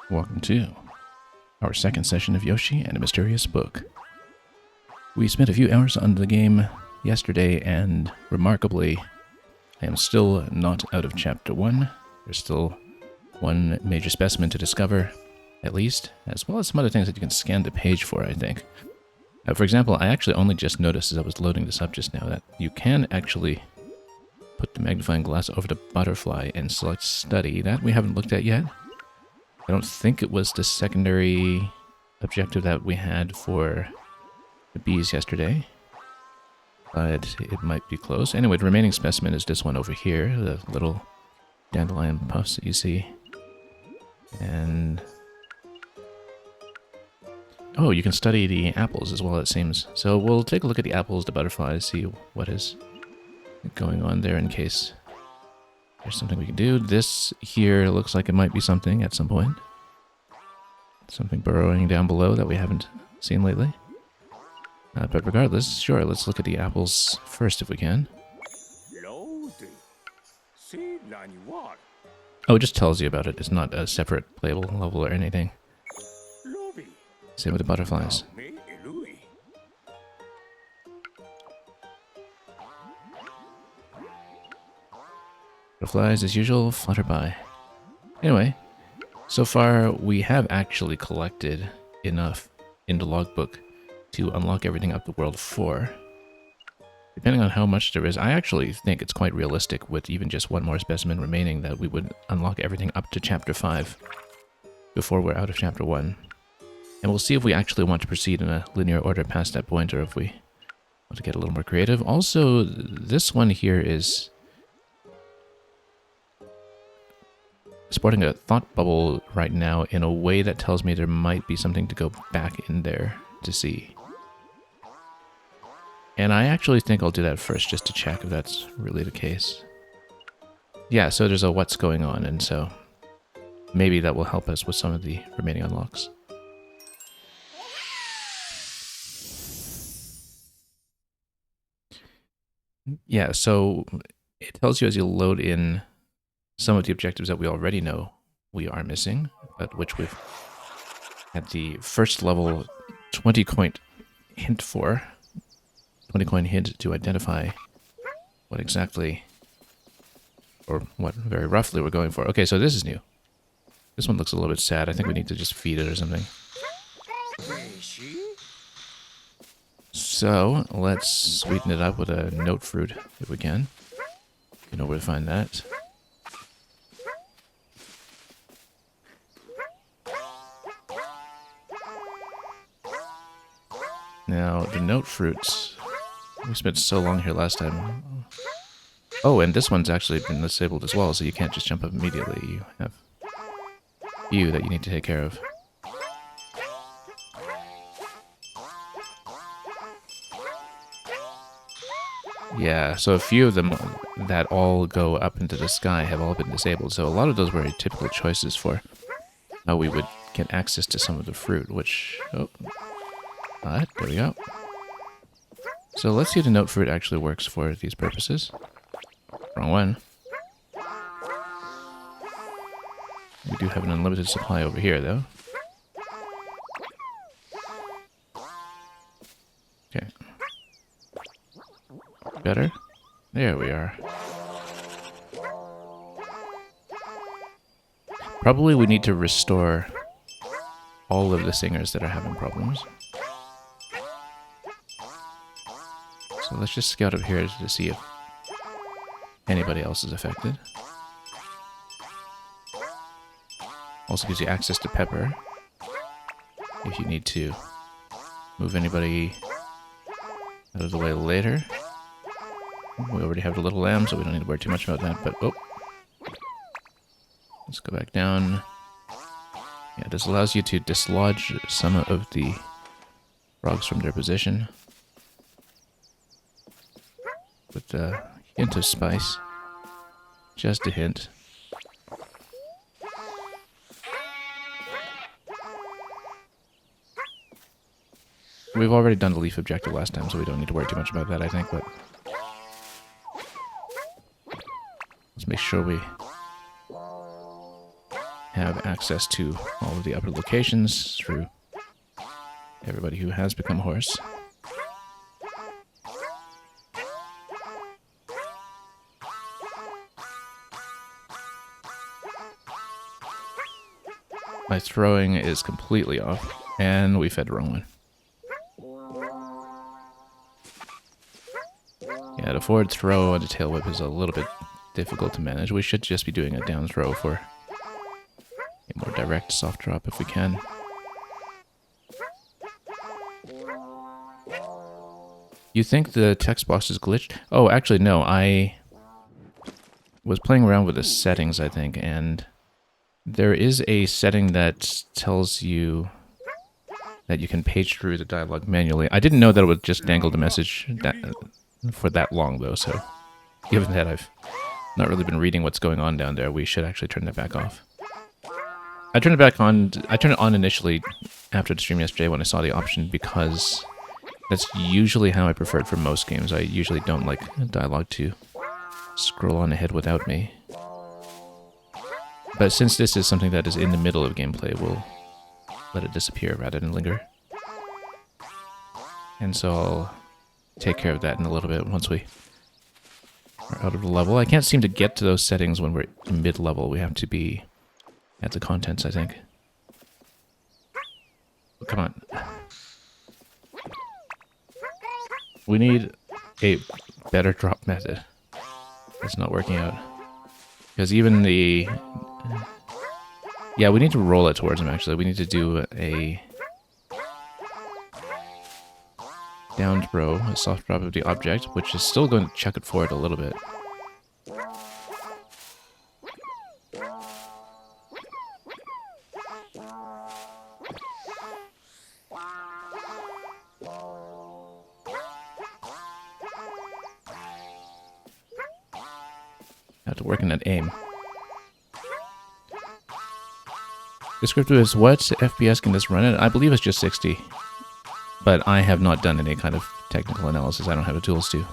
Welcome to our second session of Yoshi and a Mysterious Book. We spent a few hours on the game yesterday, and remarkably, I am still not out of Chapter 1. There's still one major specimen to discover, at least, as well as some other things that you can scan the page for, I think. For example, I actually only just noticed as I was loading this up just now that you can actually put the magnifying glass over the butterfly and select Study. That we haven't looked at yet. I don't think it was the secondary objective that we had for the bees yesterday, but it might be close. Anyway, the remaining specimen is this one over here, the little dandelion puffs that you see. And oh, you can study the apples as well, it seems. So we'll take a look at the apples, the butterflies, see what is going on there in case there's something we can do. This here looks like it might be something at some point. Something burrowing down below that we haven't seen lately. But regardless, sure, let's look at the apples first if we can. Oh, it just tells you about it. It's not a separate playable level or anything. Same with the butterflies. Butterflies, as usual, flutter by. Anyway, so far we have actually collected enough in the logbook to unlock everything up to World 4. Depending on how much there is, I actually think it's quite realistic with even just one more specimen remaining that we would unlock everything up to Chapter 5 before we're out of Chapter 1. And we'll see if we actually want to proceed in a linear order past that point or if we want to get a little more creative. Also, this one here is sporting a thought bubble right now in a way that tells me there might be something to go back in there to see. And I actually think I'll do that first just to check if that's really the case. Yeah, so there's a what's going on, and so maybe that will help us with some of the remaining unlocks. Yeah, so it tells you as you load in some of the objectives that we already know we are missing, but which we've had the first level 20 coin hint for. 20 coin hint to identify what exactly, or what very roughly we're going for. Okay, so this is new. This one looks a little bit sad. I think we need to just feed it or something. So let's sweeten it up with a note fruit if we can. You know where to find that. Now, the note fruits, we spent so long here last time. Oh, and this one's actually been disabled as well, so you can't just jump up immediately. You have a few that you need to take care of. Yeah, so a few of them that all go up into the sky have all been disabled, so a lot of those were typical choices for how we would get access to some of the fruit, which... Oh, there we go. So let's see if the note fruit actually works for these purposes. Wrong one. We do have an unlimited supply over here, though. Okay. Better? There we are. Probably we need to restore all of the singers that are having problems. So let's just scout up here to see if anybody else is affected. Also gives you access to Pepper if you need to move anybody out of the way later. We already have the little lamb, so we don't need to worry too much about that, but oh. Let's go back down. Yeah, this allows you to dislodge some of the frogs from their position. With a hint of spice. Just a hint. We've already done the leaf objective last time, so we don't need to worry too much about that, I think, but... Let's make sure we have access to all of the upper locations through everybody who has become a horse. My throwing is completely off, and we fed the wrong one. Yeah, the forward throw and the tail whip is a little bit difficult to manage. We should just be doing a down throw for a more direct soft drop if we can. You think the text box is glitched? Oh, actually, no. I was playing around with the settings, I think, and there is a setting that tells you that you can page through the dialogue manually. I didn't know that it would just dangle the message for that long, though, so given that I've not really been reading what's going on down there, we should actually turn that back off. I turned it back on. I turned it on initially after the stream yesterday when I saw the option because that's usually how I prefer it for most games. I usually don't like dialogue to scroll on ahead without me. But since this is something that is in the middle of gameplay, we'll let it disappear rather than linger. And so I'll take care of that in a little bit once we are out of the level. I can't seem to get to those settings when we're mid-level. We have to be at the contents, I think. Come on. We need a better drop method. It's not working out. Because even the... Yeah, we need to roll it towards him, actually. We need to do a down throw, a soft drop of the object, which is still going to chuck it forward a little bit. Have to work in that aim. Descriptive is what FPS can this run at? I believe it's just 60. But I have not done any kind of technical analysis. I don't have the tools to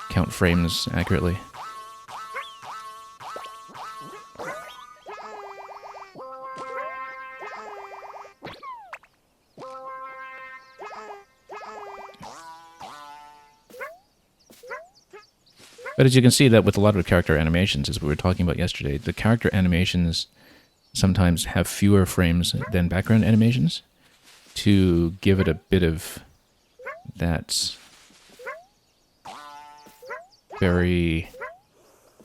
count frames accurately. But as you can see that with a lot of character animations, as we were talking about yesterday, the character animations sometimes have fewer frames than background animations to give it a bit of that very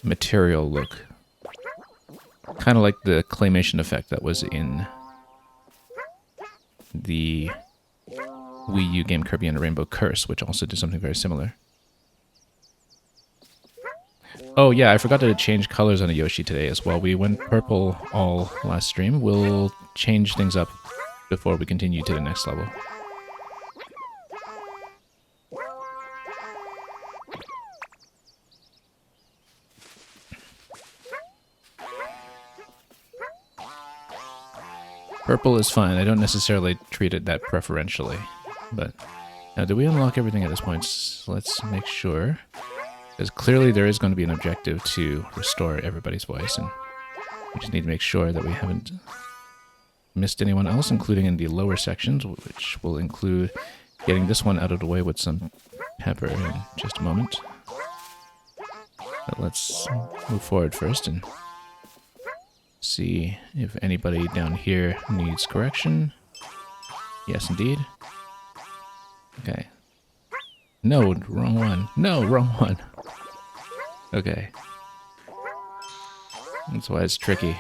material look. Kind of like the claymation effect that was in the Wii U game Kirby and the Rainbow Curse, which also did something very similar. Oh yeah, I forgot to change colors on a Yoshi today as well. We went purple all last stream. We'll change things up before we continue to the next level. Purple is fine. I don't necessarily treat it that preferentially. But now, do we unlock everything at this point? Let's make sure. Because clearly there is going to be an objective to restore everybody's voice, and we just need to make sure that we haven't missed anyone else, including in the lower sections, which will include getting this one out of the way with some pepper in just a moment. But let's move forward first and see if anybody down here needs correction. Yes, indeed. Okay. No, wrong one. No, wrong one. Okay. That's why it's tricky.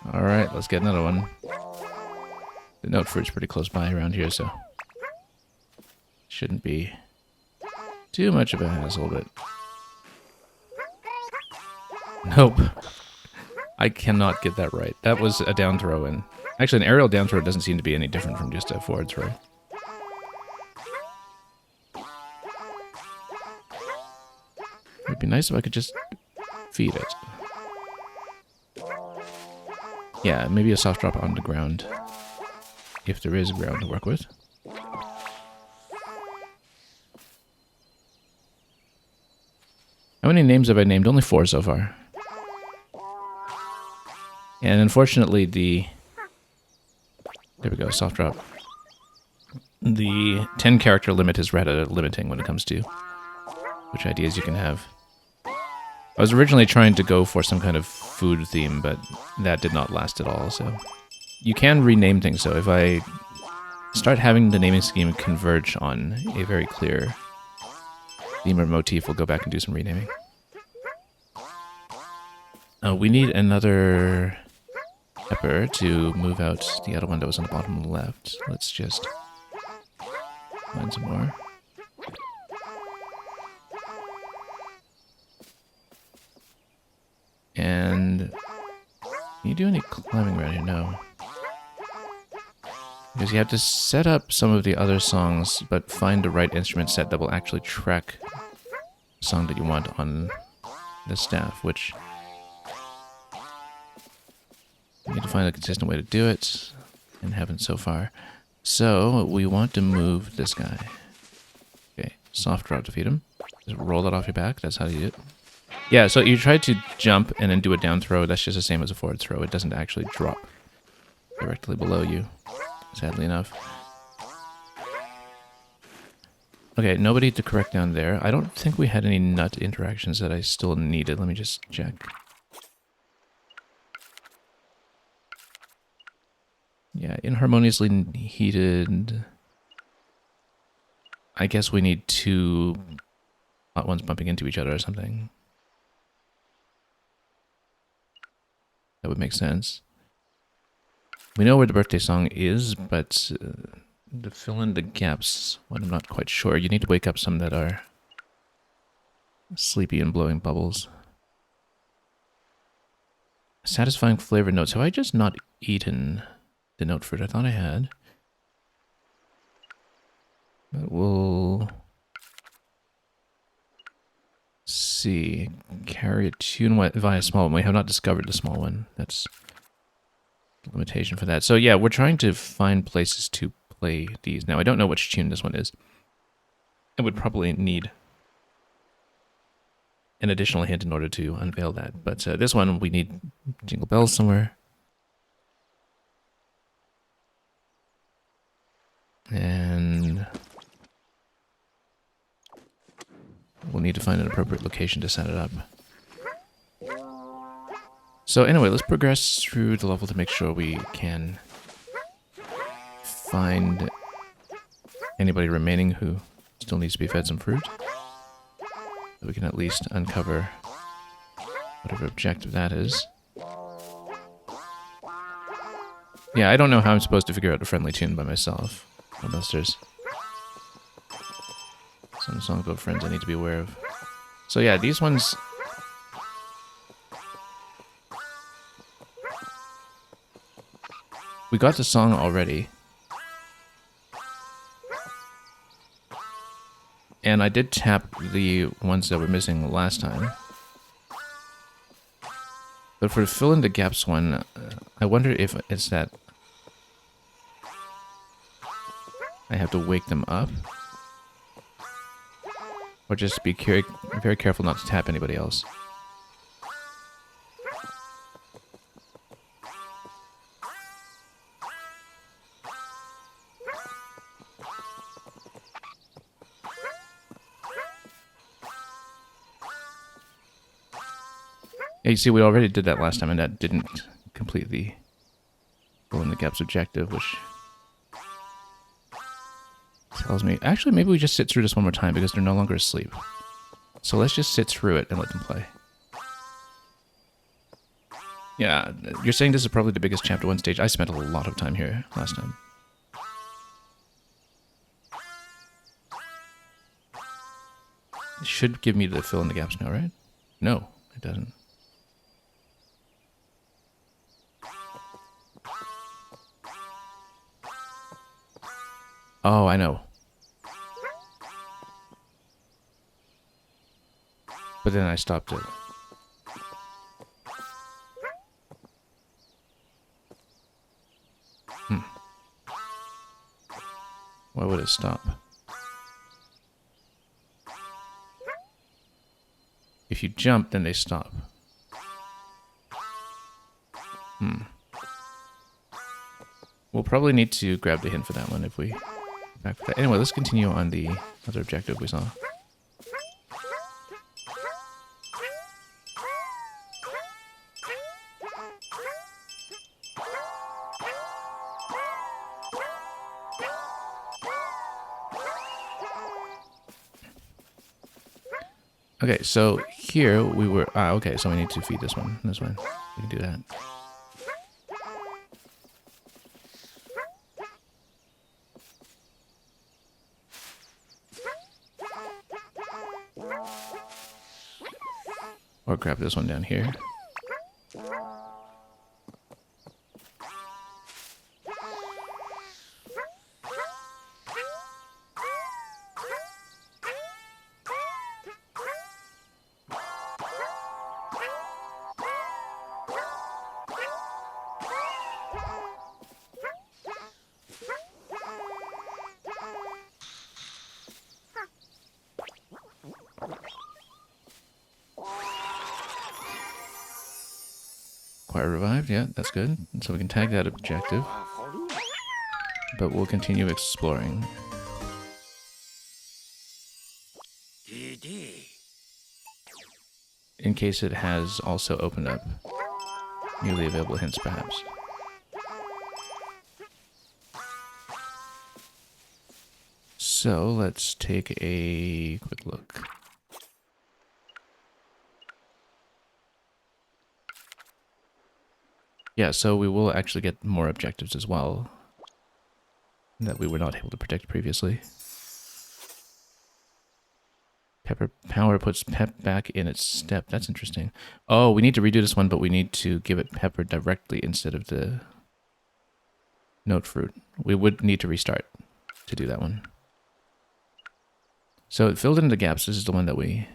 Alright, let's get another one. The note fruit's pretty close by around here, so shouldn't be too much of a hassle, but nope. I cannot get that right. That was a down throw, and actually an aerial down throw doesn't seem to be any different from just a forward throw. It'd be nice if I could just feed it. Yeah, maybe a soft drop on the ground, if there is ground to work with. How many names have I named? Only 4 so far. And unfortunately, there we go, soft drop. The 10 character limit is rather limiting when it comes to which ideas you can have. I was originally trying to go for some kind of food theme, but that did not last at all, so... You can rename things, so if I start having the naming scheme converge on a very clear theme or motif, we'll go back and do some renaming. We need another pepper to move out the other one that was on the bottom left. Let's just find some more. And can you do any climbing around here? No. Because you have to set up some of the other songs, but find the right instrument set that will actually track the song that you want on the staff, which you need to find a consistent way to do it, and haven't so far. So, we want to move this guy. Okay, soft drop to feed him. Just roll it off your back, that's how you do it. Yeah, so you try to jump and then do a down throw, that's just the same as a forward throw. It doesn't actually drop directly below you, sadly enough. Okay, nobody to correct down there. I don't think we had any nut interactions that I still needed. Let me just check. Yeah, inharmoniously heated. I guess we need 2 hot ones bumping into each other or something. That would make sense. We know where the birthday song is, but to fill in the gaps, well, I'm not quite sure. You need to wake up some that are sleepy and blowing bubbles. Satisfying flavor notes. Have I just not eaten the note fruit? I thought I had. But we'll see. Carry a tune via small one. We have not discovered the small one. That's the limitation for that. So yeah, we're trying to find places to play these. Now, I don't know which tune this one is. I would probably need an additional hint in order to unveil that. But this one, we need Jingle Bells somewhere. And we'll need to find an appropriate location to set it up. So anyway, let's progress through the level to make sure we can find anybody remaining who still needs to be fed some fruit. So we can at least uncover whatever objective that is. Yeah, I don't know how I'm supposed to figure out a friendly tune by myself. Unless there's some song about friends I need to be aware of. So yeah, these ones... We got the song already. And I did tap the ones that were missing last time. But for the fill in the gaps one, I wonder if it's that I have to wake them up. Or just be very careful not to tap anybody else. Yeah, you see, we already did that last time, and that didn't complete the fill in the gaps objective, which tells me... Actually, maybe we just sit through this one more time, because they're no longer asleep. So let's just sit through it and let them play. Yeah, you're saying this is probably the biggest Chapter 1 stage. I spent a lot of time here last time. It should give me the fill in the gaps now, right? No, it doesn't. Oh, I know. But then I stopped it. Why would it stop? if you jump, then they stop. We'll probably need to grab the hint for that one if we back for that. Anyway, let's continue on the other objective we saw. Okay, so here we were... okay, so we need to feed this one. This one. We can do that. Or grab this one down here. Acquire revived, yeah, that's good. And so we can tag that objective. But we'll continue exploring. In case it has also opened up newly available hints, perhaps. So let's take a quick look. Yeah, so we will actually get more objectives as well that we were not able to predict previously. Pepper power puts Pep back in its step. That's interesting. Oh, we need to redo this one, but we need to give it Pepper directly instead of the Note Fruit. We would need to restart to do that one. So it filled in the gaps. This is the one that we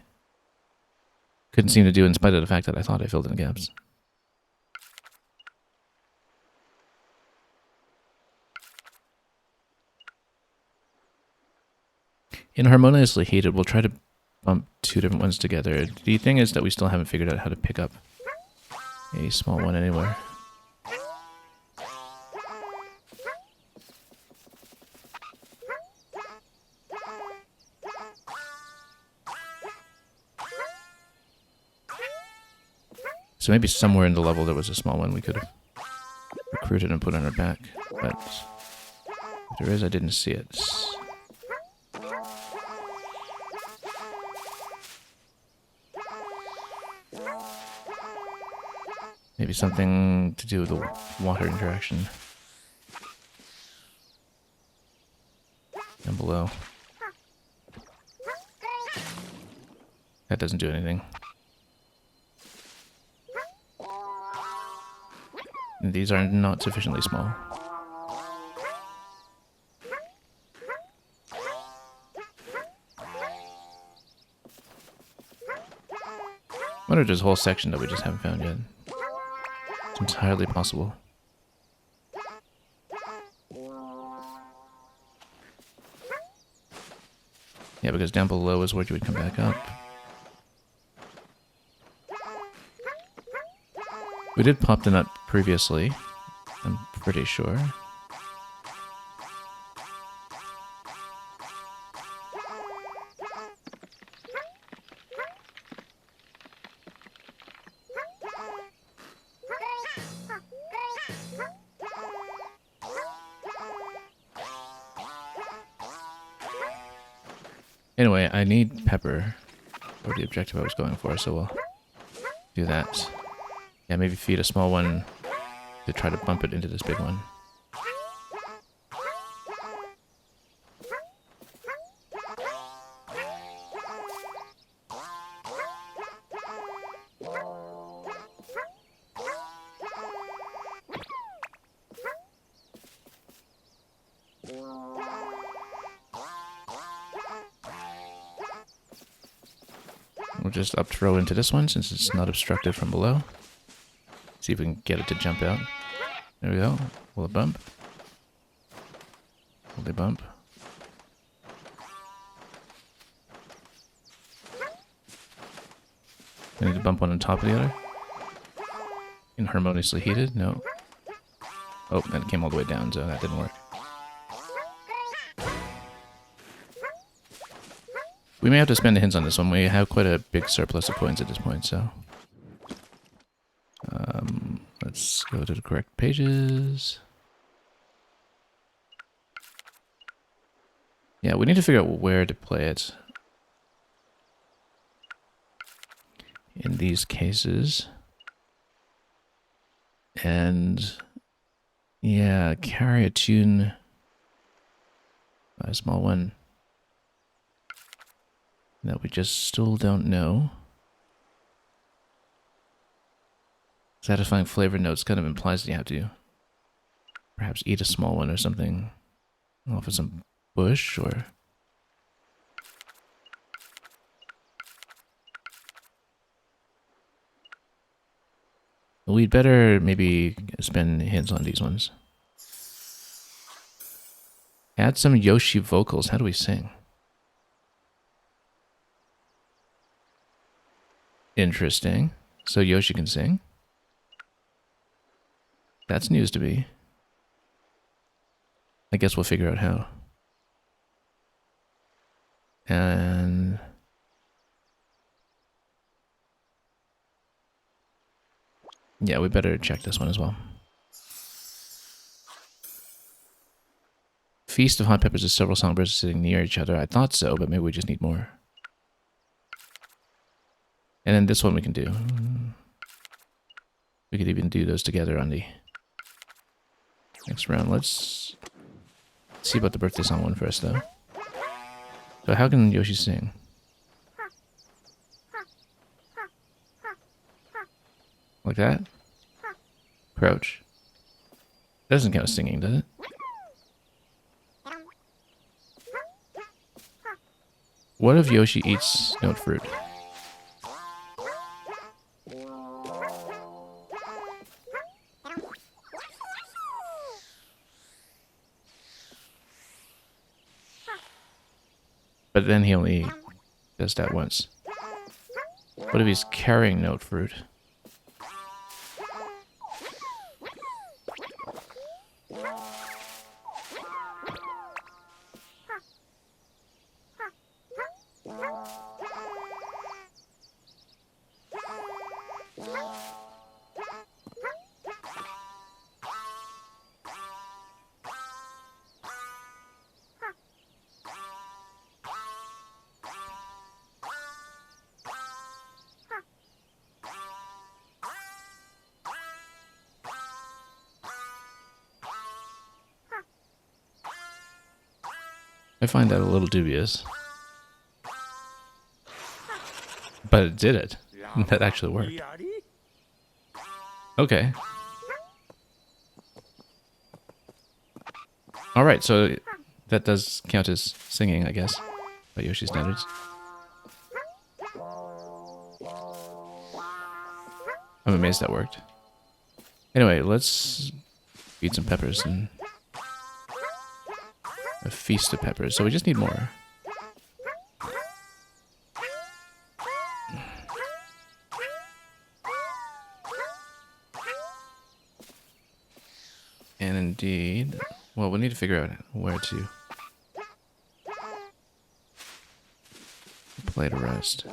couldn't seem to do in spite of the fact that I thought I filled in the gaps. Inharmoniously heated, we'll try to bump two different ones together. The thing is that we still haven't figured out how to pick up a small one anywhere. So maybe somewhere in the level there was a small one we could have recruited and put on our back. But if there is, I didn't see it. Maybe something to do with the water interaction down below. That doesn't do anything. And these are not sufficiently small. I wonder if there's a whole section that we just haven't found yet. It's entirely possible. Yeah, because down below is where you would come back up. We did pop the nut previously, I'm pretty sure. Anyway, I need Pepper for the objective I was going for, so we'll do that. Yeah, maybe feed a small one to try to bump it into this big one. We'll just up throw into this one since it's not obstructed from below. See if we can get it to jump out. There we go. Will it bump? Will they bump? I need to bump one on top of the other. Inharmoniously heated? No. Oh, that came all the way down, so that didn't work. We may have to spend the hints on this one. We have quite a big surplus of coins at this point, so... let's go to the correct pages. Yeah, we need to figure out where to play it. In these cases. And... yeah, carry a tune... by a small one. That we just still don't know. Satisfying flavor notes kind of implies that you have to perhaps eat a small one or something off of some bush or... we'd better maybe spend hints on these ones. Add some Yoshi vocals. How do we sing? Interesting. So Yoshi can sing? That's news to me. I guess we'll figure out how. And... yeah, we better check this one as well. Feast of Hot Peppers is several songbirds sitting near each other. I thought so, but maybe we just need more. And then this one we can do. We could even do those together on the next round. Let's see about the birthday song one first, though. So how can Yoshi sing? Like that? Crouch. That doesn't count as singing, does it? What if Yoshi eats note fruit? But then he only does that once. What if he's carrying note fruit? I find that a little dubious. But it did it. That actually worked. Okay. Alright, so that does count as singing, I guess, by Yoshi standards. I'm amazed that worked. Anyway, let's eat some peppers and... a feast of peppers, so we just need more. And indeed, well, we need to figure out where to play the rest.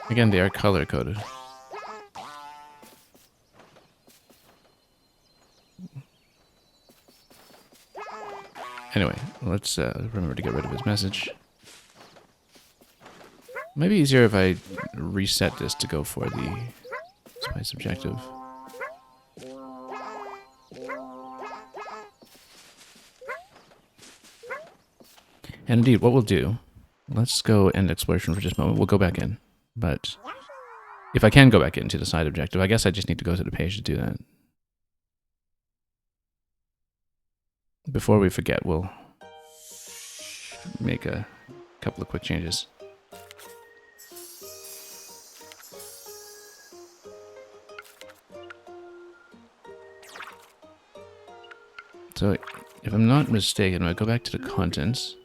Again, they are color-coded. Anyway, let's remember to get rid of his message. Maybe easier if I reset this to go for the spice objective. And indeed, what we'll do, let's go end exploration for just a moment. We'll go back in. But if I can go back into the side objective, I guess I just need to go to the page to do that. Before we forget, we'll make a couple of quick changes. So, if I'm not mistaken, when I go back to the contents,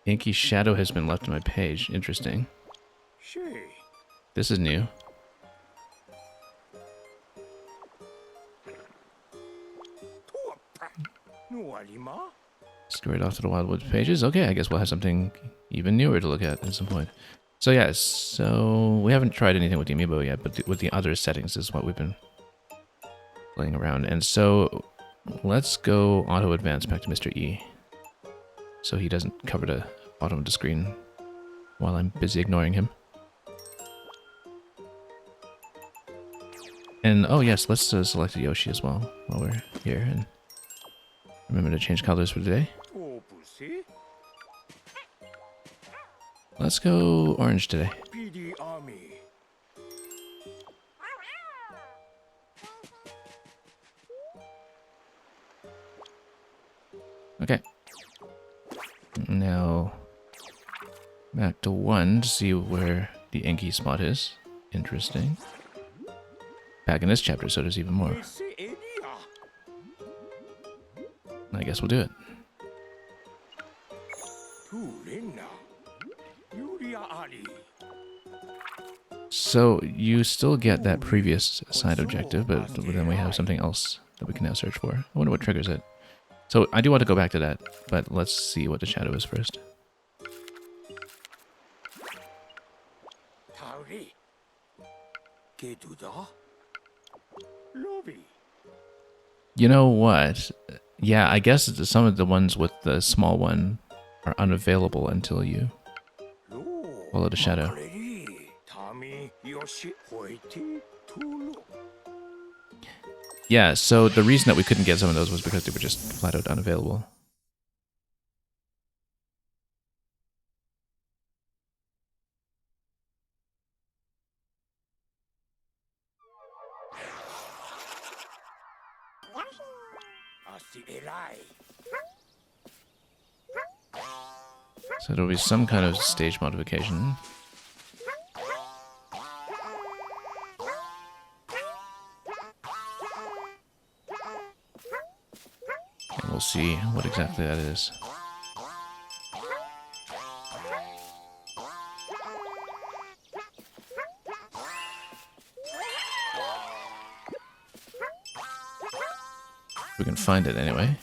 Inky shadow has been left on my page. Interesting. This is new. Scurried off to the Wildwoods pages. Okay, I guess we'll have something even newer to look at some point. So yeah, so we haven't tried anything with the amiibo yet, but with the other settings is what we've been playing around. And so let's go auto advance back to Mr. E, so he doesn't cover the bottom of the screen while I'm busy ignoring him. And oh yes, let's select a Yoshi as well while we're here, and remember to change colors for today. Let's go orange today. Okay. Now back to 1 to see where the Inky spot is. Interesting. Back in this chapter, so there's even more. I guess we'll do it. So you still get that previous side objective, but then we have something else that we can now search for. I wonder what triggers it. So I do want to go back to that, but let's see what the shadow is first. You know what? Yeah, I guess some of the ones with the small one are unavailable until you follow the shadow. Yeah, so the reason that we couldn't get some of those was because they were just flat out unavailable. So there'll be some kind of stage modification. And we'll see what exactly that is. We can find it anyway.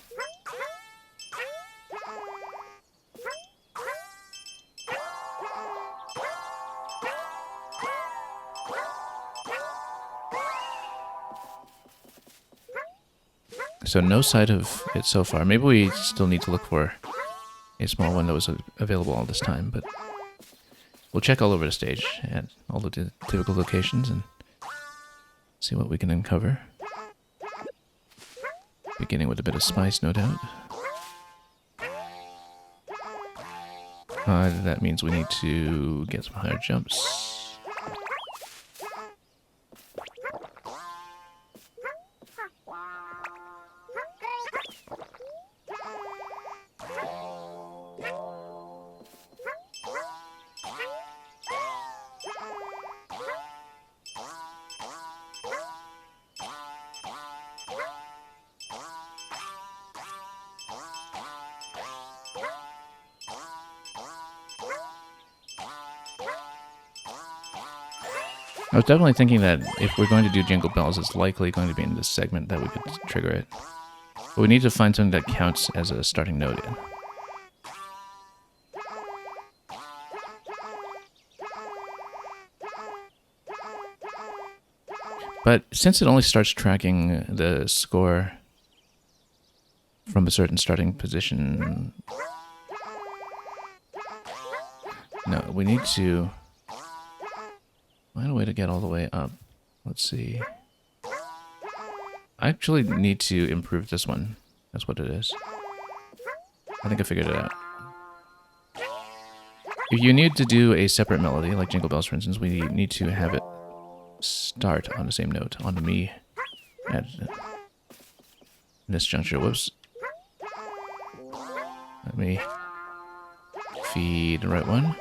So no sight of it so far. Maybe we still need to look for a small one that was available all this time, but we'll check all over the stage at all the typical locations and see what we can uncover. Beginning with a bit of spice, no doubt. That means we need to get some higher jumps. I was definitely thinking that if we're going to do Jingle Bells, it's likely going to be in this segment that we could trigger it. But we need to find something that counts as a starting note in. But since it only starts tracking the score from a certain starting position, no, we need to find a way to get all the way up. Let's see. I actually need to improve this one. That's what it is. I think I figured it out. If you need to do a separate melody, like Jingle Bells, for instance, we need to have it start on the same note, on the Mi at this juncture. Whoops. Let me feed the right one.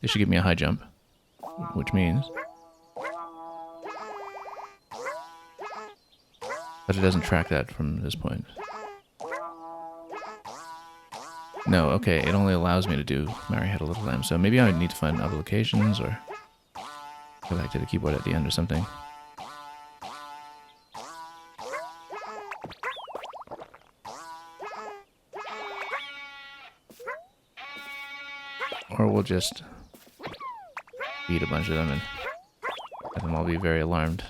This should give me a high jump, which means but it doesn't track that from this point. No, okay, it only allows me to do Mary Had a Little Lamb, so maybe I need to find other locations or go back to the keyboard at the end or something. Or we'll just beat a bunch of them and have them all be very alarmed.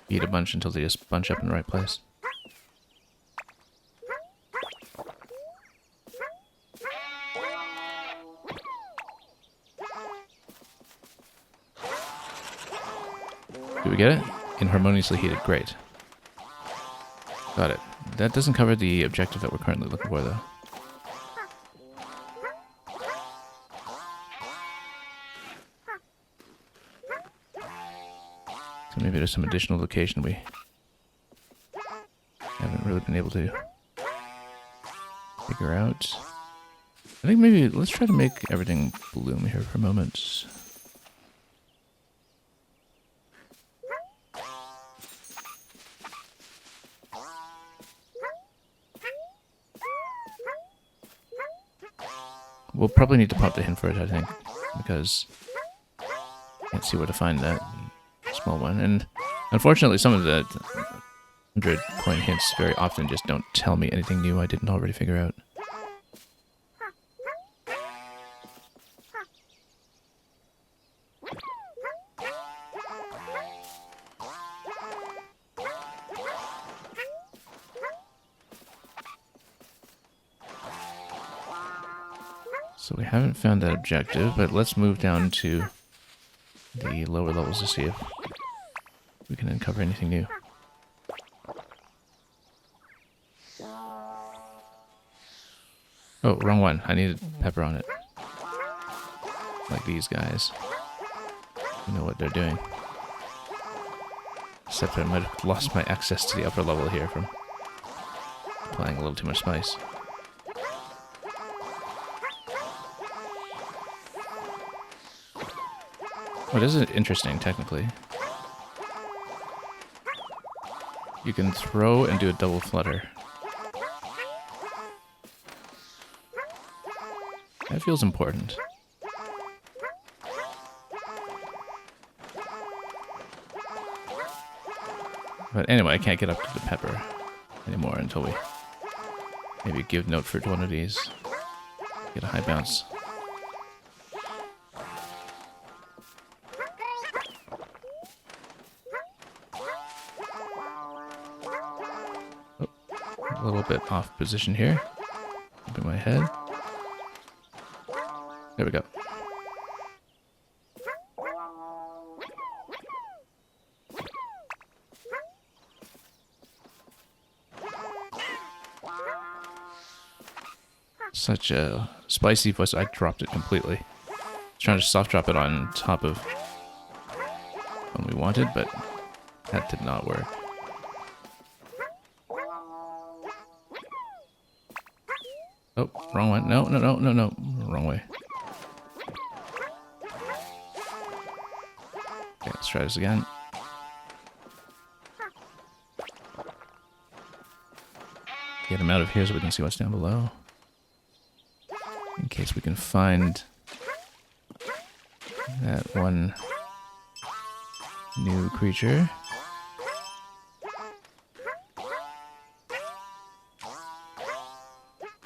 Beat a bunch until they just bunch up in the right place. Do we get it? Inharmoniously heated. Great. Got it. That doesn't cover the objective that we're currently looking for, though. So maybe there's some additional location we haven't really been able to figure out. I think maybe let's try to make everything bloom here for a moment. We'll probably need to pop the hint for it, I think, because I can't see where to find that small one. And unfortunately, some of the 100 coin hints very often just don't tell me anything new I didn't already figure out. So we haven't found that objective, but let's move down to the lower levels to see if we can uncover anything new. Oh, wrong one. I needed pepper on it. Like these guys. You know what they're doing. Except I might have lost my access to the upper level here from applying a little too much spice. Oh, this is interesting, technically. You can throw and do a double flutter. That feels important. But anyway, I can't get up to the pepper anymore until we maybe give note for one of these. Get a high bounce. A little bit off position here. Keeping my head. There we go. Such a spicy voice. I dropped it completely. I was trying to soft drop it on top of when we wanted, but that did not work. Oh, wrong one. No. Wrong way. Okay, let's try this again. Get him out of here so we can see what's down below. In case we can find that one new creature.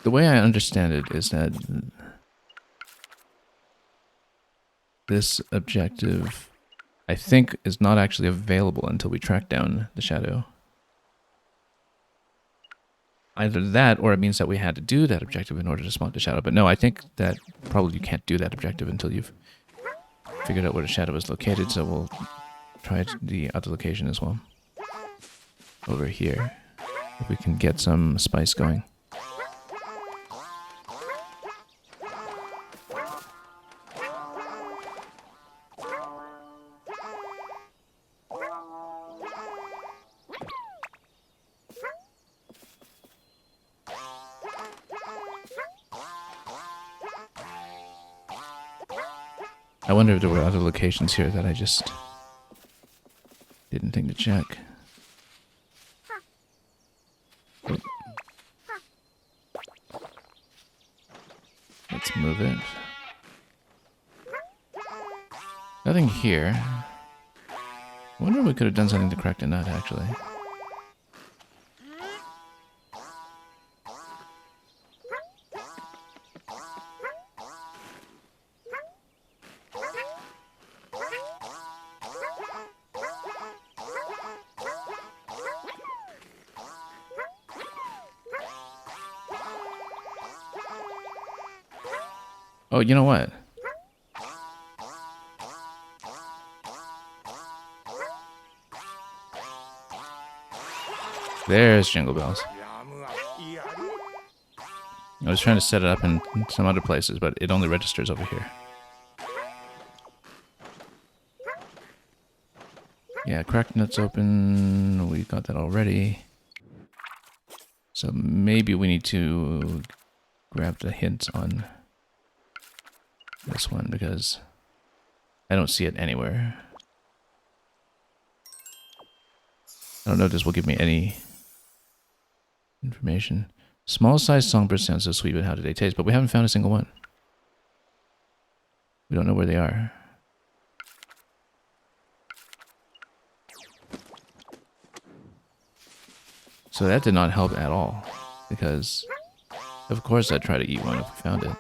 The way I understand it is that this objective, I think, is not actually available until we track down the shadow. Either that, or it means that we had to do that objective in order to spawn the shadow. But no, I think that probably you can't do that objective until you've figured out where the shadow is located, so we'll try the other location as well. Over here, if we can get some spice going. I wonder if there were other locations here that I just didn't think to check. Oh. Let's move it. Nothing here. I wonder if we could have done something to crack the nut, actually. Oh, you know what? There's Jingle Bells. I was trying to set it up in some other places, but it only registers over here. Yeah, cracked nuts open. We got that already. So maybe we need to grab the hint on this one because I don't see it anywhere. I don't know if this will give me any information. Small sized songbirds sound so sweet, but how do they taste? But we haven't found a single one. We don't know where they are. So that did not help at all, because of course I'd try to eat one if we found it.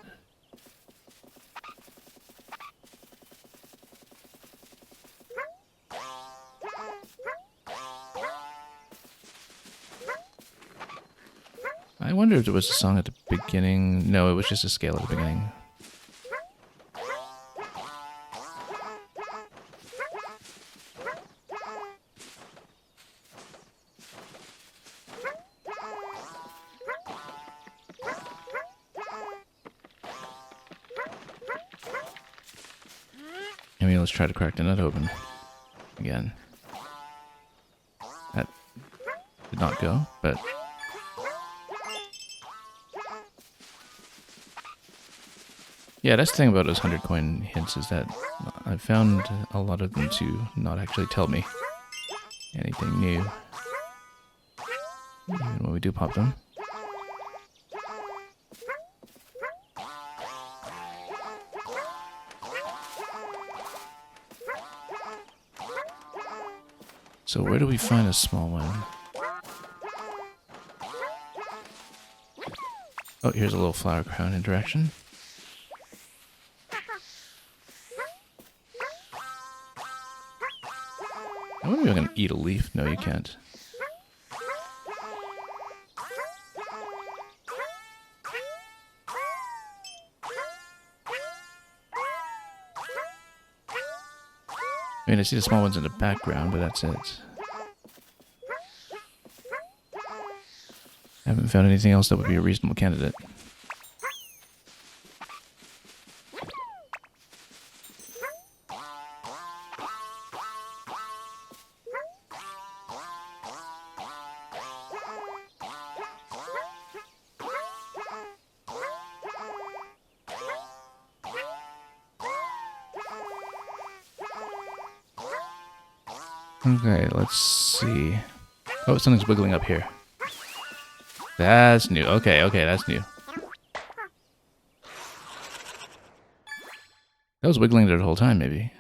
I wonder if there was a song at the beginning. No, it was just a scale at the beginning. I mean, let's try to crack the nut open again. That did not go, but... yeah, that's the thing about those 100 coin hints is that I found a lot of them to not actually tell me anything new. Even when we do pop them. So where do we find a small one? Oh, here's a little flower crown interaction. I wonder if I can eat a leaf. No, you can't. I mean, I see the small ones in the background, but that's it. I haven't found anything else that would be a reasonable candidate. Okay, let's see. Oh, something's wiggling up here. That's new. Okay, that's new. That was wiggling there the whole time, maybe.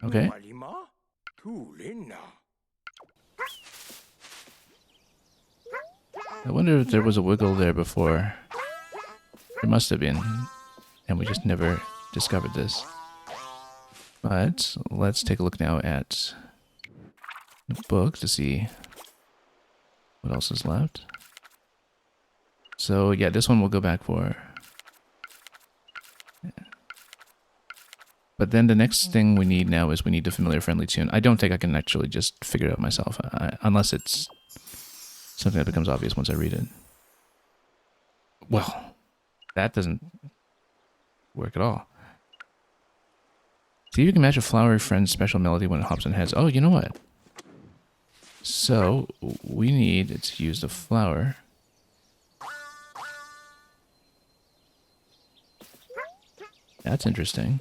Okay. I wonder if there was a wiggle there before. There must have been, and we just never discovered this. But let's take a look now at the book to see what else is left. So yeah, this one we'll go back for. But then the next thing we need now is we need the familiar friendly tune. I don't think I can actually just figure it out myself, unless it's something that becomes obvious once I read it. Well, that doesn't work at all. See if you can match a flower friend's special melody when it hops on heads. Oh, you know what? So, we need to use the flower. That's interesting.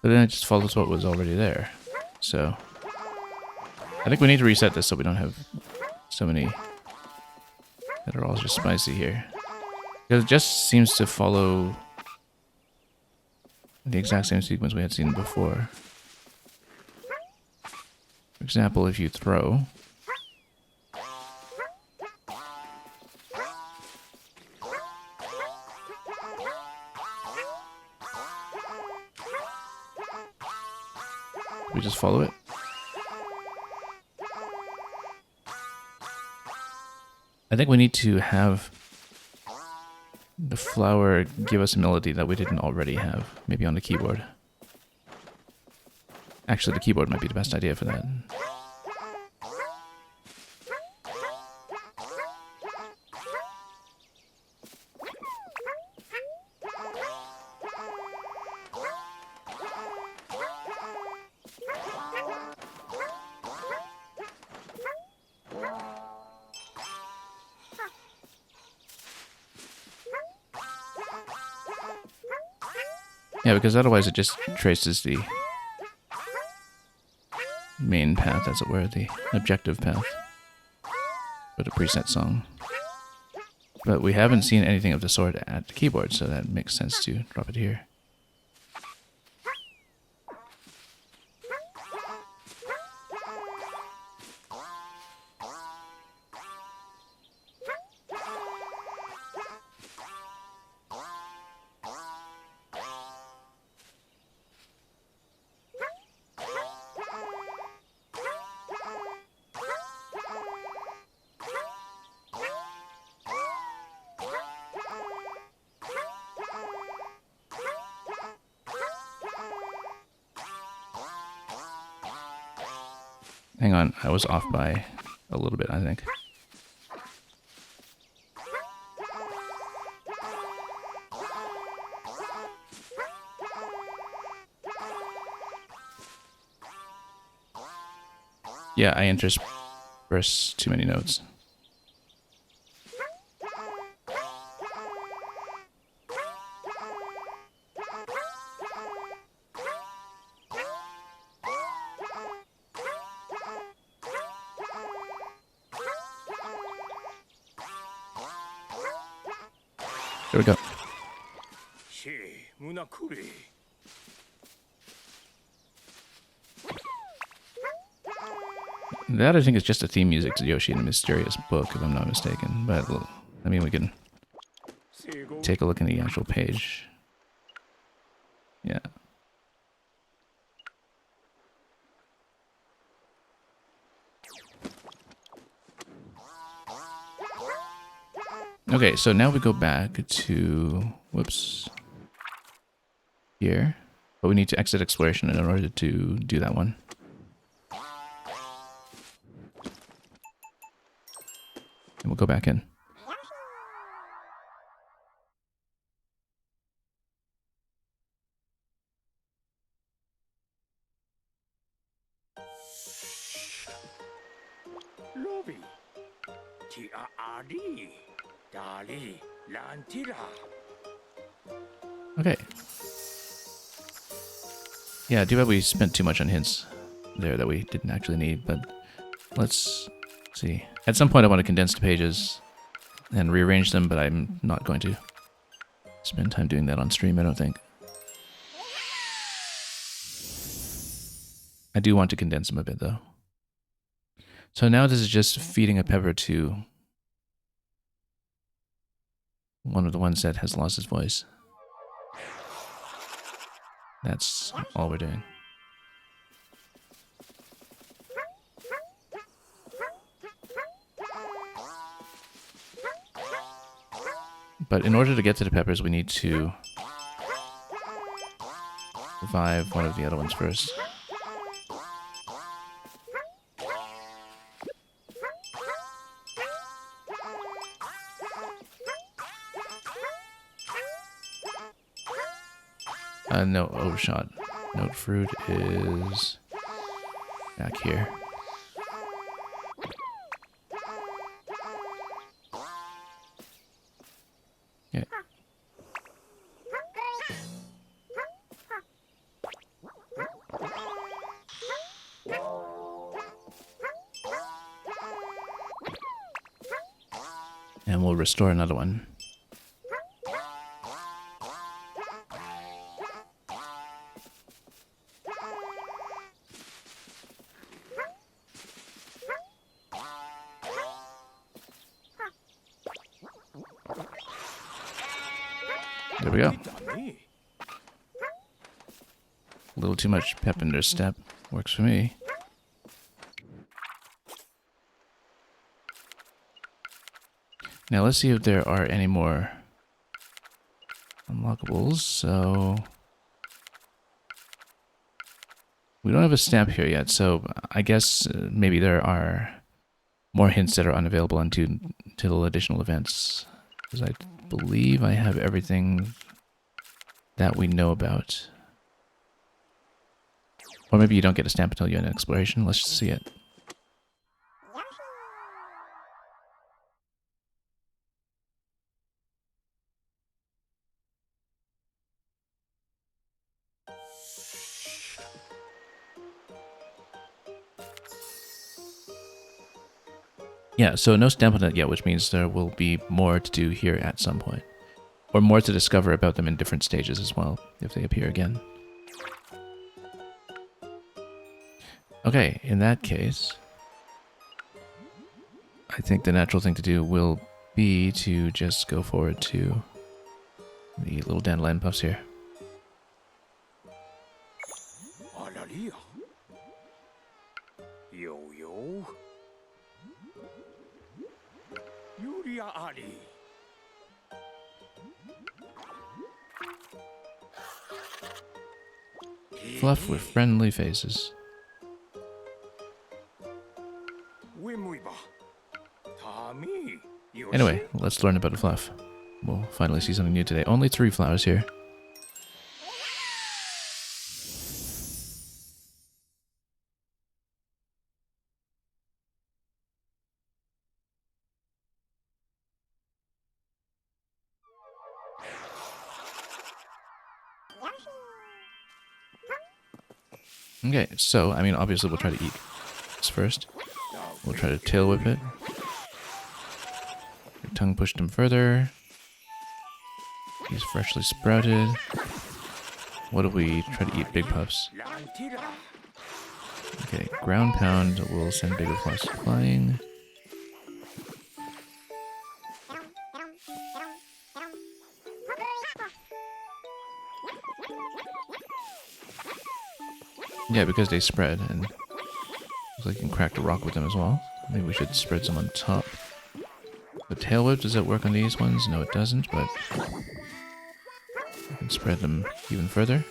But then it just follows what was already there. So, I think we need to reset this so we don't have so many that are all just spicy here. Because it just seems to follow the exact same sequence we had seen before. For example, if you throw... we just follow it. I think we need to have the flower give us a melody that we didn't already have, maybe on the keyboard. Actually, the keyboard might be the best idea for that. Yeah, because otherwise it just traces the main path, as it were, the objective path for the preset song. But we haven't seen anything of the sort at the keyboard, so that makes sense to drop it here. Hang on, I was off by a little bit, I think. Yeah, I intersperse too many notes. There we go. That, I think, is just a theme music to Yoshi and a Mysterious Book, if I'm not mistaken. But, I mean, we can take a look in the actual page. Yeah. Okay, so now we go back to, whoops, here. But we need to exit exploration in order to do that one. And we'll go back in. Okay. Yeah, too bad we spent too much on hints there that we didn't actually need, but let's see. At some point I want to condense the pages and rearrange them, but I'm not going to spend time doing that on stream, I don't think. I do want to condense them a bit, though. So now this is just feeding a pepper to one of the ones that has lost his voice. That's all we're doing. But in order to get to the peppers, we need to revive one of the other ones first. No, overshot. Note fruit is back here. Okay. And we'll restore another one. There we go. A little too much pep in their step. Works for me. Now let's see if there are any more unlockables. So we don't have a stamp here yet, so I guess maybe there are more hints that are unavailable until additional events. Because I believe I have everything that we know about. Or maybe you don't get a stamp until you're in exploration. Let's just see it. Yeah, so no stamp on it yet, which means there will be more to do here at some point. Or more to discover about them in different stages as well, if they appear again. Okay, in that case, I think the natural thing to do will be to just go forward to the little dandelion puffs here. Fluff with friendly faces. Anyway, let's learn about the fluff. We'll finally see something new today. Only 3 flowers here. Okay, so, I mean, obviously we'll try to eat this first. We'll try to tail whip it. Your tongue pushed him further. He's freshly sprouted. What if we try to eat big puffs? Okay, ground pound will send bigger puffs flying. Yeah, because they spread, and looks like you can crack the rock with them as well. Maybe we should spread some on top. The tail whip, does that work on these ones? No, it doesn't, but we can spread them even further.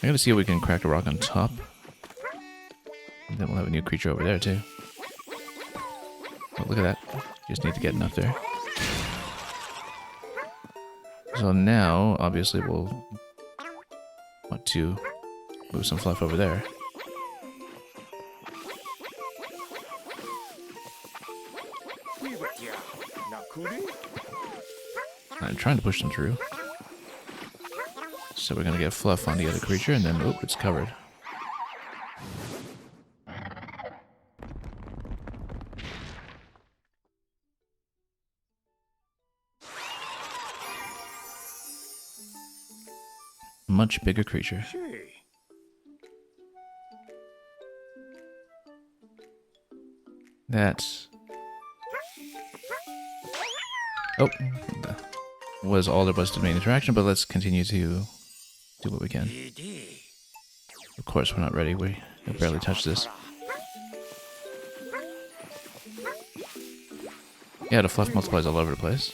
I gotta see if we can crack the rock on top. And then we'll have a new creature over there, too. Oh, look at that. Just need to get enough there. So now, obviously, we'll want to move some fluff over there. I'm trying to push them through. So we're gonna get fluff on the other creature, and then, oh, it's covered. Much bigger creature. That's... Oh, was all there was to the main interaction, but let's continue to do what we can. Of course, we're not ready. We barely touched this. Yeah, the fluff multiplies all over the place.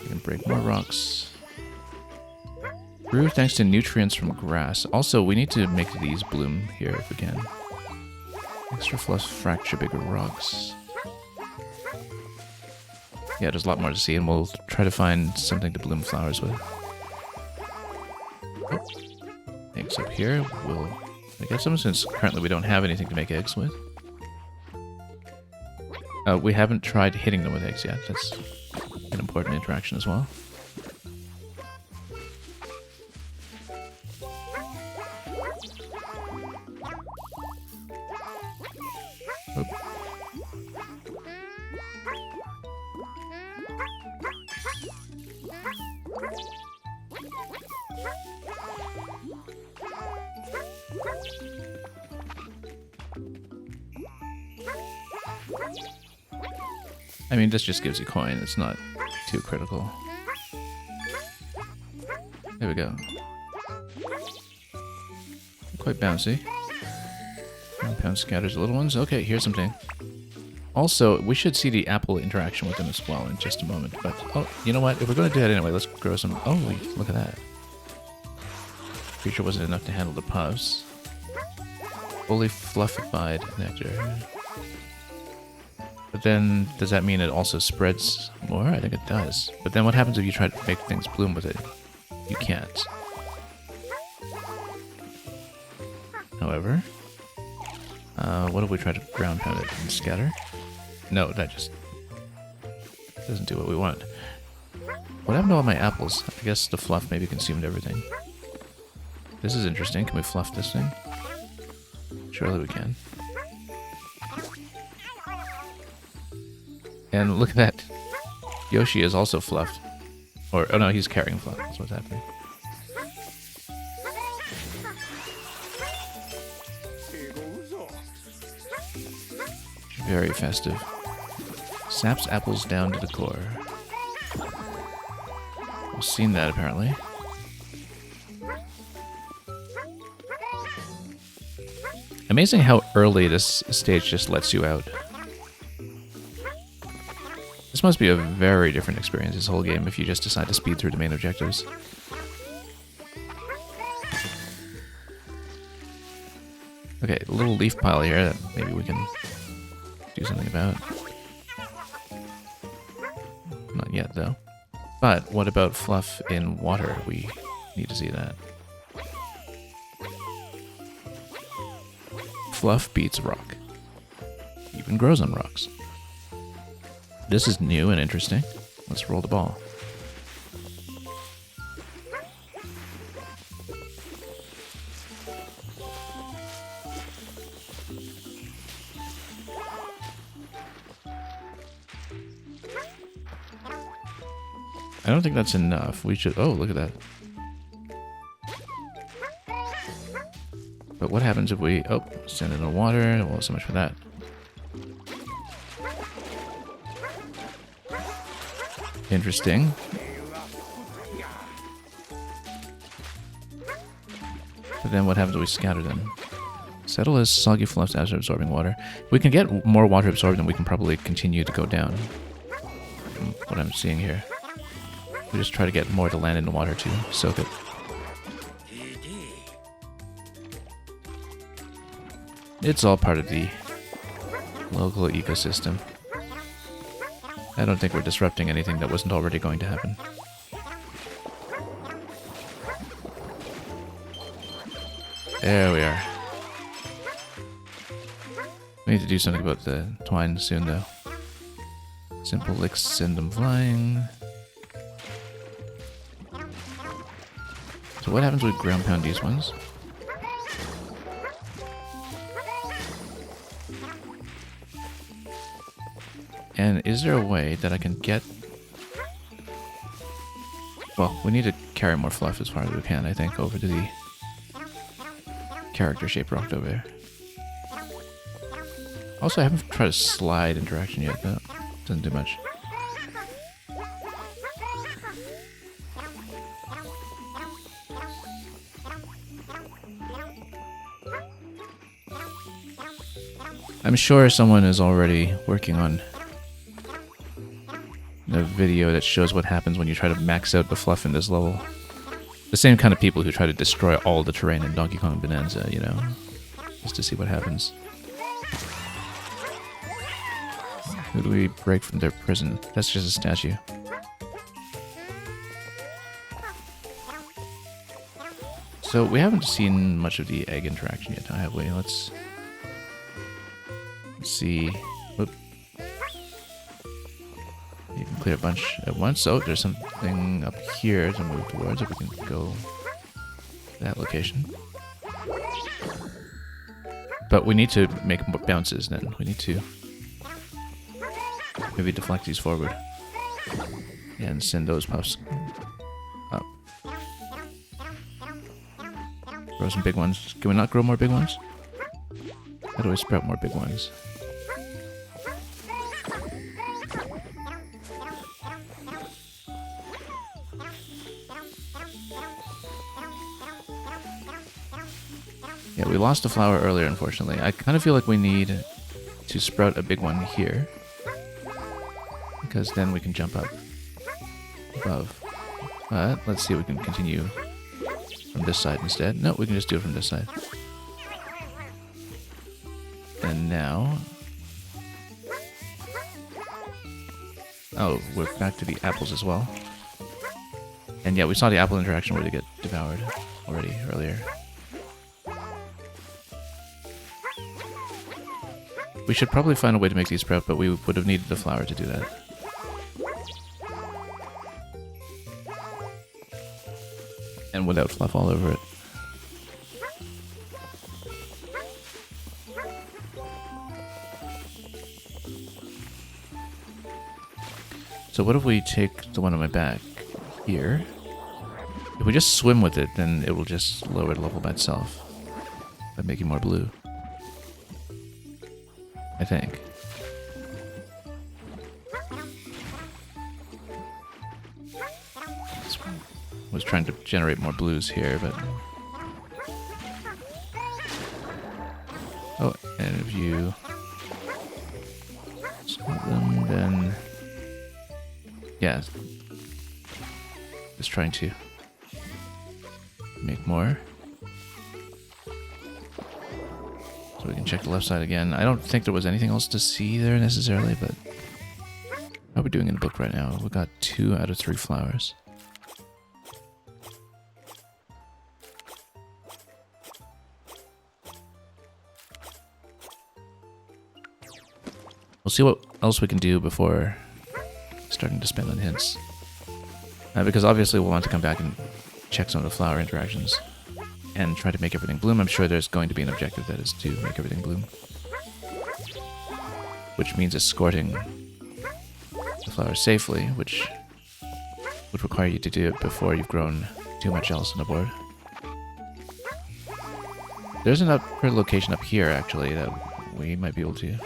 You can break more rocks. Grew thanks to nutrients from grass. Also, we need to make these bloom here if we can. Extra fluff, fracture bigger rocks. Yeah, there's a lot more to see, and we'll try to find something to bloom flowers with. Oh, eggs up here. We'll make some since currently we don't have anything to make eggs with. We haven't tried hitting them with eggs yet. That's an important interaction as well. Oop. I mean, this just gives you coin. It's not too critical. There we go. Quite bouncy. Compound scatters the little ones. Okay, here's something. Also, we should see the apple interaction with them as well in just a moment. But, oh, you know what? If we're going to do that anyway, let's grow some... Oh, look at that. Pretty sure wasn't enough to handle the puffs. Fully fluffified nectar. But then, does that mean it also spreads more? I think it does. But then what happens if you try to make things bloom with it? You can't. However, what if we try to ground pound it and scatter? No, that just doesn't do what we want. What happened to all my apples? I guess the fluff maybe consumed everything. This is interesting. Can we fluff this thing? Surely we can. And look at that. Yoshi is also fluffed. Or, oh no, he's carrying fluff. That's what's happening. Very festive. Saps apples down to the core. We've seen that apparently. Amazing how early this stage just lets you out. This must be a very different experience, this whole game, if you just decide to speed through the main objectives. Okay, a little leaf pile here that maybe we can do something about. Not yet, though. But what about fluff in water? We need to see that. Fluff beats rock. Even grows on rocks. This is new and interesting. Let's roll the ball. I don't think that's enough. We should... Oh, look at that. But what happens if we... Oh, send it in the water. Well, so much for that. Interesting. But then what happens if we scatter them? Settle as soggy fluffs after absorbing water. If we can get more water absorbed, then we can probably continue to go down. From what I'm seeing here. We just try to get more to land in the water to soak it. It's all part of the local ecosystem. I don't think we're disrupting anything that wasn't already going to happen. There we are. We need to do something about the twine soon, though. Simple licks send them flying. So what happens when we ground pound these ones? And is there a way that I can get... Well, we need to carry more fluff as far as we can, I think, over to the character-shaped rock over there. Also, I haven't tried a slide interaction yet, though. Doesn't do much. I'm sure someone is already working on a video that shows what happens when you try to max out the fluff in this level. The same kind of people who try to destroy all the terrain in Donkey Kong Bonanza, you know, just to see what happens. Who do we break from their prison? That's just a statue. So we haven't seen much of the egg interaction yet, have we? Let's see. Whoop. You can clear a bunch at once. Oh, there's something up here to move towards. If we can go to that location. But we need to make more bounces then. We need to maybe deflect these forward. And send those puffs up. Grow some big ones. Can we not grow more big ones? How do I sprout more big ones? Yeah, we lost a flower earlier, unfortunately. I kind of feel like we need to sprout a big one here. Because then we can jump up above. But let's see if we can continue from this side instead. No, we can just do it from this side. And now... oh, we're back to the apples as well. And yeah, we saw the apple interaction where they get devoured already earlier. We should probably find a way to make these sprout, but we would have needed the flower to do that. And without fluff all over it. So what if we take the one on my back here? If we just swim with it, then it will just lower the level by itself. By making more blue. I think. Was trying to generate more blues here, but... oh, and if you... spot them, then... yeah. Just trying to... make more. So we can check the left side again. I don't think there was anything else to see there necessarily, but... how are we doing in the book right now? We got 2 out of 3 flowers. We'll see what else we can do before starting to spend on hints. Because obviously we'll want to come back and check some of the flower interactions and try to make everything bloom. I'm sure there's going to be an objective that is to make everything bloom. Which means escorting the flowers safely, which would require you to do it before you've grown too much else on the board. There's an upper location up here, actually, that we might be able to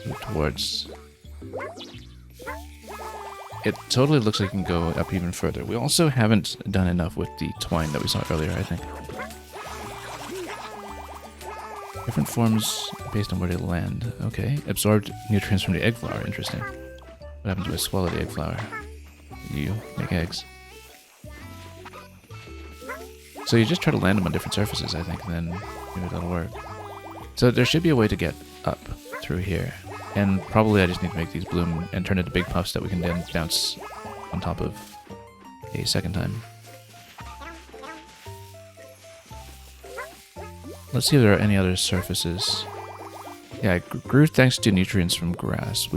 move towards. It totally looks like it can go up even further. We also haven't done enough with the twine that we saw earlier, I think. Different forms based on where they land. Okay. Absorbed nutrients from the egg flower. Interesting. What happens if I swallow the egg flower? You make eggs. So you just try to land them on different surfaces, I think, and then maybe that'll work. So there should be a way to get up through here. And probably I just need to make these bloom and turn into big puffs that we can then bounce on top of a second time. Let's see if there are any other surfaces. Yeah, it grew thanks to nutrients from grass.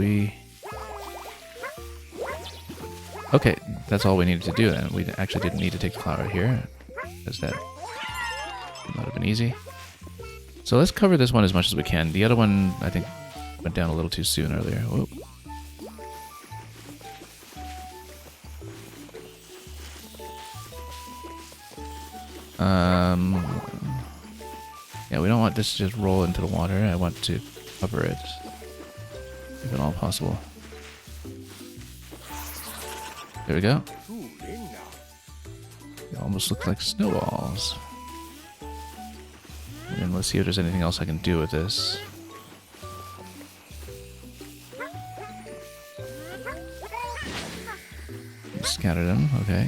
Okay, that's all we needed to do then. We actually didn't need to take the flower here, because that might have been easy. So let's cover this one as much as we can. The other one, I think, went down a little too soon earlier. Whoa. Yeah, we don't want this to just roll into the water. I want to cover it, if at all possible. There we go. They almost look like snowballs. And let's see if there's anything else I can do with this. scatter them, okay.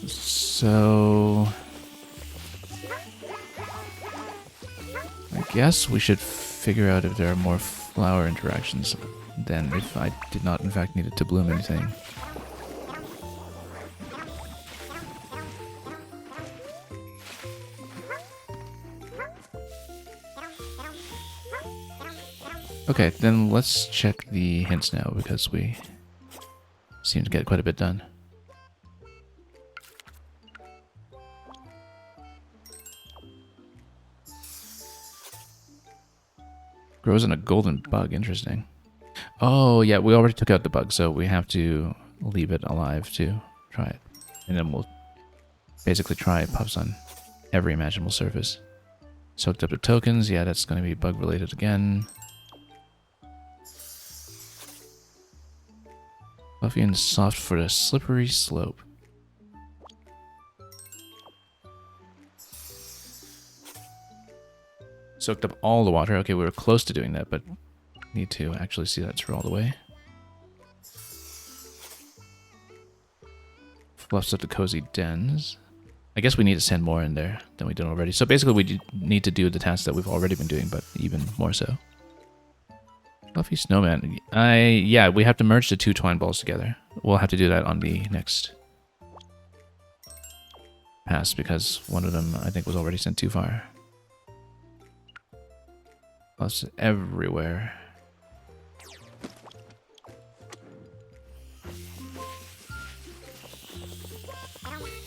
So I guess we should figure out if there are more flower interactions than if I did not in fact need it to bloom anything. Okay, then let's check the hints now because we seem to get quite a bit done. Grows in a golden bug, interesting. Oh yeah, we already took out the bug, so we have to leave it alive to try it. And then we'll basically try puffs on every imaginable surface. Soaked up the tokens, yeah, that's going to be bug related again. Fluffy and soft for the slippery slope. Soaked up all the water. Okay, we were close to doing that, but need to actually see that through all the way. Fluffs up the cozy dens. I guess we need to send more in there than we did already. So basically we need to do the tasks that we've already been doing, but even more so. Fluffy snowman. Yeah, we have to merge the two twine balls together. We'll have to do that on the next pass because one of them I think was already sent too far. Plus everywhere.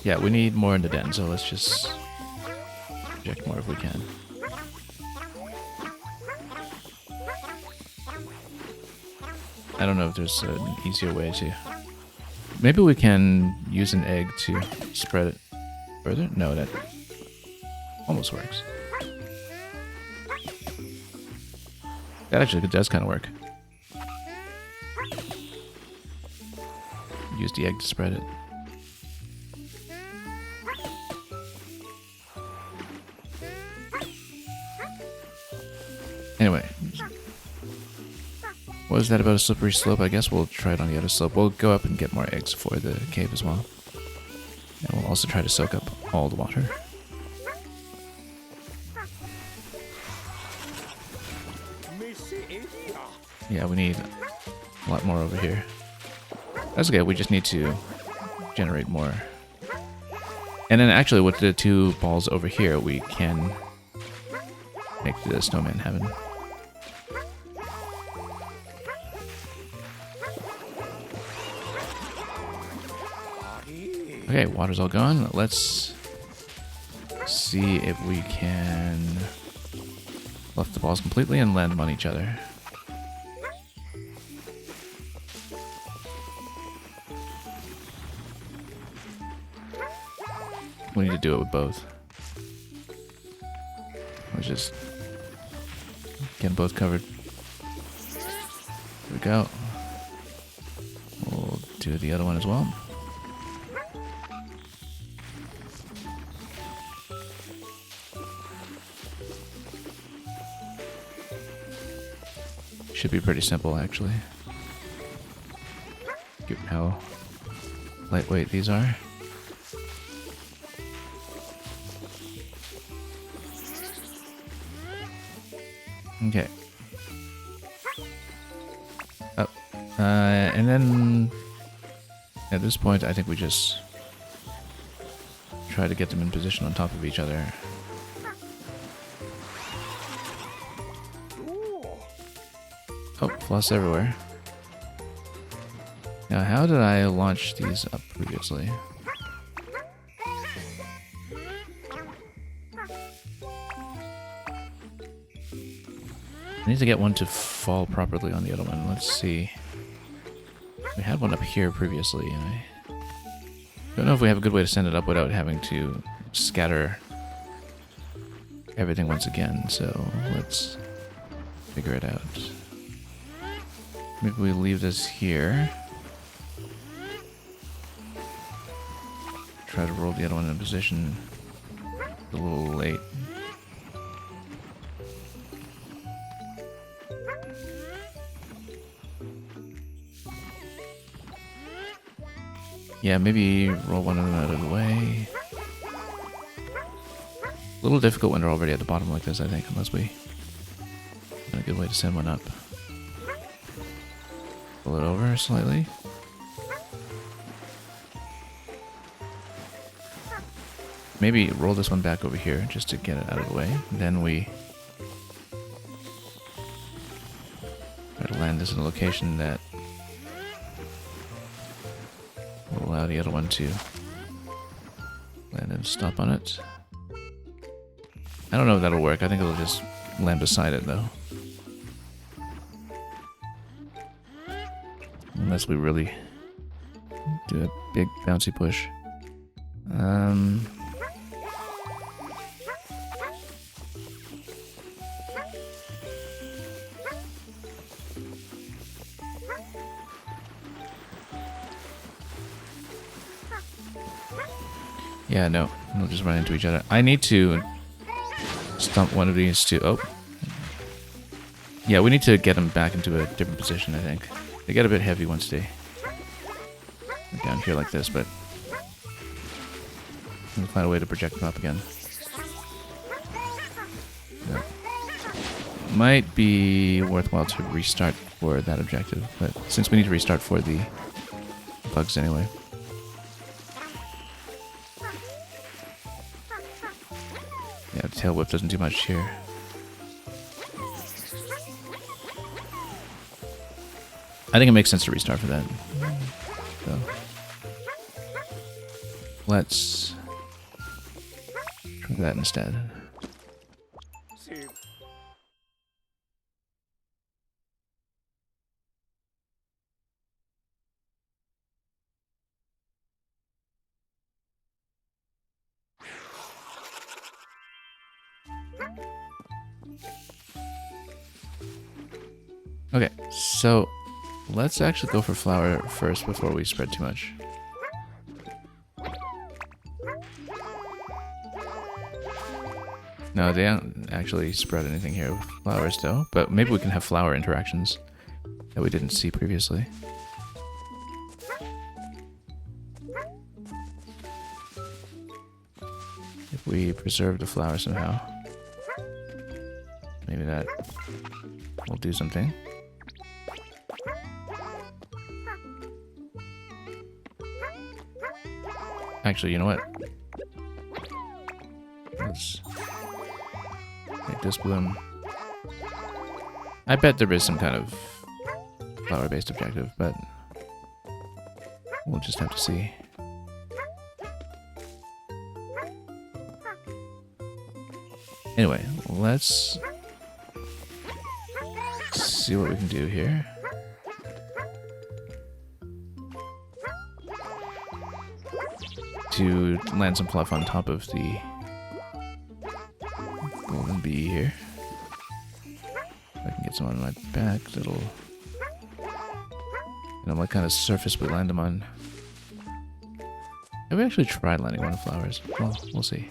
Yeah, we need more in the den, so let's just inject more if we can. I don't know if there's an easier way to... Maybe we can use an egg to spread it further? No, that almost works. That actually does kind of work. Use the egg to spread it. Anyway. What is that about a slippery slope? I guess we'll try it on the other slope. We'll go up and get more eggs for the cave as well. And we'll also try to soak up all the water. Yeah, we need a lot more over here. That's okay, we just need to generate more. And then actually with the two balls over here, we can make the snowman heaven. Okay, water's all gone. Let's see if we can fluff the balls completely and land them on each other. We need to do it with both. Let's just get them both covered. Here we go. We'll do the other one as well. Should be pretty simple, actually. Look at how lightweight these are. Okay. Oh. And then at this point, I think we just try to get them in position on top of each other. Oh, floss everywhere. Now, how did I launch these up previously? I need to get one to fall properly on the other one. Let's see. We had one up here previously, and I don't know if we have a good way to send it up without having to scatter everything once again, so let's figure it out. Maybe we leave this here. Try to roll the other one in position. A little late. Yeah, maybe roll one of them out of the way. A little difficult when they're already at the bottom like this, I think, unless we find a good way to send one up. Pull it over slightly. Maybe roll this one back over here just to get it out of the way. Then we try to land this in a location that will allow the other one to land and stop on it. I don't know if that'll work. I think it'll just land beside it though. Unless we really do a big bouncy push. Yeah, no. We'll just run into each other. I need to stump one of these to... Oh. Yeah, we need to get them back into a different position, I think. They get a bit heavy once they are down here like this, but we'll find a way to project them up again. Yeah. Might be worthwhile to restart for that objective, but since we need to restart for the bugs anyway. Yeah, the tail whip doesn't do much here. I think it makes sense to restart for that. So let's try that instead. Okay, so let's actually go for flour first before we spread too much. No, they don't actually spread anything here with flowers though, but maybe we can have flower interactions that we didn't see previously. If we preserve the flower somehow, maybe that will do something. Actually, you know what? Let's make this bloom. I bet there is some kind of flower-based objective, but we'll just have to see. Anyway, let's see what we can do here. To land some fluff on top of the golden bee here. If I can get some on my back, that'll... You know, what kind of surface we land them on. Have we actually tried landing one of the flowers? Well, we'll see.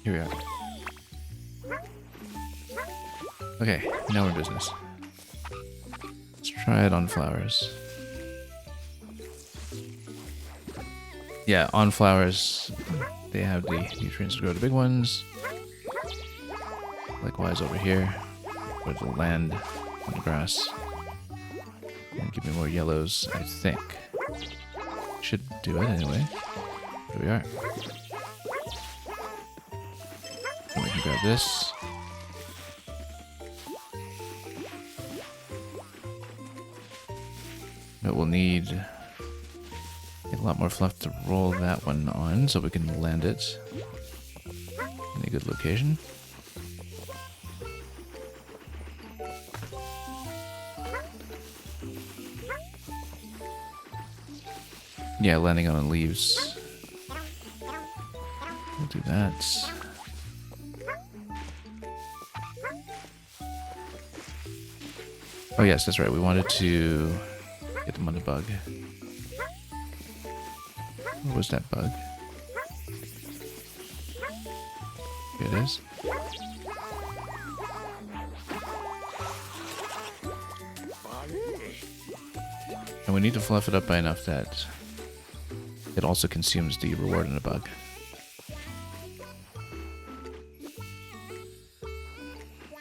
Here we are. Okay, now we're in business. Let's try it on flowers. Yeah, on flowers, they have the nutrients to grow the big ones. Likewise over here, where they'll land on the grass. And give me more yellows, I think. Should do it anyway. Here we are. And we can grab this. But we'll need a lot more fluff to roll that one on so we can land it in a good location. Yeah, landing on leaves. We'll do that. Oh yes, that's right. We wanted to get them on the bug. What was that bug? Here it is. And we need to fluff it up by enough that it also consumes the reward in a bug.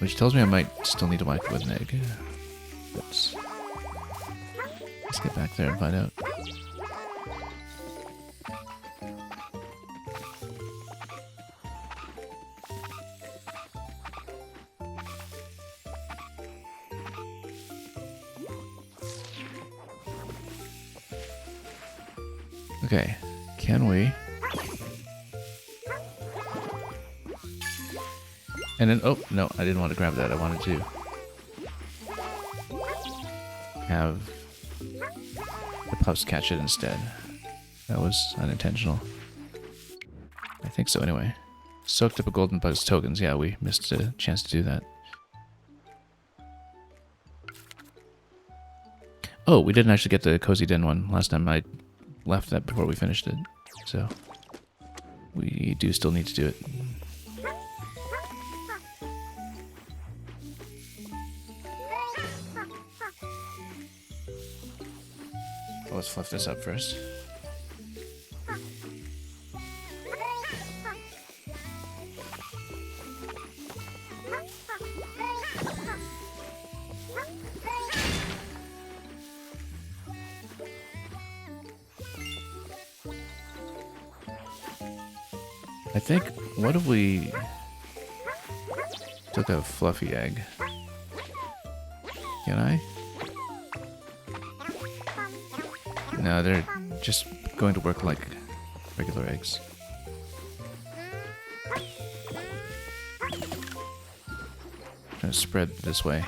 Which tells me I might still need to wipe it with an egg. Let's get back there and find out. Okay, can we? And then, oh, no, I didn't want to grab that. I wanted to have the pups catch it instead. That was unintentional. I think so, anyway. Soaked up a golden bug's tokens. Yeah, we missed a chance to do that. Oh, we didn't actually get the Cozy Den one last time. I left that before we finished it. So, we do still need to do it. Let's fluff this up first. I think, what if we took a fluffy egg? Can I? No, they're just going to work like regular eggs. Trying to spread this way.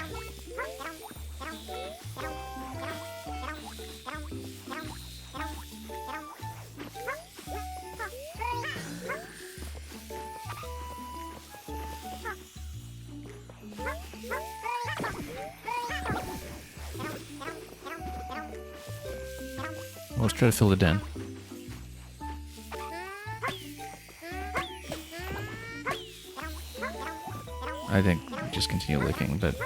Let's try to fill the den. I think we just continue licking, but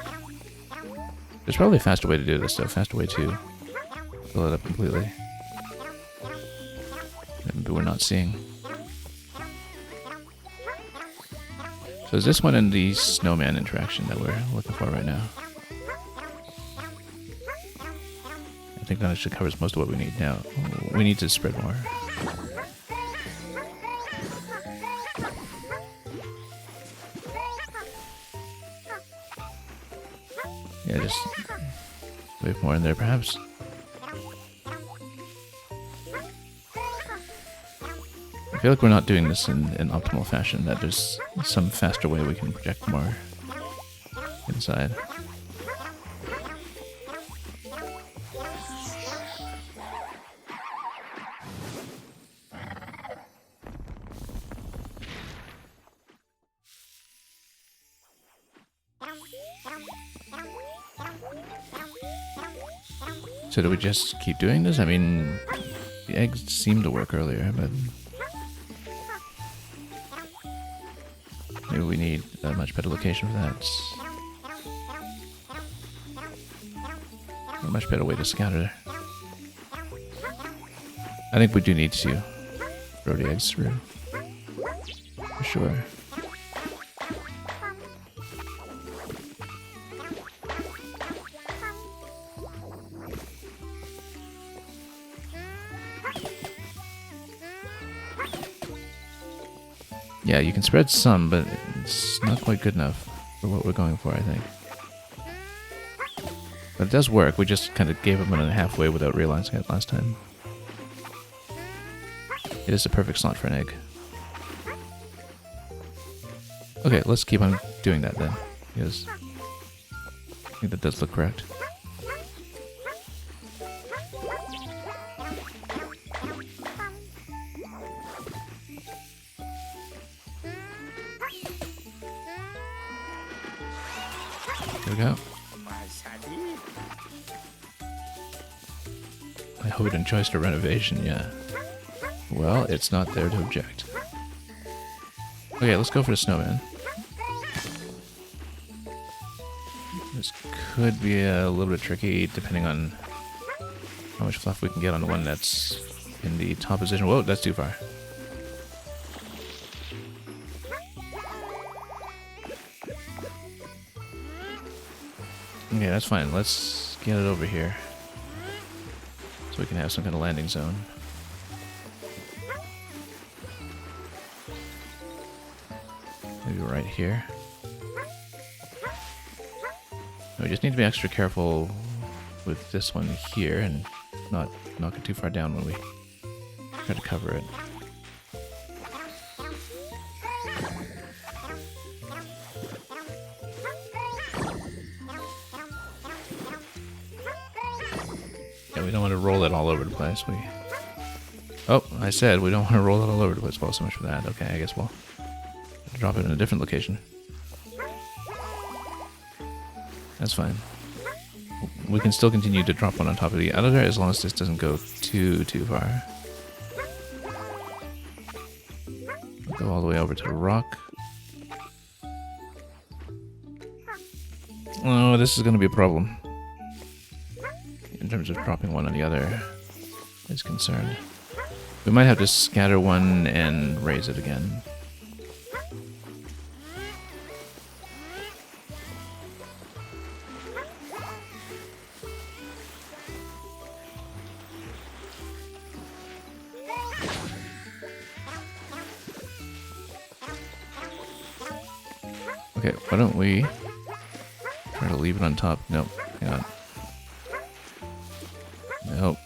there's probably a faster way to do this, though. Faster way to fill it up completely. Maybe we're not seeing. So is this one in the snowman interaction that we're looking for right now? I think that actually covers most of what we need now. We need to spread more. Yeah, just wave more in there, perhaps. I feel like we're not doing this in optimal fashion, that there's some faster way we can project more inside. So do we just keep doing this? I mean, the eggs seemed to work earlier, but maybe we need a much better location for that. A much better way to scatter. I think we do need to throw the eggs through. For sure. Yeah, you can spread some, but it's not quite good enough for what we're going for, I think. But it does work. We just kind of gave him a halfway without realizing it last time. It is a perfect slot for an egg. Okay, let's keep on doing that then, because I think that does look correct. There we go. I hope it enjoys the renovation, yeah. Well, it's not there to object. Okay, let's go for the snowman. This could be a little bit tricky depending on how much fluff we can get on the one that's in the top position. Whoa, that's too far. Okay, that's fine. Let's get it over here so we can have some kind of landing zone. Maybe right here. We just need to be extra careful with this one here and not knock it too far down when we try to cover it. Yeah, we don't want to roll it all over the place. Oh, I said we don't want to roll it all over the place. Well, so much for that. Okay, I guess we'll drop it in a different location. That's fine. We can still continue to drop one on top of the other as long as this doesn't go too far. Go all the way over to the rock. Oh, this is going to be a problem in terms of dropping one on the other is concerned. We might have to scatter one and raise it again. Okay, why don't we try to leave it on top? Nope, hang on. Nope.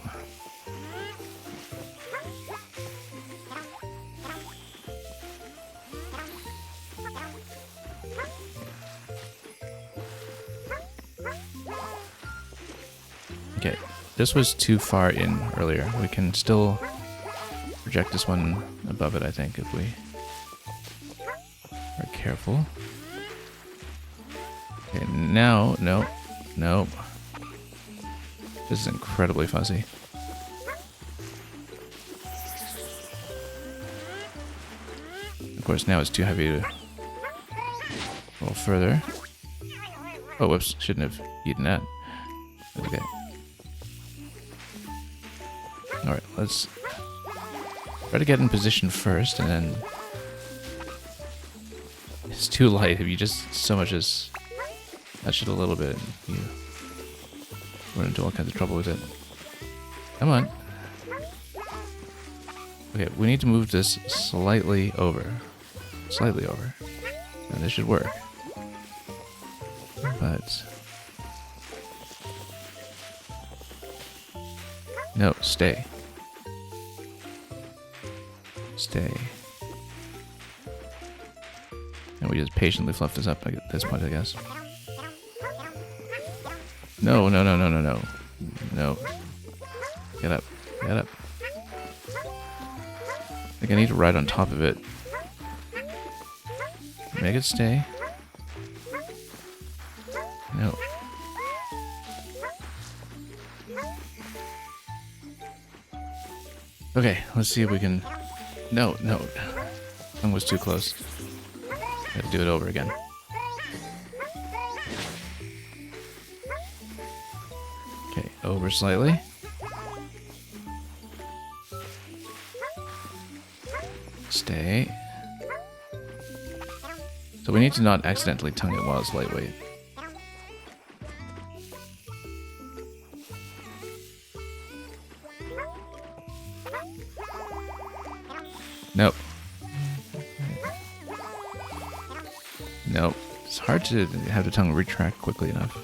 Okay, this was too far in earlier. We can still project this one above it, I think, if we are careful. Okay, now, no. This is incredibly fuzzy. Of course, now it's too heavy to roll further. Oh, whoops, shouldn't have eaten that. Okay. Alright, let's try to get in position first, and then... It's too light. If you just so much as touch it a little bit, you run into all kinds of trouble with it. Come on. Okay, we need to move this slightly over. Slightly over. And this should work. But... No, stay. Stay. And we just patiently fluff this up at this point, I guess. No. No. Get up. Get up. I think I need to ride on top of it. Make it stay. No. Okay, let's see if we can... No. Tongue was too close. Have to do it over again. Okay, over slightly. Stay. So we need to not accidentally tongue it while it's lightweight. Nope. Nope. It's hard to have the tongue retract quickly enough.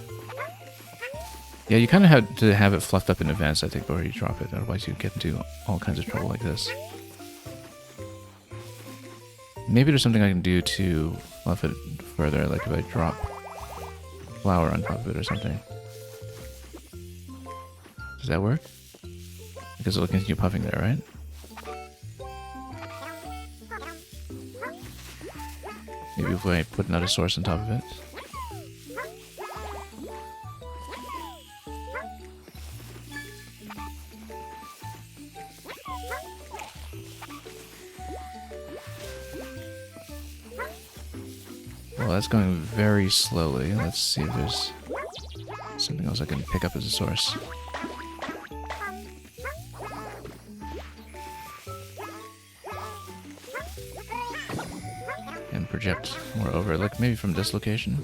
Yeah, you kind of have to have it fluffed up in advance, I think, before you drop it. Otherwise you get into all kinds of trouble like this. Maybe there's something I can do to fluff it further, like if I drop flour on top of it or something. Does that work? Because it'll continue puffing there, right? Maybe if I put another source on top of it. Well, that's going very slowly. Let's see if there's something else I can pick up as a source. And project more over. Like maybe from this location.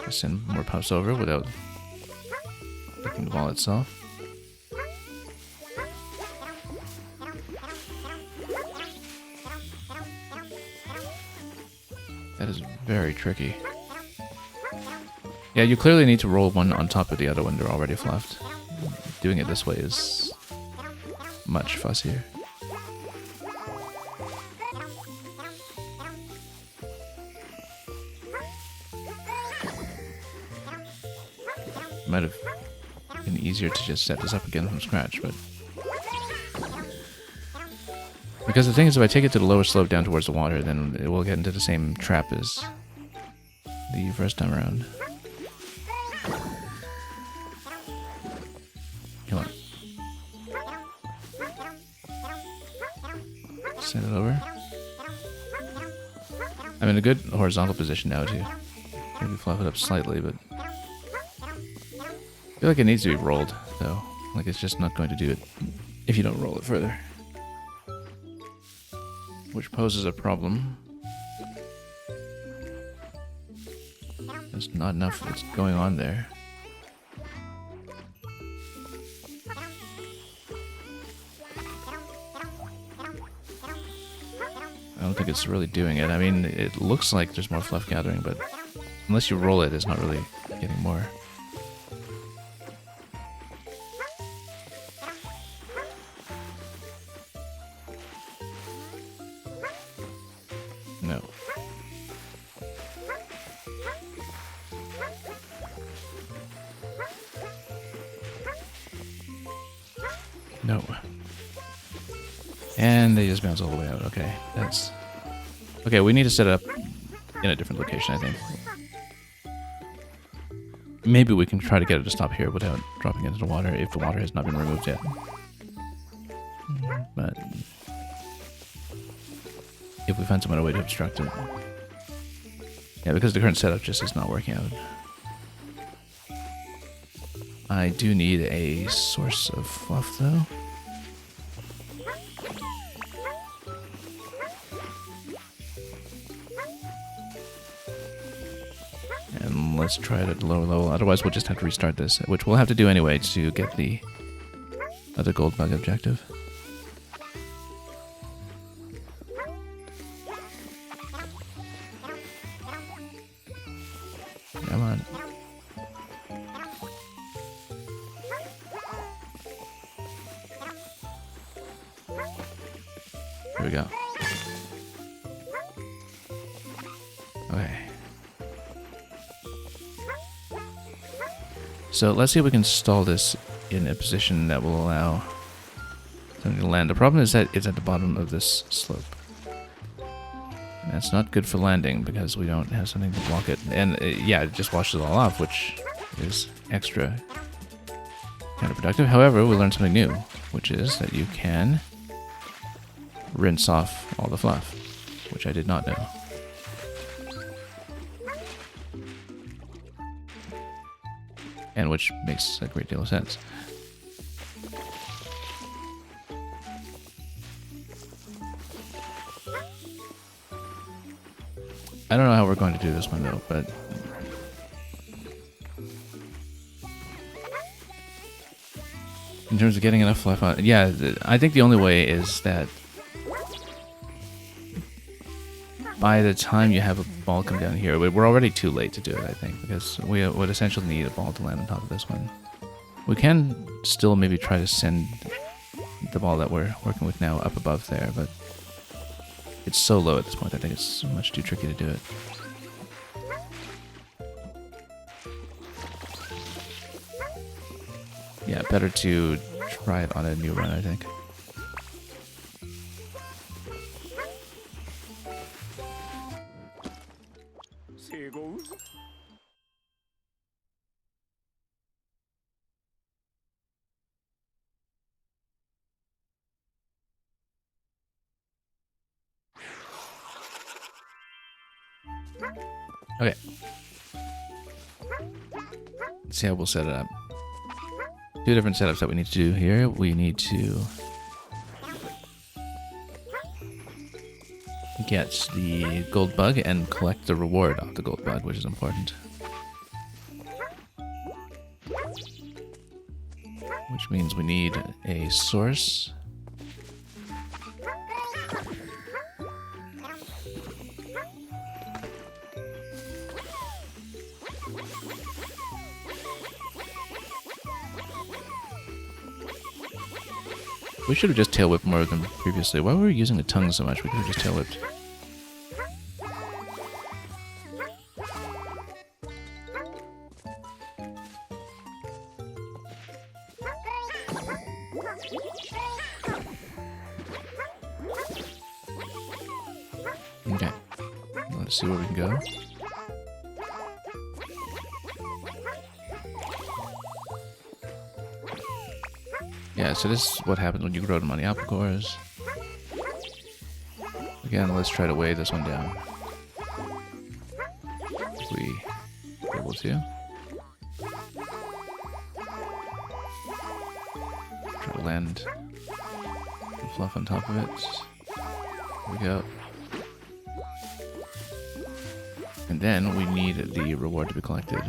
Just send more puffs over without breaking the ball itself. That is very tricky. Yeah, you clearly need to roll one on top of the other when they're already fluffed. Doing it this way is much fussier. Might have been easier to just set this up again from scratch, but... Because the thing is, if I take it to the lower slope down towards the water, then it will get into the same trap as the first time around. Come on. Send it over. I'm in a good horizontal position now, too. Maybe fluff it up slightly, but... I feel like it needs to be rolled, though. Like, it's just not going to do it if you don't roll it further. Which poses a problem. There's not enough that's going on there. I don't think it's really doing it. I mean, it looks like there's more fluff gathering, but unless you roll it, it's not really getting more. No. No. And they just bounce all the way out. Okay, that's... Okay, we need to set it up in a different location, I think. Maybe we can try to get it to stop here without dropping into the water if the water has not been removed yet. But... if we find some other way to obstruct it. Yeah, because the current setup just is not working out. I do need a source of fluff, though. And let's try it at the lower level. Otherwise, we'll just have to restart this, which we'll have to do anyway to get the other gold bug objective. Come on. Here we go. Okay. So let's see if we can stall this in a position that will allow something to land. The problem is that it's at the bottom of this slope. And that's not good for landing because we don't have something to block it. And yeah, it just washes it all off, which is extra counterproductive. However, we learned something new, which is that you can rinse off all the fluff, which I did not know. And which makes a great deal of sense. I don't know how we're going to do this one though, but in terms of getting enough fluff on, yeah, I think the only way is that by the time you have a ball come down here, we're already too late to do it, I think, because we would essentially need a ball to land on top of this one. We can still maybe try to send the ball that we're working with now up above there, but it's so low at this point, I think it's much too tricky to do it. Yeah, better to try it on a new run, I think. Okay. Let's see how we'll set it up. Two different setups that we need to do here. We need to get the gold bug and collect the reward off the gold bug, which is important. Which means we need a source. We should have just tail whipped more than previously. Why were we using the tongue so much? We could have just tail whipped. Okay. Let's see where we can go. Yeah, so this is what happens when you grow them on the apple cores. Again, let's try to weigh this one down. If we are able to. Try to land the fluff on top of it. There we go. And then we need the reward to be collected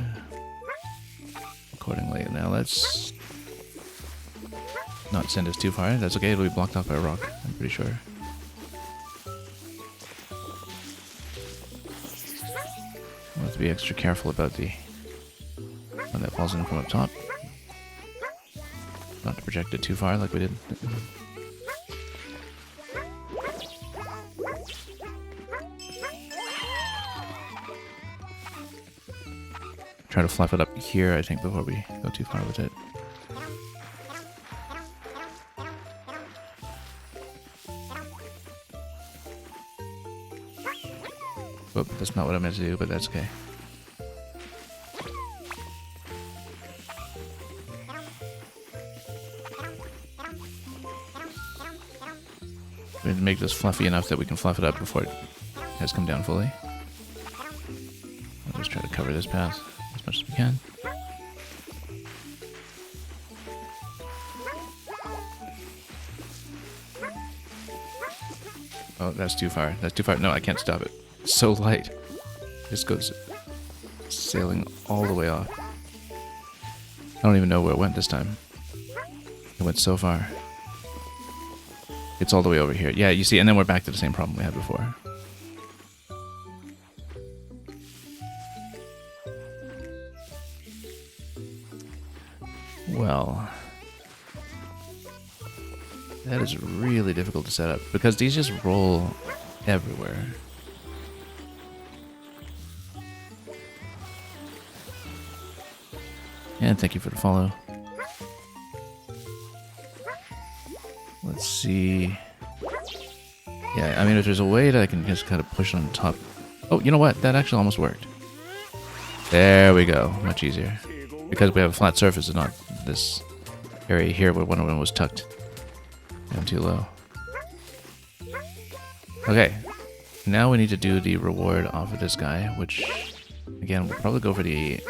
accordingly. Now let's not send us too far. That's okay, it'll be blocked off by a rock, I'm pretty sure. We'll have to be extra careful about the one that falls in from up top. Not to project it too far like we did. Try to fluff it up here, I think, before we go too far with it. Oh, that's not what I meant to do, but that's okay. We need to make this fluffy enough that we can fluff it up before it has come down fully. I'll just try to cover this path as much as we can. Oh, that's too far. That's too far. No, I can't stop it. It's so light. It just goes sailing all the way off. I don't even know where it went this time. It went so far. It's all the way over here. Yeah, you see, and then we're back to the same problem we had before. Well, that is really difficult to set up because these just roll everywhere. And thank you for the follow. Let's see. Yeah, I mean, if there's a way that I can just kind of push on top. Oh, you know what? That actually almost worked. There we go. Much easier. Because we have a flat surface and not this area here where one of them was tucked down too low. Okay. Now we need to do the reward off of this guy, which, again, we'll probably go for the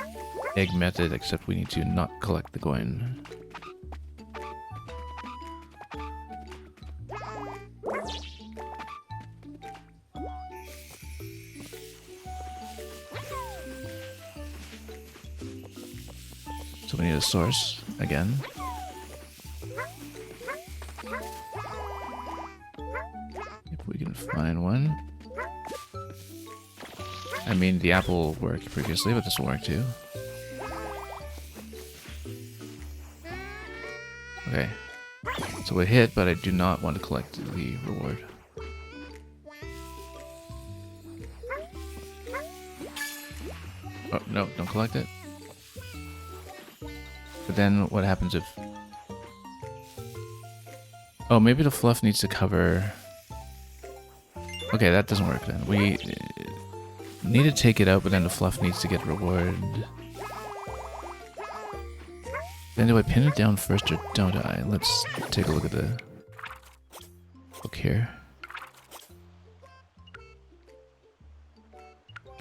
egg method, except we need to not collect the coin. So we need a source again. If we can find one. I mean, the apple worked previously, but this will work too. Okay. So we hit, but I do not want to collect the reward. Oh, no, don't collect it. But then what happens if... Oh, maybe the fluff needs to cover... Okay, that doesn't work then. We need to take it out, but then the fluff needs to get rewarded. Then do I pin it down first or don't I? Let's take a look at the book here.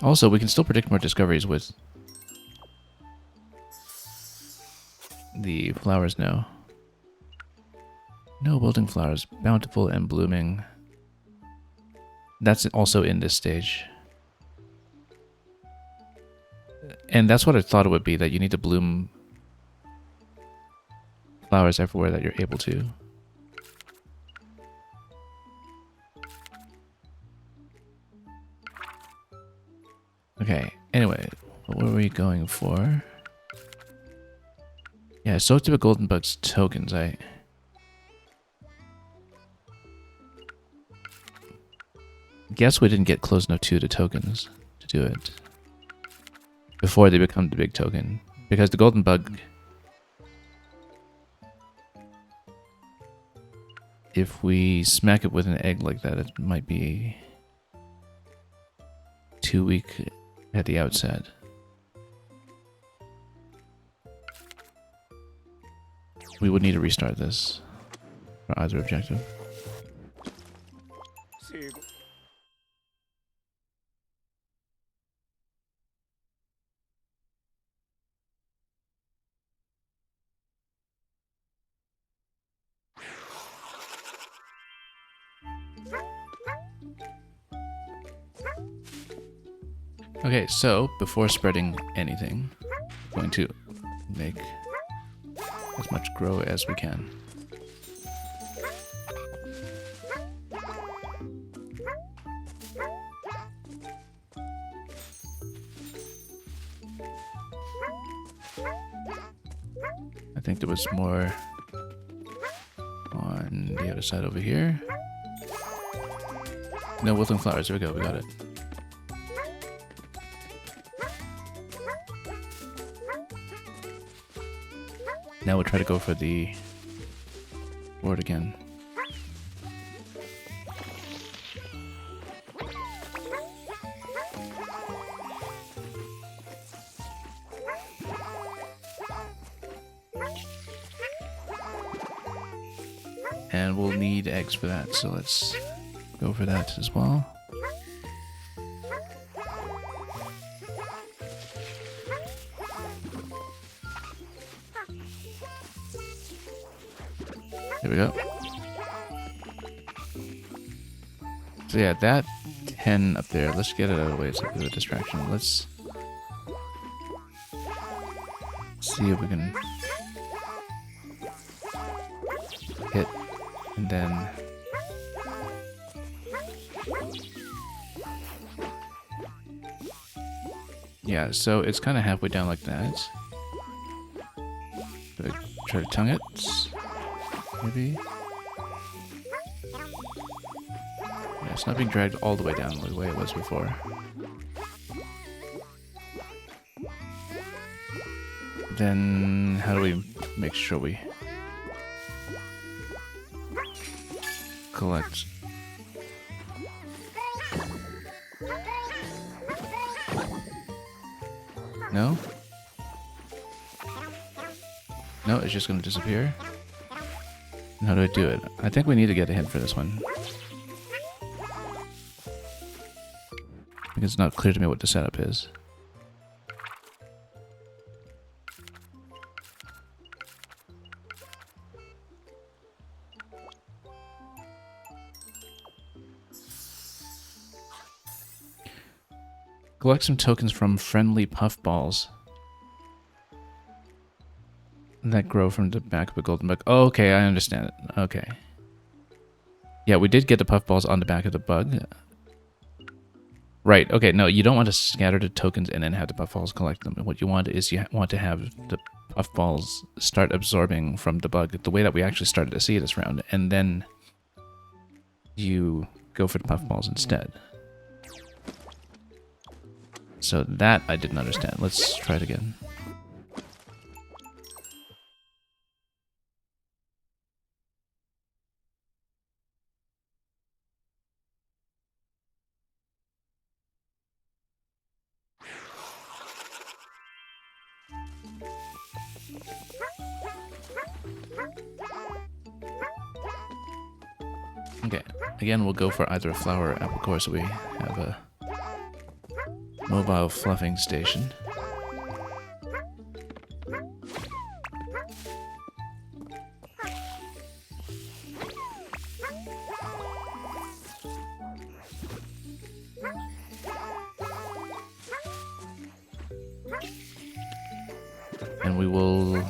Also, we can still predict more discoveries with the flowers now. No wilting flowers, bountiful and blooming. That's also in this stage. And that's what I thought it would be, that you need to bloom flowers everywhere that you're able to. Okay, anyway, what were we going for? Yeah, soaked up a golden bug's tokens. I guess we didn't get close enough to the tokens to do it before they become the big token. Because the golden bug, if we smack it with an egg like that, it might be too weak at the outset. We would need to restart this for either objective. Okay, so before spreading anything, I'm going to make as much grow as we can. I think there was more on the other side over here. No wilting flowers. There we go. We got it. Now we'll try to go for the board again. And we'll need eggs for that, so let's go for that as well. There we go. So yeah, that 10 up there, let's get it out of the way. It's a bit of a distraction. Let's see if we can hit, and then yeah, so it's kind of halfway down like that. Try to tongue it. Maybe. Yeah, it's not being dragged all the way down the way it was before. Then how do we make sure we collect? No? No, it's just gonna disappear. How do I do it? I think we need to get a hint for this one. Because it's not clear to me what the setup is. Collect some tokens from friendly puffballs that grow from the back of a golden bug. Oh, okay, I understand it. Okay. Yeah, we did get the puffballs on the back of the bug. Right, okay, no, you don't want to scatter the tokens and then have the puffballs collect them. What you want is you want to have the puffballs start absorbing from the bug the way that we actually started to see this round, and then you go for the puffballs instead. So that I didn't understand. Let's try it again. Okay, again we'll go for either a flower or apple core so we have a mobile fluffing station. And we will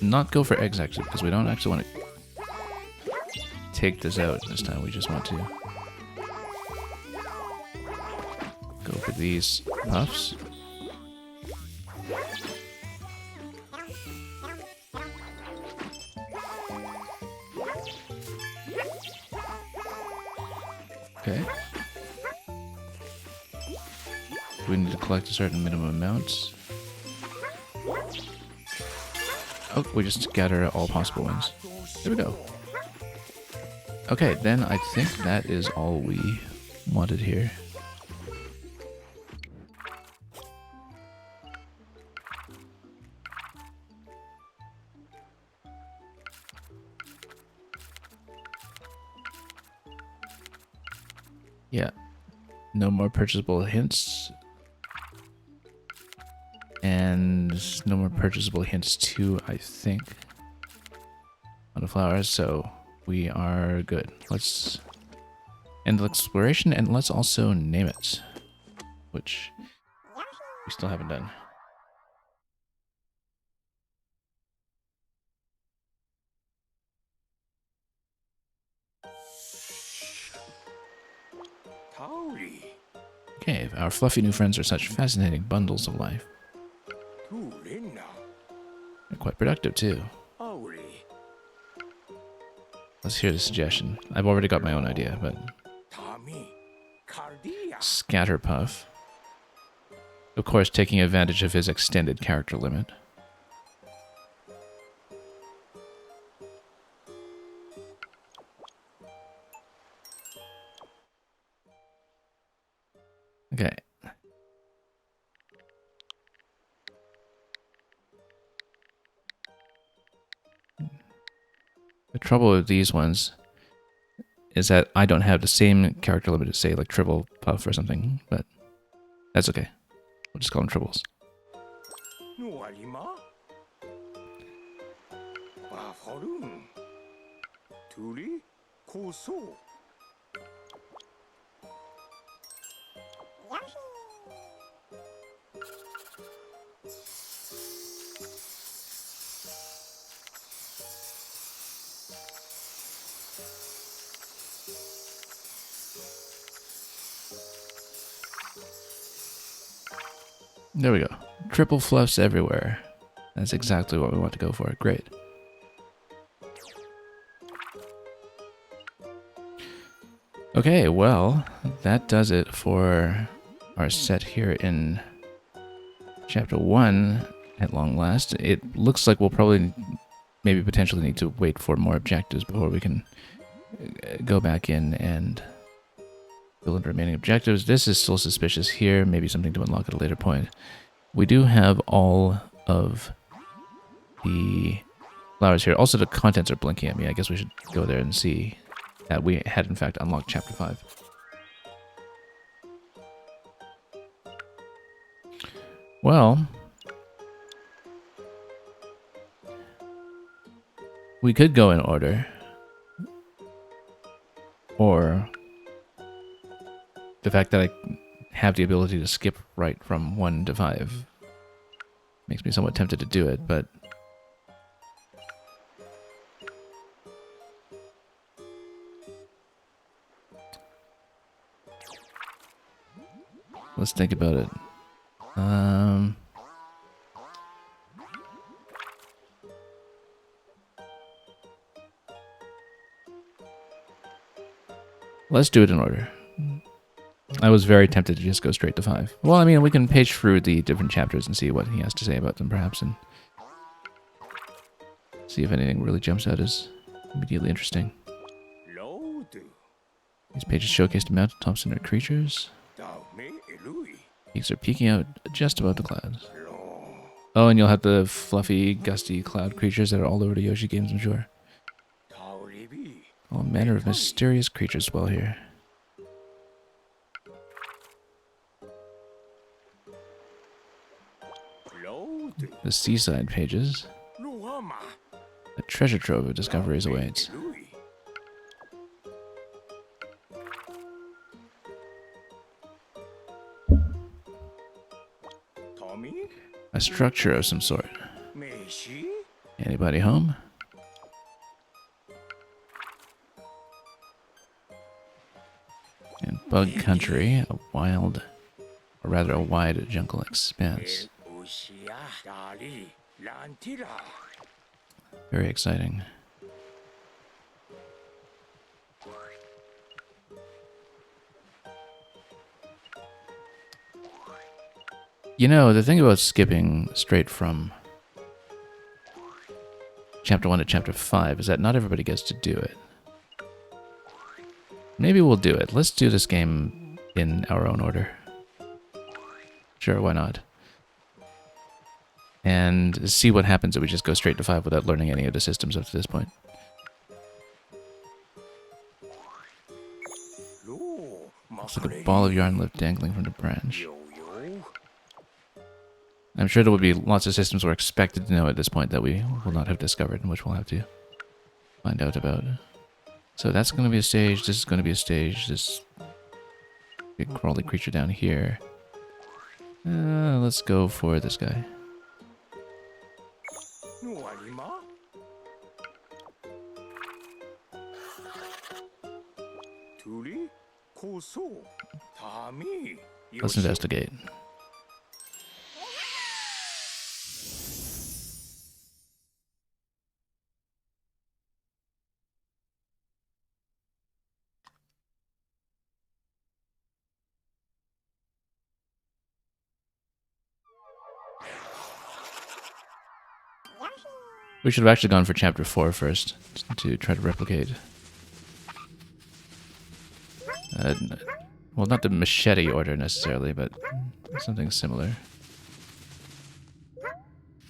not go for eggs actually, because we don't actually want to take this out this time. We just want to go for these puffs. Okay. We need to collect a certain minimum amount. Oh, we just gather all possible ones. There we go. Okay, then I think that is all we wanted here. Yeah. No more purchasable hints. And no more purchasable hints too, I think, on the flowers, so we are good. Let's end the exploration, and let's also name it, which we still haven't done. Okay, our fluffy new friends are such fascinating bundles of life. They're quite productive, too. Let's hear the suggestion. I've already got my own idea, but... Scatterpuff. Of course, taking advantage of his extended character limit. Okay. The trouble with these ones is that I don't have the same character limit as, say, like Triple Puff or something, but that's okay. We'll just call them Tribbles. There we go. Triple fluffs everywhere. That's exactly what we want to go for. Great. Okay, well, that does it for our set here in Chapter 1 at long last. It looks like we'll probably maybe potentially need to wait for more objectives before we can go back in and fill in the remaining objectives. This is still suspicious here. Maybe something to unlock at a later point. We do have all of the flowers here. Also, the contents are blinking at me. I guess we should go there and see that we had, in fact, unlocked Chapter 5. Well, we could go in order. Or the fact that I have the ability to skip right from 1 to 5 makes me somewhat tempted to do it, but let's think about it. Let's do it in order. I was very tempted to just go straight to 5. Well, I mean, we can page through the different chapters and see what he has to say about them, perhaps, and see if anything really jumps out as immediately interesting. These pages showcase the mountaintops and their creatures. Peaks are peeking out just above the clouds. Oh, and you'll have the fluffy, gusty cloud creatures that are all over the Yoshi games, I'm sure. All manner of mysterious creatures dwell here. The seaside pages. A treasure trove of discoveries awaits. A structure of some sort. Anybody home? In Bug Country, a wild, or rather a wide jungle expanse. Very exciting. You know, the thing about skipping straight from Chapter 1 to Chapter 5 is that not everybody gets to do it. Maybe we'll do it. Let's do this game in our own order. Sure, why not? And see what happens if we just go straight to 5 without learning any of the systems up to this point. Looks like a ball of yarn left dangling from the branch. I'm sure there will be lots of systems we're expected to know at this point that we will not have discovered, and which we'll have to find out about. So that's going to be a stage, this is going to be a stage, this big crawly creature down here. Let's go for this guy. Let's investigate. We should have actually gone for Chapter 4 first, to try to replicate. Well, not the machete order necessarily, but something similar.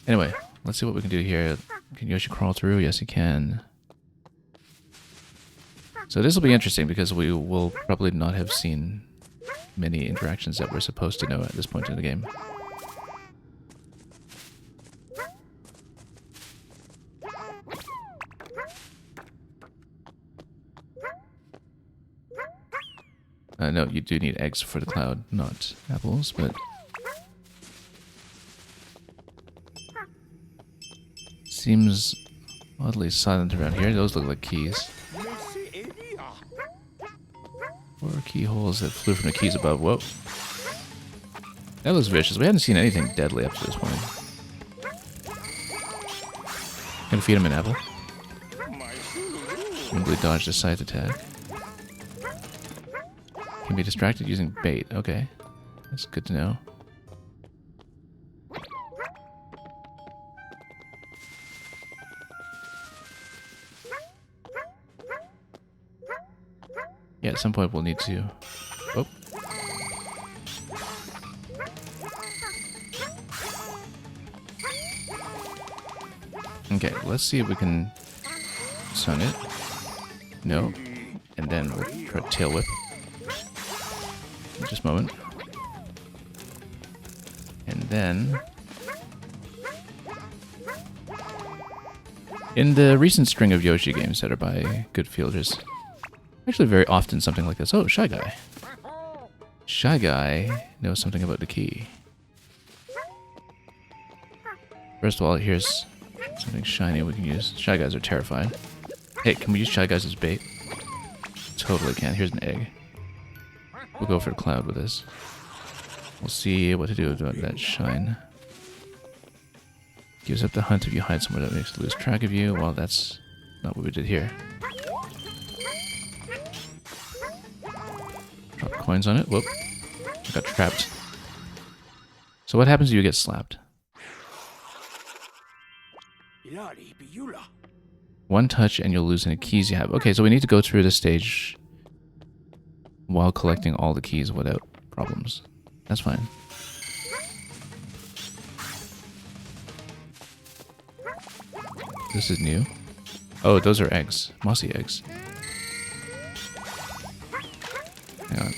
Anyway, let's see what we can do here. Can Yoshi crawl through? Yes, he can. So this will be interesting because we will probably not have seen many interactions that we're supposed to know at this point in the game. No, you do need eggs for the cloud, not apples, but... Seems oddly silent around here. Those look like keys. Or keyholes that flew from the keys above. Whoa. That looks vicious. We hadn't seen anything deadly up to this point. Gonna feed him an apple. Nimbly dodged a scythe attack. Can be distracted using bait. Okay. That's good to know. Yeah, at some point we'll need to... Oh. Okay, let's see if we can stun it. No. And then we'll try tail whip. Just a moment. And then... in the recent string of Yoshi games that are by good fielders, actually very often something like this. Oh, Shy Guy. Shy Guy knows something about the key. First of all, here's something shiny we can use. Shy Guys are terrifying. Hey, can we use Shy Guys as bait? Totally can. Here's an egg. We'll go for the cloud with this. We'll see what to do with that shine. Gives up the hunt if you hide somewhere that makes it lose track of you. Well, that's not what we did here. Drop coins on it. Whoop. I got trapped. So what happens if you get slapped? One touch and you'll lose any keys you have. Okay, so we need to go through this stage while collecting all the keys without problems. That's fine. This is new. Oh, those are eggs. Mossy eggs. Hang on.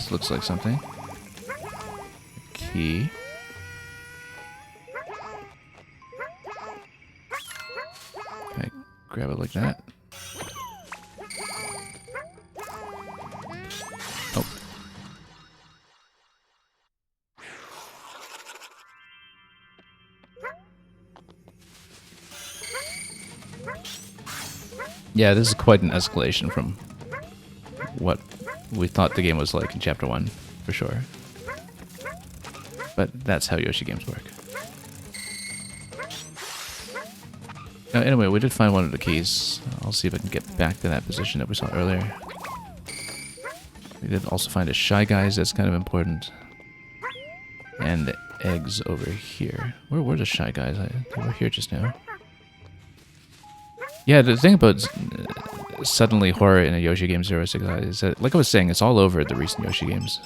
This looks like something. Key. Can I grab it like that? Oh. Yeah, this is quite an escalation from what we thought the game was like in Chapter 1, for sure. But that's how Yoshi games work. Now, anyway, we did find one of the keys. I'll see if I can get back to that position that we saw earlier. We did also find a Shy Guys, that's kind of important. And eggs over here. Where were the Shy Guys? They were here just now. Yeah, the thing about suddenly horror in a Yoshi game 06 is that, like I was saying, it's all over the recent Yoshi games.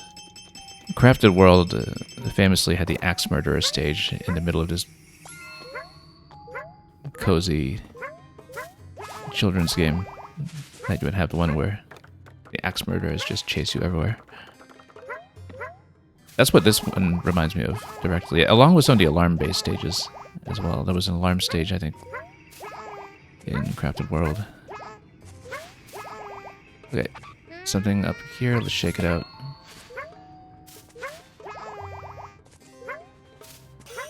Crafted World famously had the Axe Murderer stage in the middle of this cozy children's game. That you would have the one where the Axe Murderers just chase you everywhere. That's what this one reminds me of directly, along with some of the alarm-based stages as well. There was an alarm stage, I think, in Crafted World. Okay, something up here. Let's shake it out.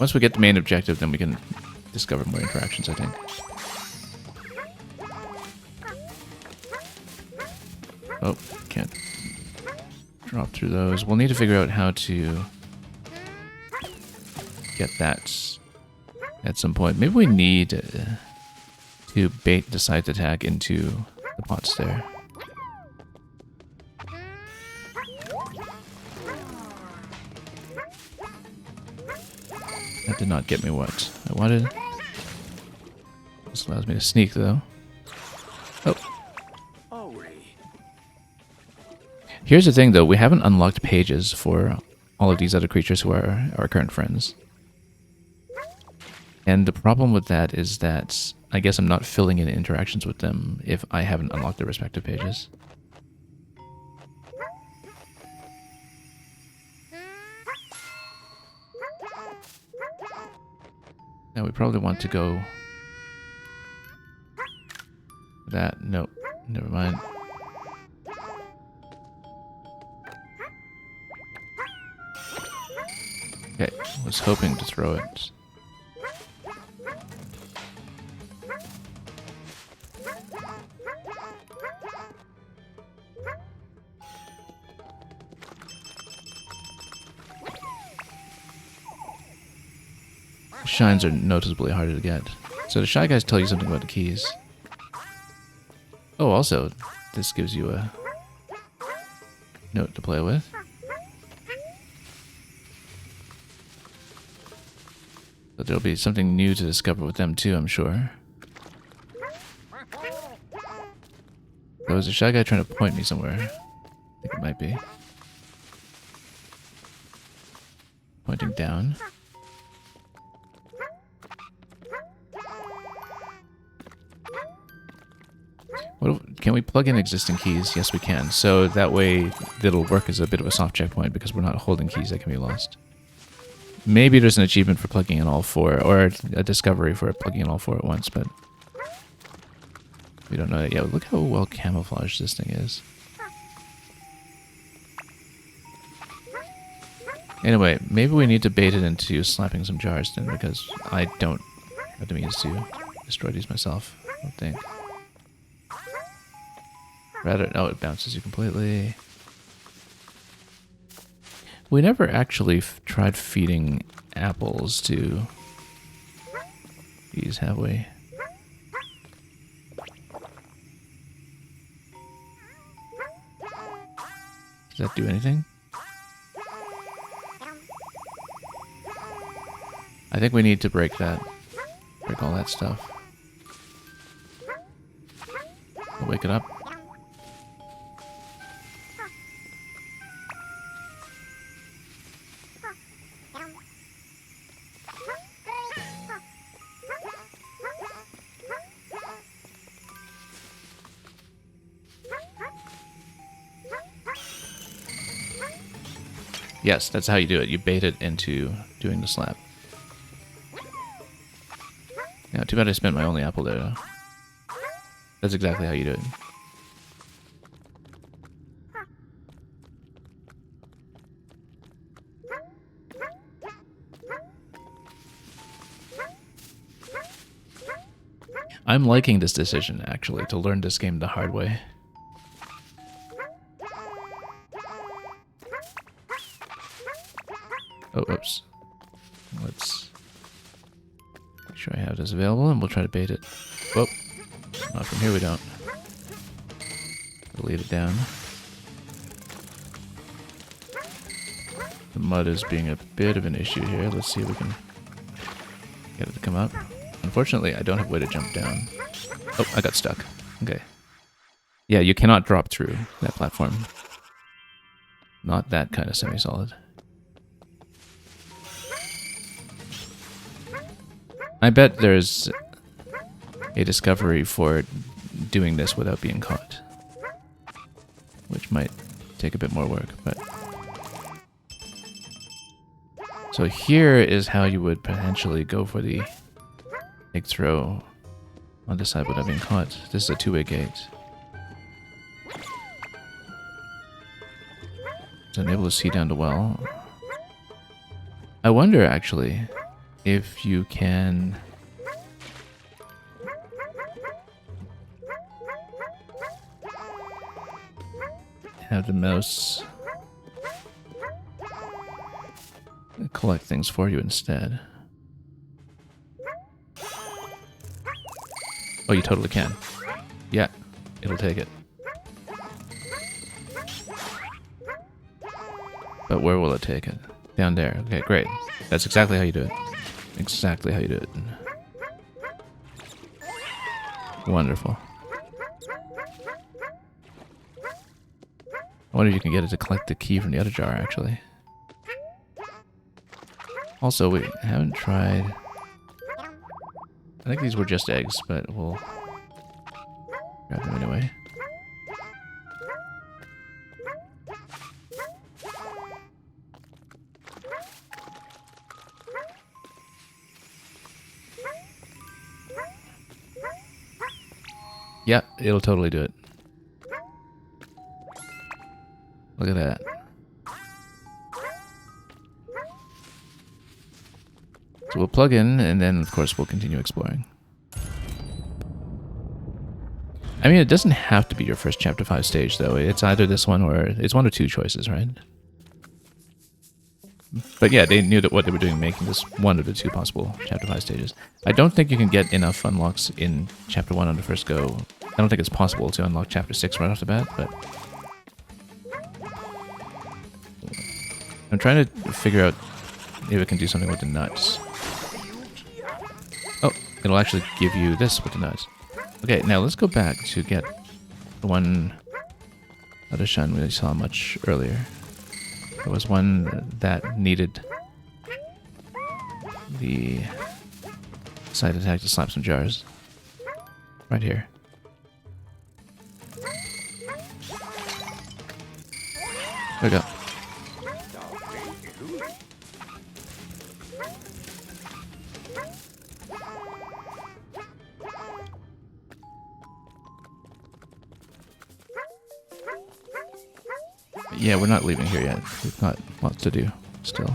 Once we get the main objective, then we can discover more interactions, I think. Oh, can't drop through those. We'll need to figure out how to get that at some point. Maybe we need to bait the side attack into the pots there. That did not get me what I wanted. This allows me to sneak, though. Oh. Here's the thing, though. We haven't unlocked pages for all of these other creatures who are our current friends. And the problem with that is that I guess I'm not filling in interactions with them if I haven't unlocked their respective pages. Now we probably want to go... that. Nope. Never mind. Okay, was hoping to throw it. Shines are noticeably harder to get. So the Shy Guys tell you something about the keys. Oh, also, this gives you a note to play with. But there'll be something new to discover with them too, I'm sure. There was a Shy Guy trying to point me somewhere. I think it might be. Pointing down. Can we plug in existing keys? Yes, we can. So that way it'll work as a bit of a soft checkpoint because we're not holding keys that can be lost. Maybe there's an achievement for plugging in all four, or a discovery for plugging in all four at once, but we don't know that yet. Look how well camouflaged this thing is. Anyway, maybe we need to bait it into slapping some jars then, because I don't have the means to destroy these myself, I don't think. Rather, no, it bounces you completely. We never actually tried feeding apples to these, have we? Does that do anything? I think we need to break that. Break all that stuff. We'll wake it up. Yes, that's how you do it. You bait it into doing the slap. Now, too bad I spent my only apple there, though. That's exactly how you do it. I'm liking this decision, actually, to learn this game the hard way. Oh, oops. Let's make sure I have this available, and we'll try to bait it. Whoa. Not from here, we don't. We'll lead it down. The mud is being a bit of an issue here. Let's see if we can get it to come up. Unfortunately, I don't have a way to jump down. Oh, I got stuck. Okay. Yeah, you cannot drop through that platform. Not that kind of semi-solid. I bet there's a discovery for doing this without being caught. Which might take a bit more work, but... So here is how you would potentially go for the egg throw on this side without being caught. This is a two-way gate. Is unable to see down the well. I wonder, actually, if you can... have the mouse collect things for you instead. Oh, you totally can. Yeah, it'll take it. But where will it take it? Down there. Okay, great. That's exactly how you do it. Exactly how you do it. Wonderful. I wonder if you can get it to collect the key from the other jar, actually. Also, we haven't tried... I think these were just eggs, but we'll grab them anyway. Yeah, it'll totally do it. Look at that. So we'll plug in, and then, of course, we'll continue exploring. I mean, it doesn't have to be your first Chapter 5 stage, though. It's either this one or... It's one or two choices, right? But yeah, they knew that what they were doing, making this one of the two possible Chapter 5 stages. I don't think you can get enough unlocks in Chapter 1 on the first go. I don't think it's possible to unlock Chapter 6 right off the bat, but... I'm trying to figure out if it can do something with the nuts. Oh, it'll actually give you this with the nuts. Okay, now let's go back to get the one other shine we saw much earlier. There was one that needed the side attack to slap some jars. Right here. There we go. Yeah, we're not leaving here yet. We've got lots to do still.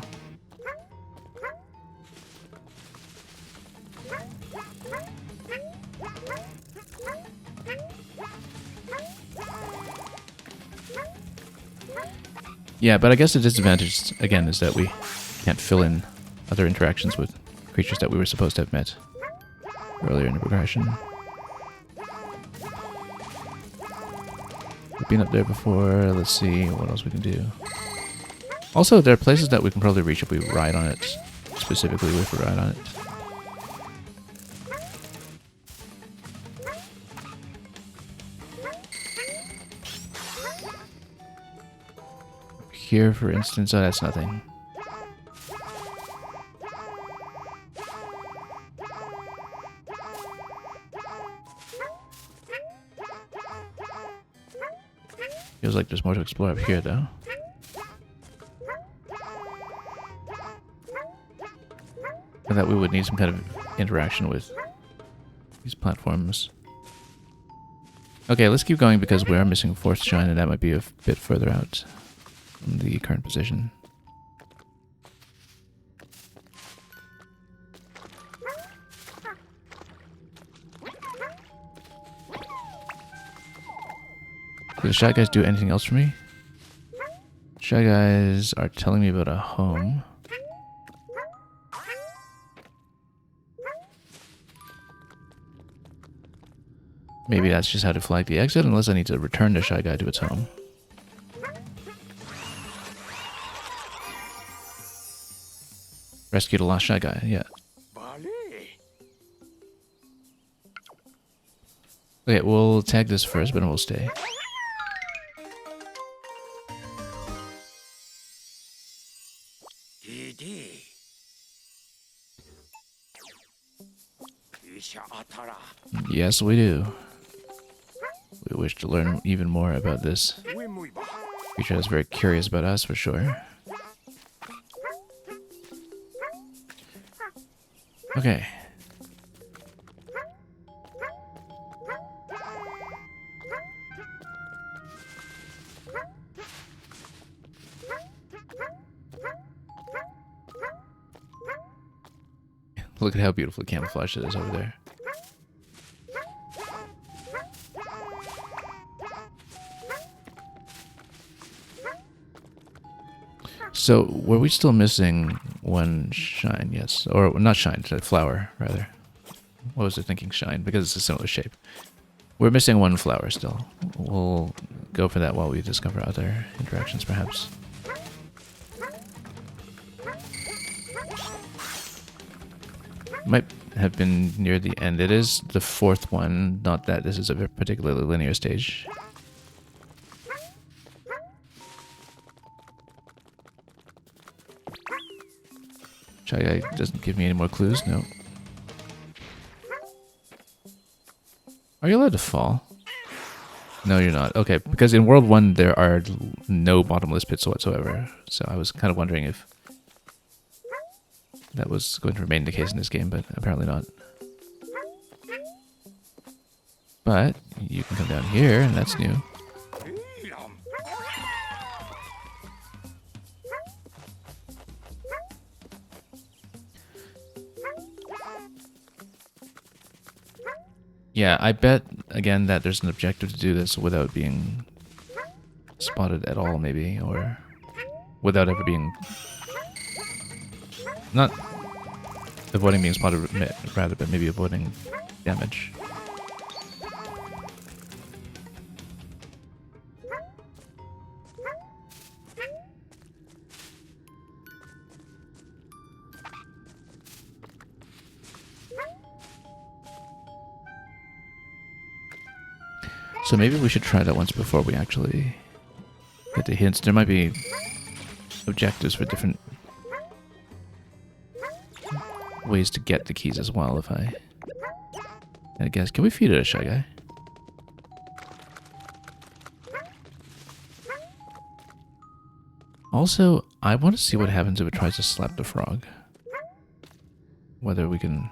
Yeah, but I guess the disadvantage, again, is that we can't fill in other interactions with creatures that we were supposed to have met earlier in the progression. We've been up there before. Let's see what else we can do. Also, there are places that we can probably reach if we ride on it. Specifically, if we ride on it. Here, for instance, oh, that's nothing. Feels like there's more to explore up here, though. that we would need some kind of interaction with these platforms. Okay, let's keep going because we are missing a fourth shine, and that might be a bit further out from the current position. Do the Shy Guys do anything else for me? Shy Guys are telling me about a home. Maybe that's just how to flag the exit, unless I need to return the Shy Guy to its home. Rescue the lost Shy Guy, yeah. Okay, we'll tag this first, but then we'll stay. Yes, we do. We wish to learn even more about this creature that's very curious about us, for sure. Okay. Look at how beautifully camouflaged it is over there. So, were we still missing one shine? Yes. Or, not shine, flower, rather. What was I thinking? Shine, because it's a similar shape. We're missing one flower still. We'll go for that while we discover other interactions, perhaps. Might have been near the end. It is the fourth one, not that this is a particularly linear stage. Shy Guy doesn't give me any more clues, no. Are you allowed to fall? No, you're not. Okay, because in World 1 there are no bottomless pits whatsoever, so I was kind of wondering if that was going to remain the case in this game, but apparently not. But you can come down here, and that's new. Yeah, I bet, again, that there's an objective to do this without being spotted at all, maybe, or without ever being... Not avoiding being spotted, rather, but maybe avoiding damage. So maybe we should try that once before we actually get the hints. There might be objectives for different ways to get the keys as well, if I guess. Can we feed it a Shy Guy? Also, I want to see what happens if it tries to slap the frog. Whether we can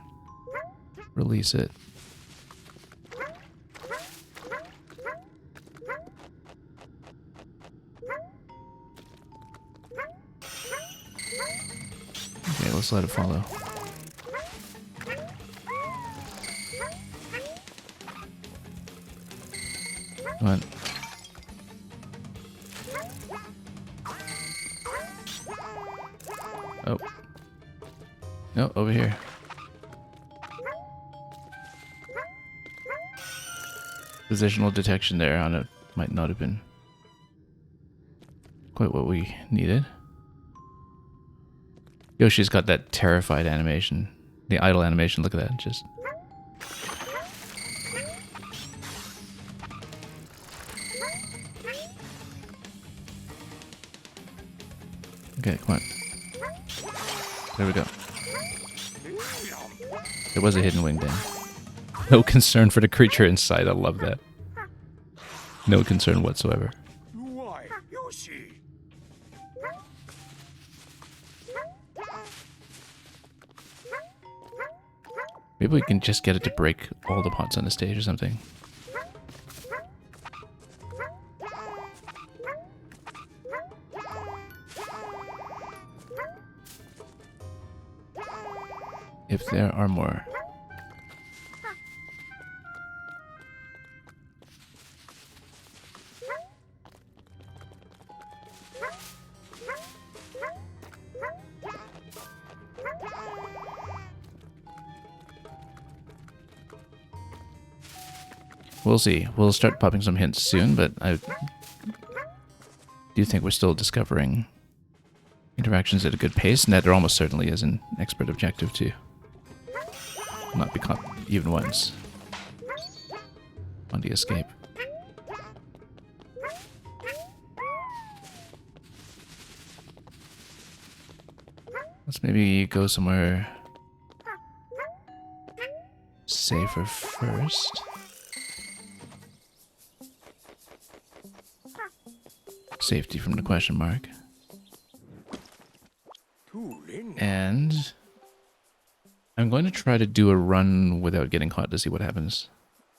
release it. Okay, let's let it follow. Come on. Oh. No, over here. Positional detection there on it might not have been quite what we needed. Yoshi's got that terrified animation. The idle animation, look at that, just... Okay, come on. There we go. There was a hidden wing den. No concern for the creature inside, I love that. No concern whatsoever. Why, Yoshi? Maybe we can just get it to break all the pots on the stage or something. If there are more. We'll see. We'll start popping some hints soon, but I do think we're still discovering interactions at a good pace, and that there almost certainly is an expert objective to not be caught even once on the escape. Let's maybe go somewhere safer first. Safety from the question mark. And I'm going to try to do a run without getting caught to see what happens.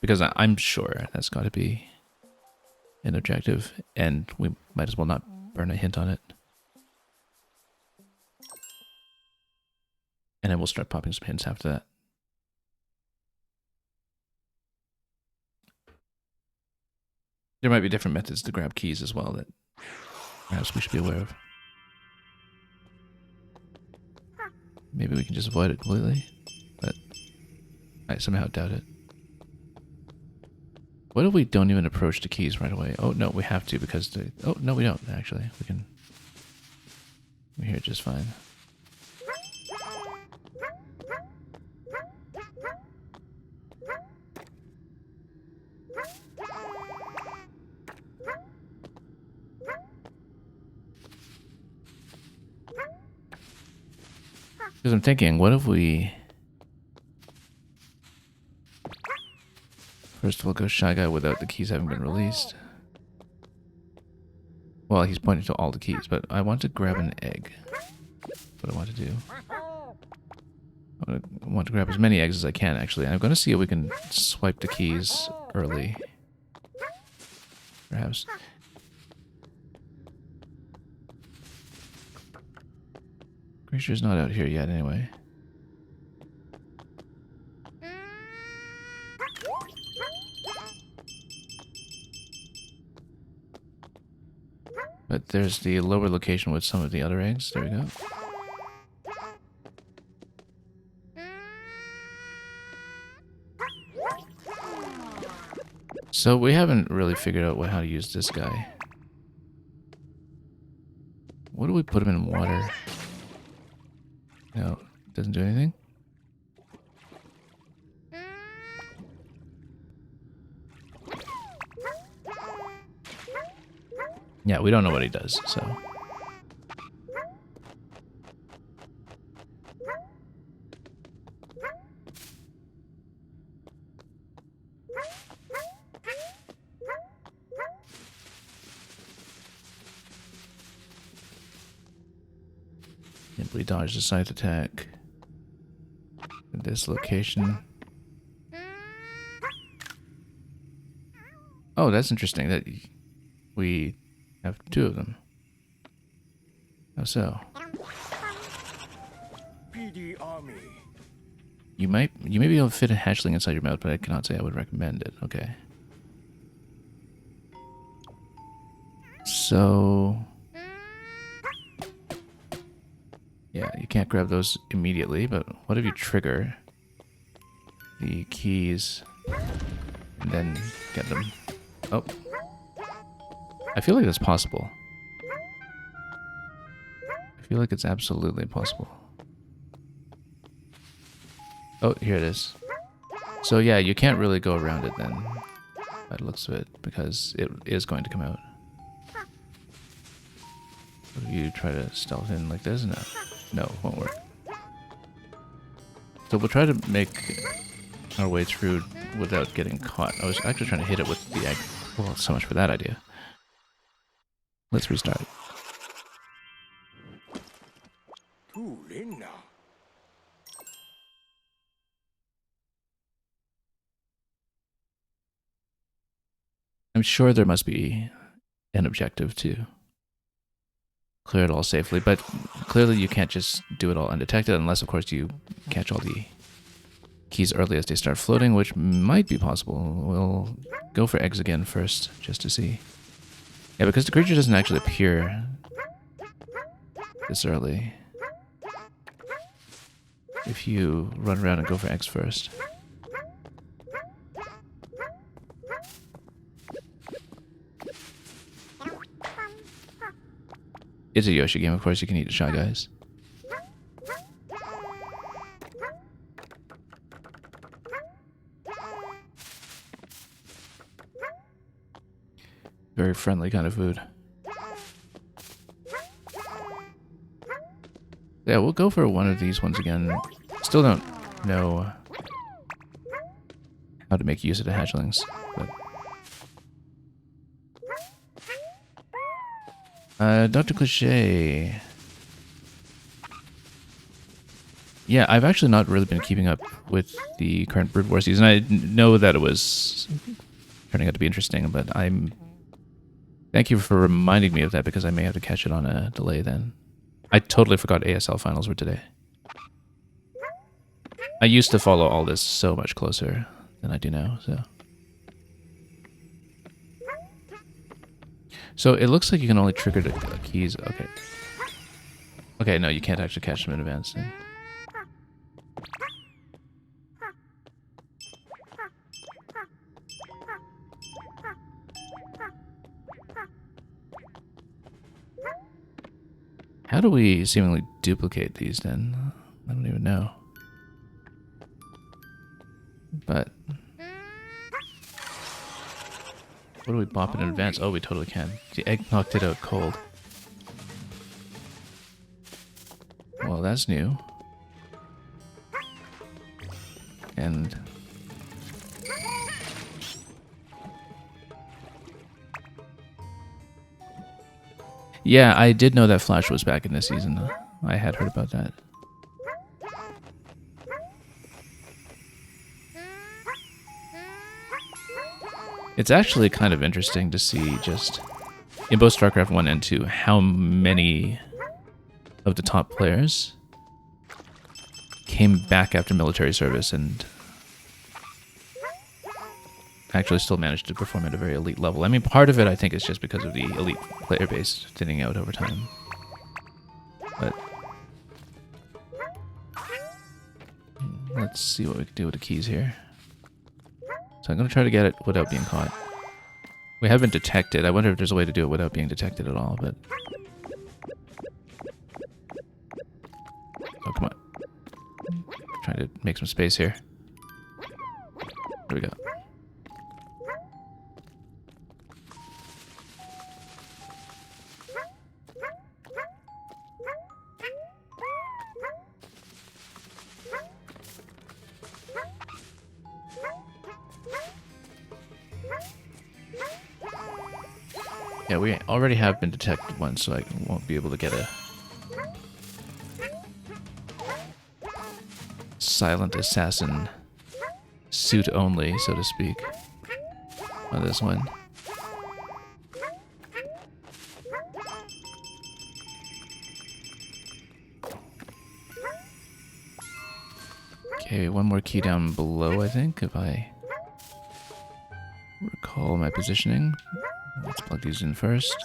Because I'm sure that's got to be an objective, and we might as well not burn a hint on it. And then we'll start popping some hints after that. There might be different methods to grab keys as well that perhaps we should be aware of. Maybe we can just avoid it completely, but I somehow doubt it. What if we don't even approach the keys right away? Oh, no, we have to because the... Oh, no, we don't, actually. We can... We're here just fine. Because I'm thinking, what if we... First of all, go Shy Guy without the keys having been released. Well, he's pointing to all the keys, but I want to grab an egg. That's what I want to do. I want to grab as many eggs as I can, actually. I'm going to see if we can swipe the keys early. Perhaps. Creature's not out here yet, anyway. But there's the lower location with some of the other eggs. There we go. So we haven't really figured out how to use this guy. What do we put him in water? No, doesn't do anything. Yeah, we don't know what he does, so. Simply dodge the scythe attack. At this location. Oh, that's interesting that we have two of them. How so? PD Army. You may be able to fit a hatchling inside your mouth, but I cannot say I would recommend it. Okay. So... yeah, you can't grab those immediately, but what if you trigger the keys and then get them? Oh. I feel like that's possible. I feel like it's absolutely possible. Oh, here it is. So yeah, you can't really go around it then, by the looks of it, because it is going to come out. What if you try to stealth in like this? No. No, it won't work. So we'll try to make our way through without getting caught. I was actually trying to hit it with the egg. Well, so much for that idea. Let's restart. I'm sure there must be an objective to clear it all safely, but clearly you can't just do it all undetected unless, of course, you catch all the keys early as they start floating, which might be possible. We'll go for eggs again first, just to see. Yeah, because the creature doesn't actually appear this early. If you run around and go for eggs first. It's a Yoshi game, of course you can eat a Shy Guys. Very friendly kind of food. Yeah, we'll go for one of these ones again. Still don't know how to make use of the hatchlings. But Dr. Cliche. Yeah, I've actually not really been keeping up with the current Brood War season. I know that it was turning out to be interesting, but thank you for reminding me of that because I may have to catch it on a delay then. I totally forgot ASL finals were today. I used to follow all this so much closer than I do now, so. So it looks like you can only trigger the keys. Okay. Okay, no, you can't actually catch them in advance. Then. How do we seemingly duplicate these then? I don't even know. But what do we bop in advance? Oh, we totally can. The egg knocked it out cold. Well, that's new. And yeah, I did know that Flash was back in this season. I had heard about that. It's actually kind of interesting to see just in both StarCraft 1 and 2 how many of the top players came back after military service and actually still managed to perform at a very elite level. I mean, part of it I think is just because of the elite player base thinning out over time. But let's see what we can do with the keys here. So I'm going to try to get it without being caught. We have been detected. I wonder if there's a way to do it without being detected at all, but... Oh, come on. Trying to make some space here. There we go. Yeah, we already have been detected once, so I won't be able to get a silent assassin suit only, so to speak, on this one. Okay, one more key down below, I think, if I recall my positioning. Let's plug these in first.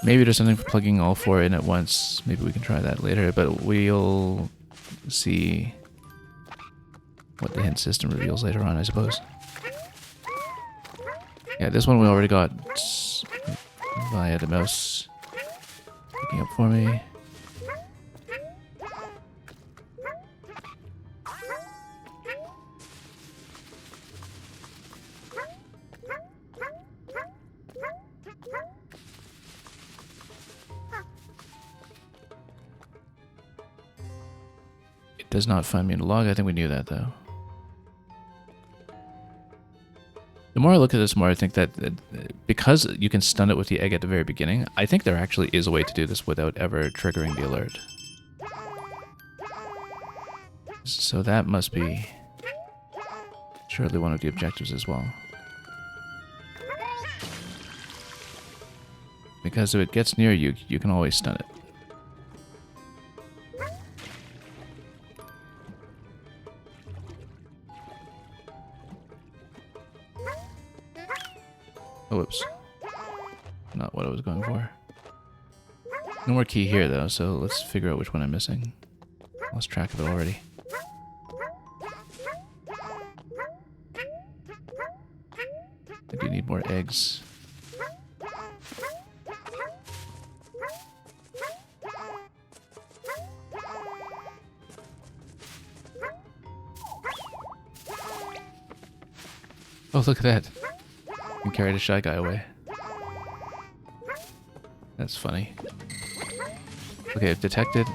Maybe there's something for plugging all four in at once. Maybe we can try that later, but we'll see what the hint system reveals later on, I suppose. Yeah, this one we already got via the mouse picking up for me. Does not find me in the log. I think we knew that, though. The more I look at this, the more I think that because you can stun it with the egg at the very beginning, I think there actually is a way to do this without ever triggering the alert. So that must be surely one of the objectives as well. Because if it gets near you, you can always stun it. Oh, whoops. Not what I was going for. No more key here, though, so let's figure out which one I'm missing. Lost track of it already. I do need more eggs. Oh, look at that. I carried a Shy Guy away. That's funny. Okay, detected.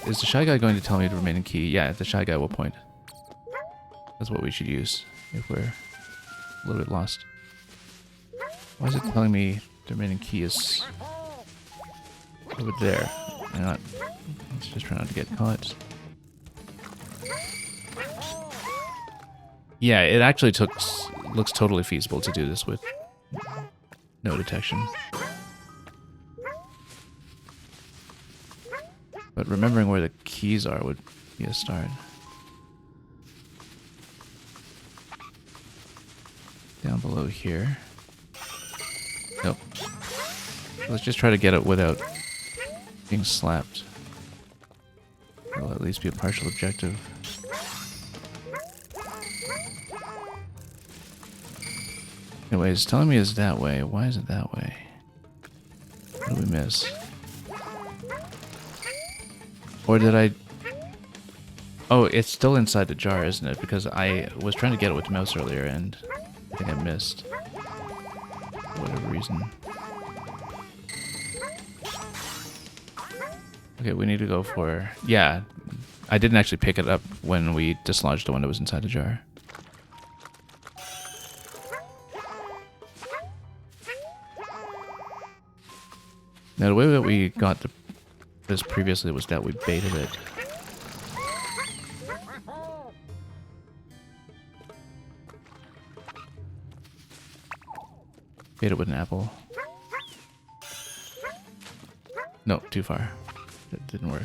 Is the Shy Guy going to tell me the remaining key? Yeah, the Shy Guy will point. That's what we should use if we're a little bit lost. Why is it telling me the remaining key is over there? Let's just try not to get caught. Yeah, it actually looks totally feasible to do this with no detection. But remembering where the keys are would be a start. Down below here. Nope. Let's just try to get it without being slapped. It'll at least be a partial objective. Anyways, telling me it's that way. Why is it that way? What did we miss? Or did I... Oh, it's still inside the jar, isn't it? Because I was trying to get it with the mouse earlier and I think I missed. For whatever reason. Okay, we need to go for... Yeah, I didn't actually pick it up when we dislodged the one that was inside the jar. Now, the way that we got this previously was that we baited it. Bait it with an apple. No, too far. That didn't work.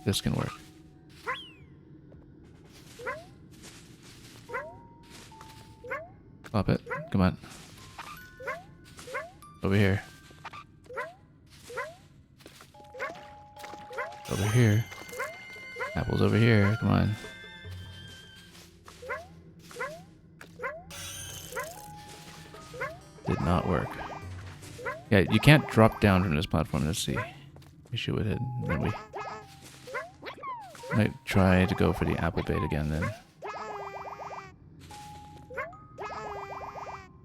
This can work. Pop it. Come on. Over here. Over here. Apple's over here. Come on. Did not work. Yeah, you can't drop down from this platform. Let's see. Issue with it. Then we might try to go for the apple bait again then.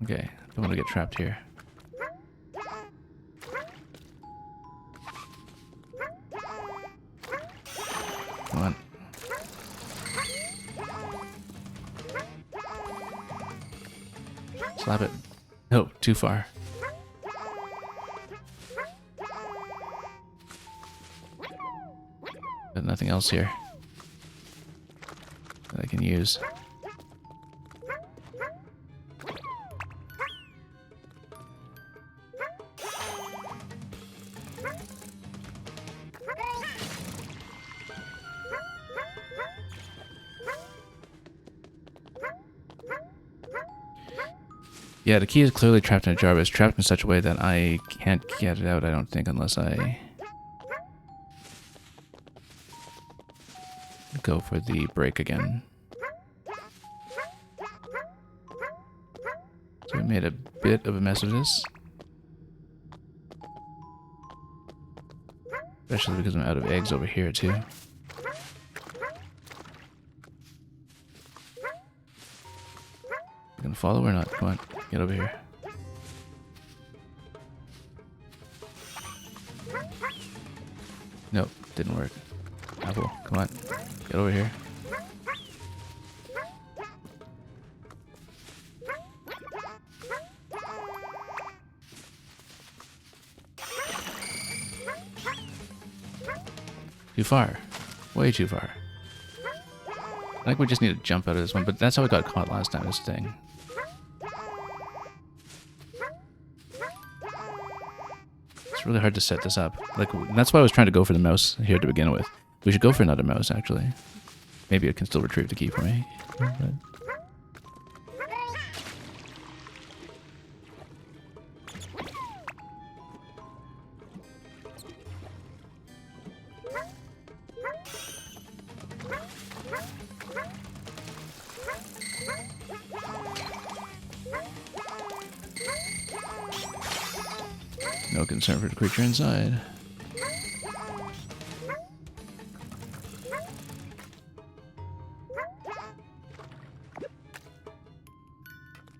Okay, don't want to get trapped here. Come on. Slap it. No, too far. There's nothing else here that I can use. Yeah, the key is clearly trapped in a jar, but it's trapped in such a way that I can't get it out, I don't think, unless I go for the break again. So we made a bit of a mess of this. Especially because I'm out of eggs over here, too. You gonna follow or not? Come on, get over here. Nope, didn't work. Apple, come on, get over here. Too far. Way too far. I think we just need to jump out of this one, but that's how we got caught last time, this thing. really hard to set this up. Like, that's why I was trying to go for the mouse here to begin with. We should go for another mouse, actually. Maybe it can still retrieve the key for me. But... no concern for the creature inside.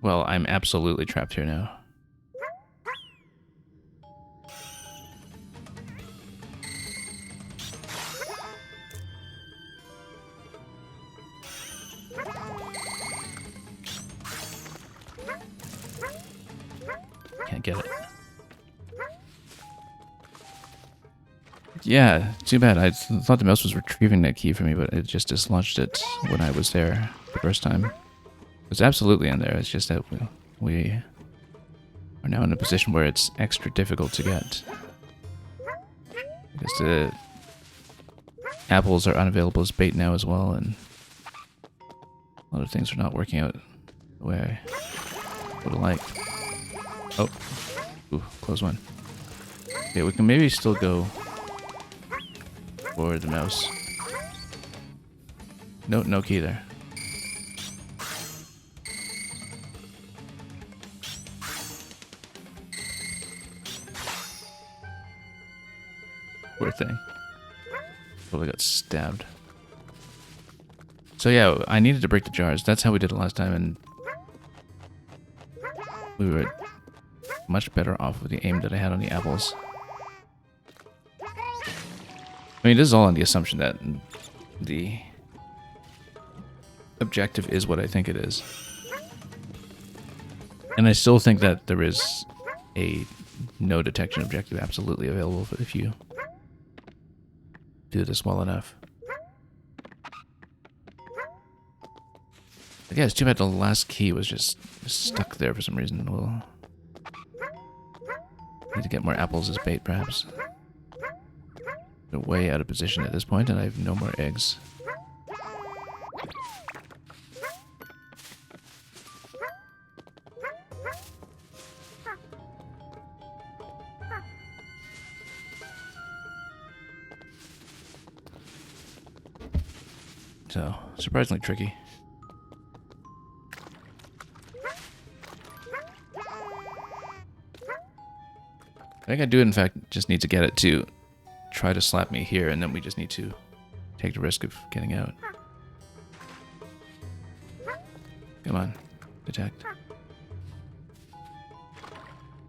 Well, I'm absolutely trapped here now. Can't get it. Yeah, too bad. I thought the mouse was retrieving that key for me, but it just dislodged it when I was there the first time. It was absolutely in there. It's just that we are now in a position where it's extra difficult to get. Because the apples are unavailable as bait now as well, and a lot of things are not working out the way I would have liked. Oh, ooh, close one. Okay, we can maybe still go for the mouse. No key there. Poor thing. Totally got stabbed. So yeah, I needed to break the jars. That's how we did it last time, and we were much better off with the aim that I had on the apples. I mean, this is all on the assumption that the objective is what I think it is. And I still think that there is a no detection objective absolutely available if you do this well enough. But yeah, it's too bad the last key was just stuck there for some reason. We'll need to get more apples as bait, perhaps. They're way out of position at this point, and I have no more eggs. So, surprisingly tricky. I think I do, in fact, just need to get it to try to slap me here, and then we just need to take the risk of getting out. Come on, detect.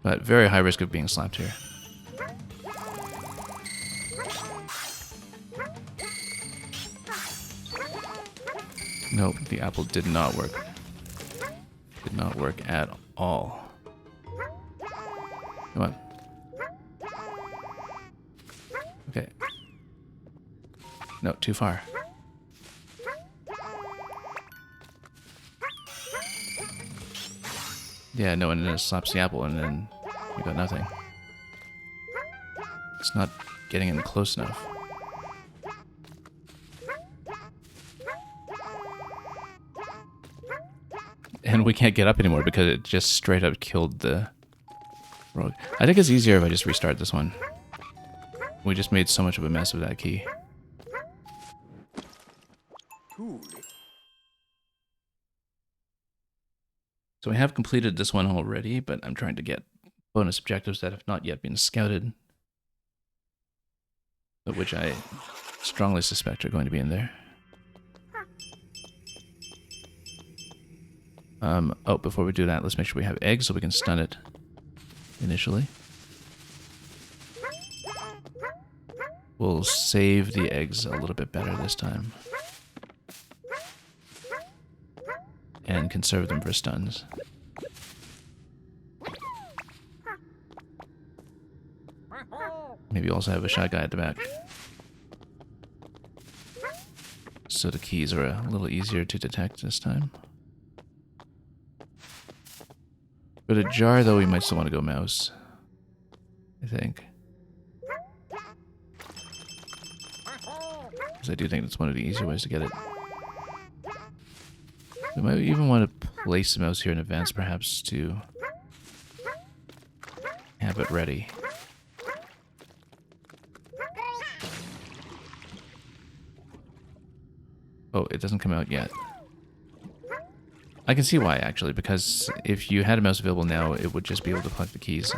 But very high risk of being slapped here. Nope, the apple did not work. Did not work at all. Come on. Okay. No, too far. Yeah, no, and then it slaps the apple, and then you got nothing. It's not getting in close enough. And we can't get up anymore because it just straight up killed the rogue. I think it's easier if I just restart this one. We just made so much of a mess of that key. So I have completed this one already, but I'm trying to get bonus objectives that have not yet been scouted, but which I strongly suspect are going to be in there. Oh, before we do that, let's make sure we have eggs so we can stun it initially. We'll save the eggs a little bit better this time. And conserve them for stuns. Maybe also have a shy guy at the back. So the keys are a little easier to detect this time. For the jar, though, we might still want to go mouse, I think. because I do think it's one of the easier ways to get it. We might even want to place the mouse here in advance, perhaps, to have it ready. Oh, it doesn't come out yet. I can see why, actually, because if you had a mouse available now, it would just be able to plug the keys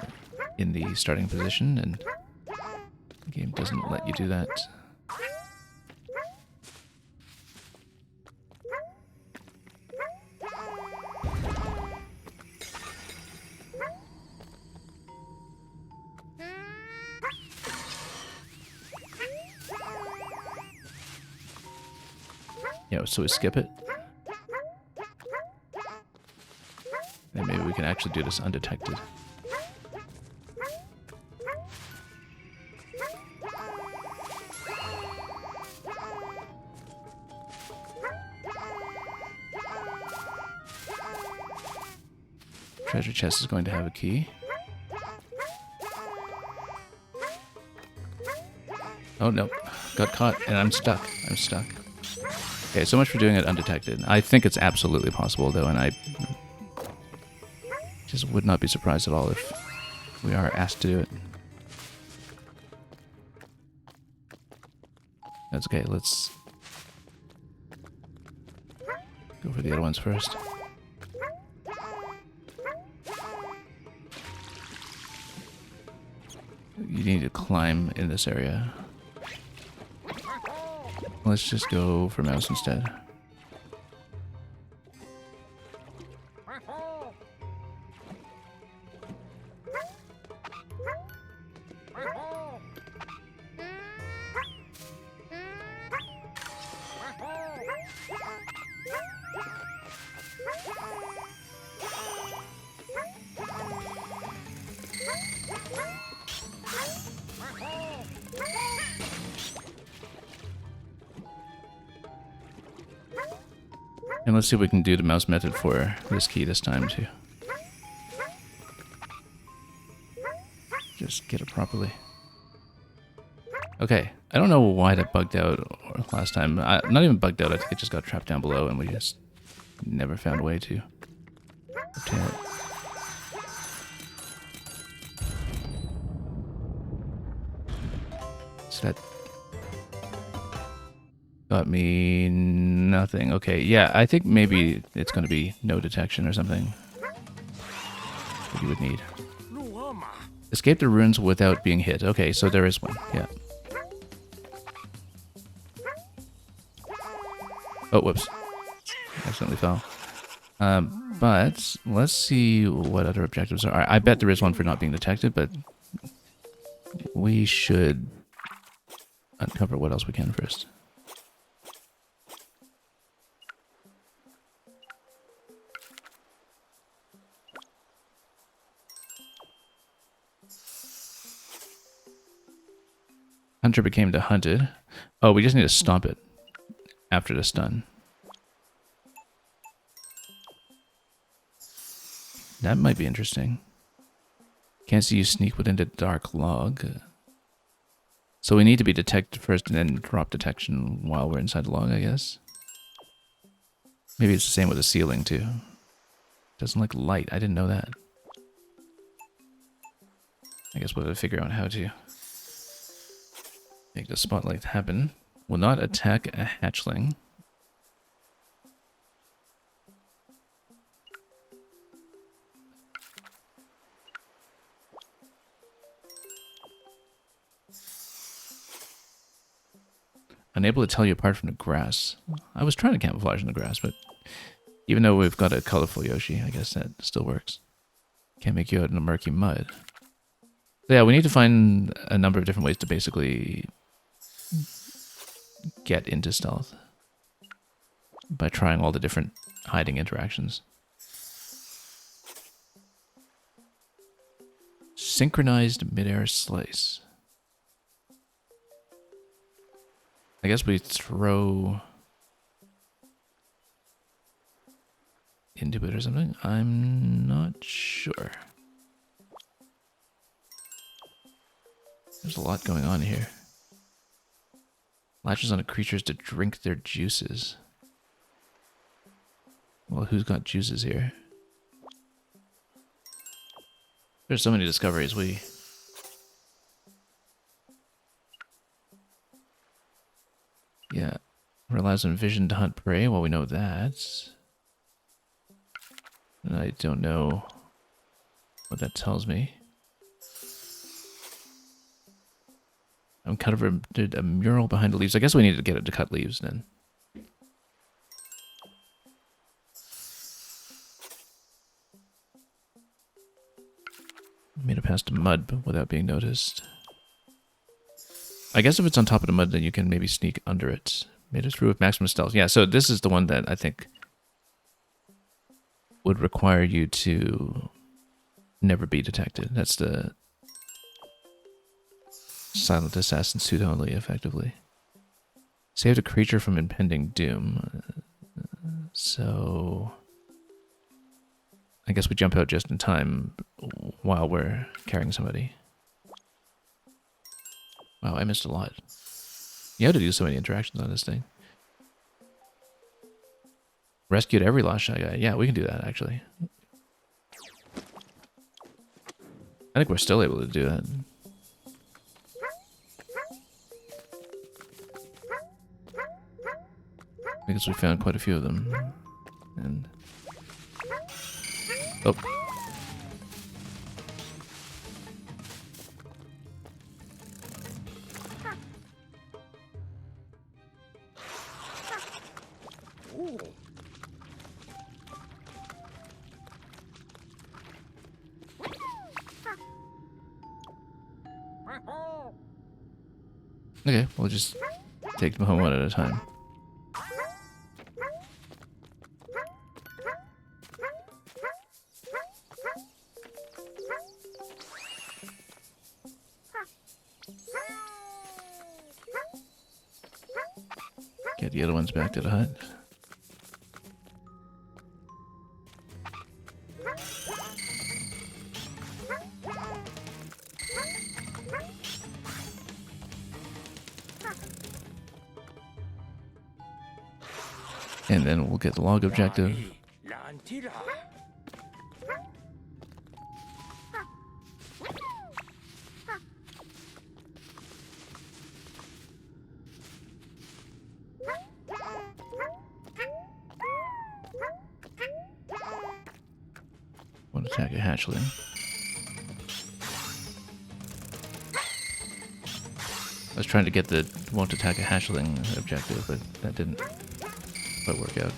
in the starting position, and the game doesn't let you do that. Yeah, so we skip it. And maybe we can actually do this undetected. Treasure chest is going to have a key. Oh no, got caught and I'm stuck. I'm stuck. Okay, so much for doing it undetected. I think it's absolutely possible though, and I just would not be surprised at all if we are asked to do it. That's okay, let's go for the other ones first. You need to climb in this area. Let's just go for mouse instead. And let's see if we can do the mouse method for this key this time too. Just get it properly. Okay, I don't know why that bugged out last time. Not even bugged out, I think it just got trapped down below and we just never found a way to obtain it. So that got me nothing. Okay, yeah, I think maybe it's going to be no detection or something that you would need. Escape the ruins without being hit. Okay, so there is one, yeah. Oh, whoops. Accidentally fell. But let's see what other objectives are. I bet there is one for not being detected, but we should uncover what else we can first. Hunter became the hunted. Oh, we just need to stomp it after the stun. That might be interesting. Can't see you sneak within the dark log. So we need to be detected first and then drop detection while we're inside the log, I guess. Maybe it's the same with the ceiling too. Doesn't like light. I didn't know that. I guess we'll have to figure out how to make the spotlight happen. Will not attack a hatchling. Unable to tell you apart from the grass. I was trying to camouflage in the grass, but even though we've got a colorful Yoshi, I guess that still works. Can't make you out in the murky mud. So yeah, we need to find a number of different ways to basically get into stealth by trying all the different hiding interactions. Synchronized midair slice. I guess we throw into it or something. I'm not sure. There's a lot going on here. Latches on creatures to drink their juices. Well, who's got juices here? There's so many discoveries. Yeah. Relies on vision to hunt prey. Well, we know that. And I don't know what that tells me. I'm covered a mural behind the leaves. I guess we need to get it to cut leaves then. Made it past mud without being noticed. I guess if it's on top of the mud, then you can maybe sneak under it. Made it through with maximum stealth. Yeah, so this is the one that I think would require you to never be detected. That's the silent assassin suit only, effectively. Saved a creature from impending doom. So I guess we jump out just in time while we're carrying somebody. Wow, I missed a lot. You had to do so many interactions on this thing. Rescued every lost shy guy. Yeah, we can do that, actually. I think we're still able to do that. I guess we found quite a few of them. And... oh. Okay, we'll just take them home one at a time. Get the other ones back to the hut. And then we'll get the log objective. Won't attack a hatchling. I was trying to get the won't attack a hatchling objective, but that didn't quite work out.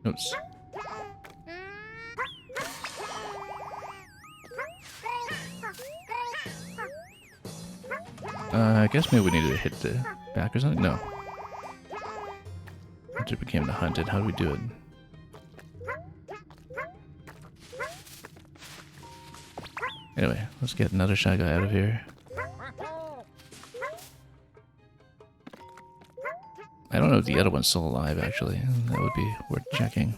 Oops. I guess maybe we need to hit the back or something? No. Once it became the hunted, how do we do it? Anyway, let's get another shy guy out of here. I don't know if the other one's still alive, actually. That would be worth checking.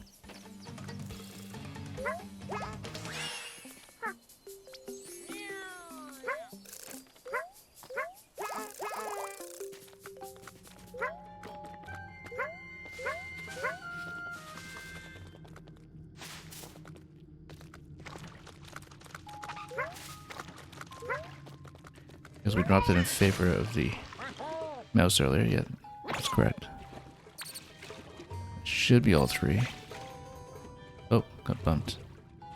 Because we dropped it in favor of the mouse earlier. Yeah, that's correct. Should be all three. Oh, got bumped.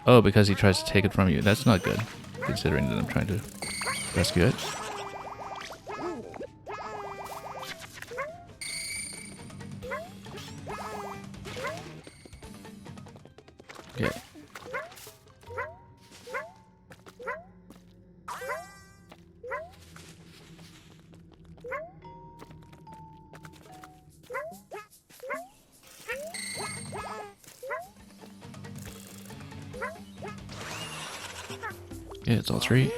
Oh, because he tries to take it from you. That's not good, considering that I'm trying to rescue it. Okay. Okay, it's all three.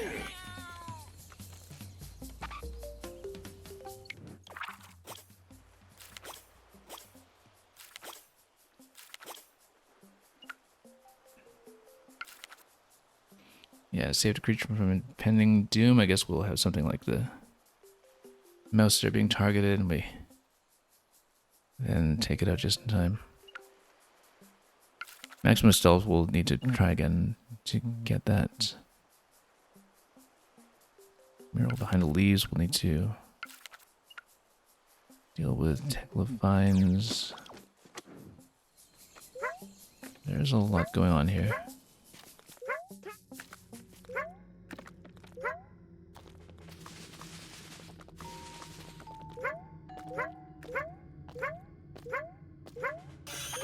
Yeah, save the creature from impending doom. I guess we'll have something like the mouse there being targeted, and we then take it out just in time. Maximum stealth, we'll need to try again to get that. Mural behind the leaves, we'll need to deal with tangle of vines. There's a lot going on here.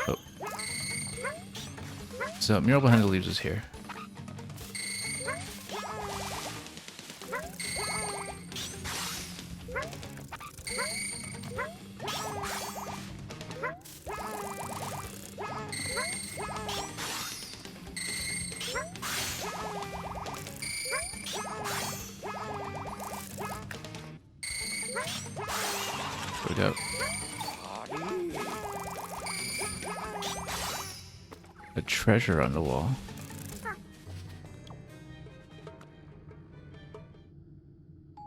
Oh. So, mural behind the leaves is here. There we go. A treasure on the wall.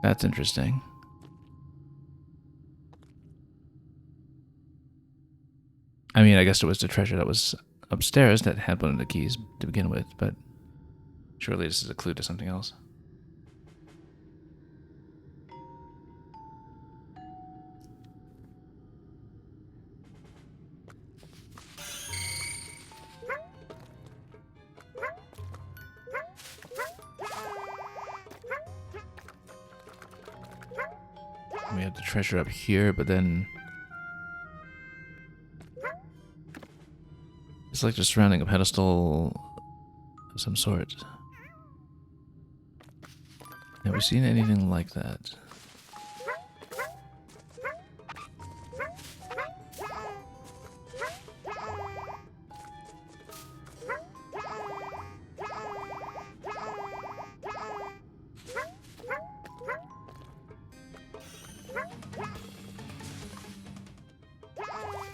That's interesting. I mean, I guess it was the treasure that was upstairs that had one of the keys to begin with, but surely this is a clue to something else. We have the treasure up here, but then it's like just surrounding a pedestal of some sort. Have we seen anything like that?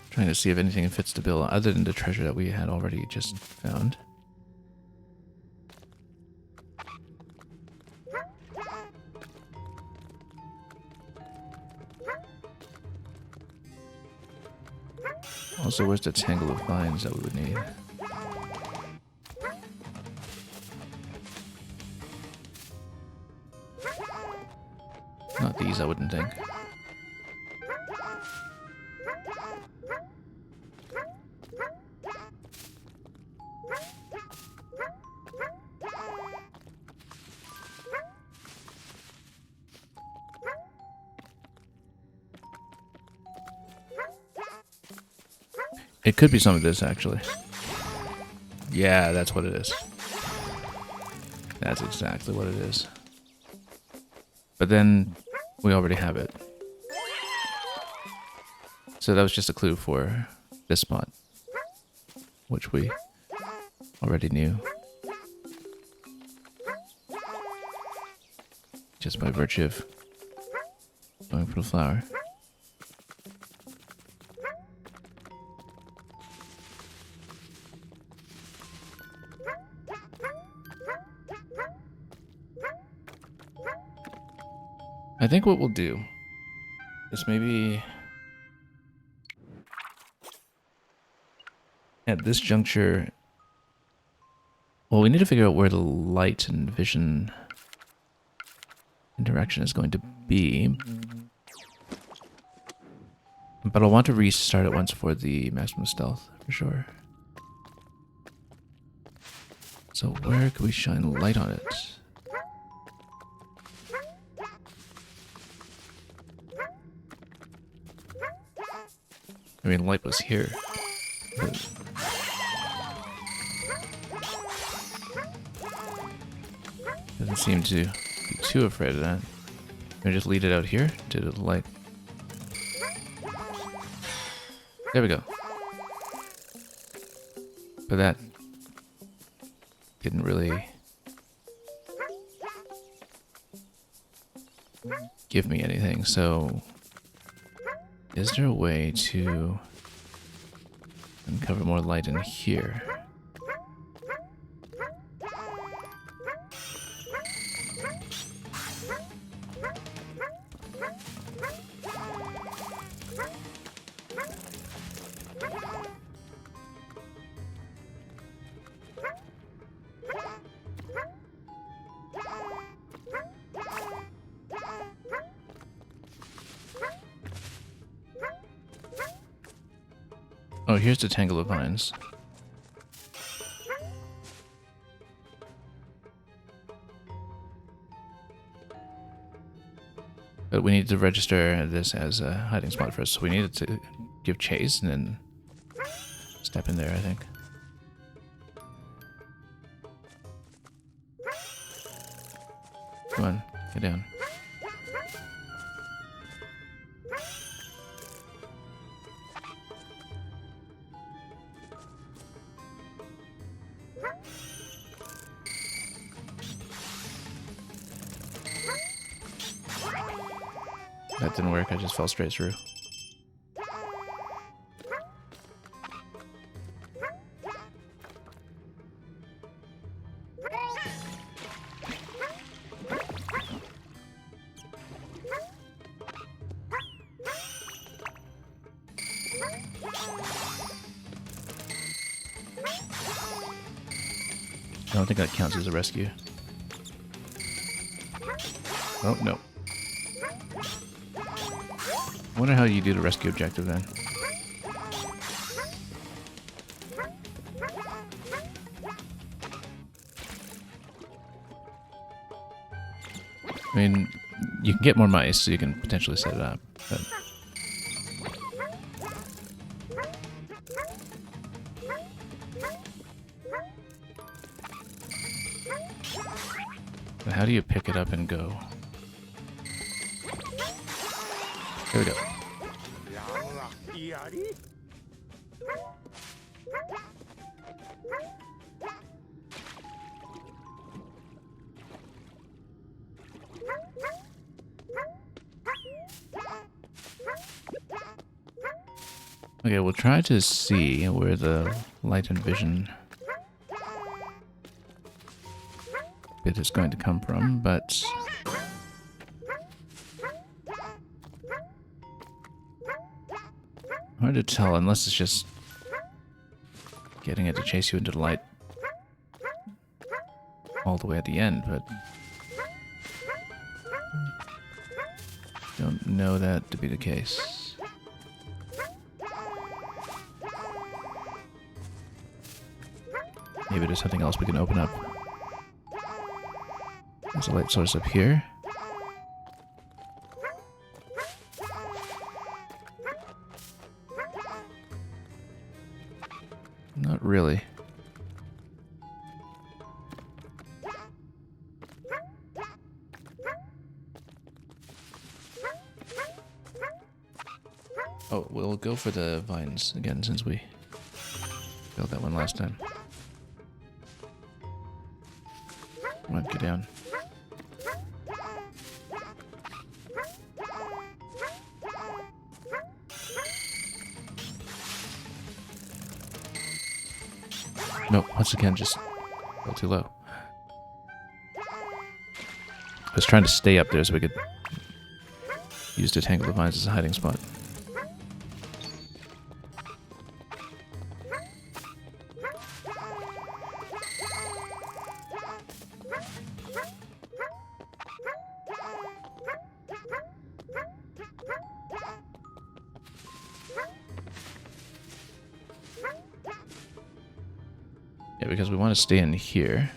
Trying to see if anything fits the bill other than the treasure that we had already just found. Also, where's the tangle of vines that we would need? Not these, I wouldn't think. It could be some of this, actually. Yeah, that's what it is. That's exactly what it is. But then, we already have it. So that was just a clue for this spot, which we already knew. Just by virtue of going for the flower. I think what we'll do is maybe at this juncture, well, we need to figure out where the light and vision interaction is going to be. But I'll want to restart it once for the maximum stealth, for sure. So where could we shine light on it? I mean, light was here. But doesn't seem to be too afraid of that. Can I just lead it out here to the light? There we go. But that didn't really give me anything, so is there a way to uncover more light in here? Oh, here's the tangle of vines. But we need to register this as a hiding spot first, so we needed to give chase and then step in there, I think. Come on, get down. That didn't work, I just fell straight through. I don't think that counts as a rescue. Oh, no. I wonder how you do the rescue objective then. I mean, you can get more mice, so you can potentially set it up, but... But how do you pick it up and go? There we go. Okay, we'll try to see where the light and vision bit is going to come from, but hard to tell unless it's just getting it to chase you into the light all the way at the end, but don't know that to be the case. Maybe there's something else we can open up. There's a light source up here. Not really. Oh, we'll go for the vines again since we failed that one last time. Come on, get down. Nope, once again, just fell too low. I was trying to stay up there so we could use the tangle of vines as a hiding spot. Yeah, because we want to stay in here.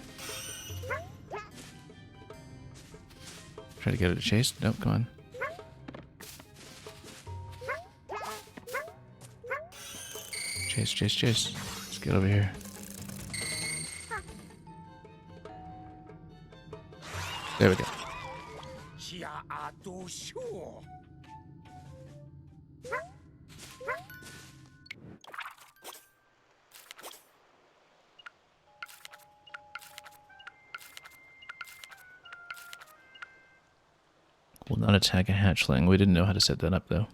Try to get it to chase. Nope, come on. Chase, chase, chase. Let's get over here. There we go. Will not attack a hatchling. We didn't know how to set that up, though.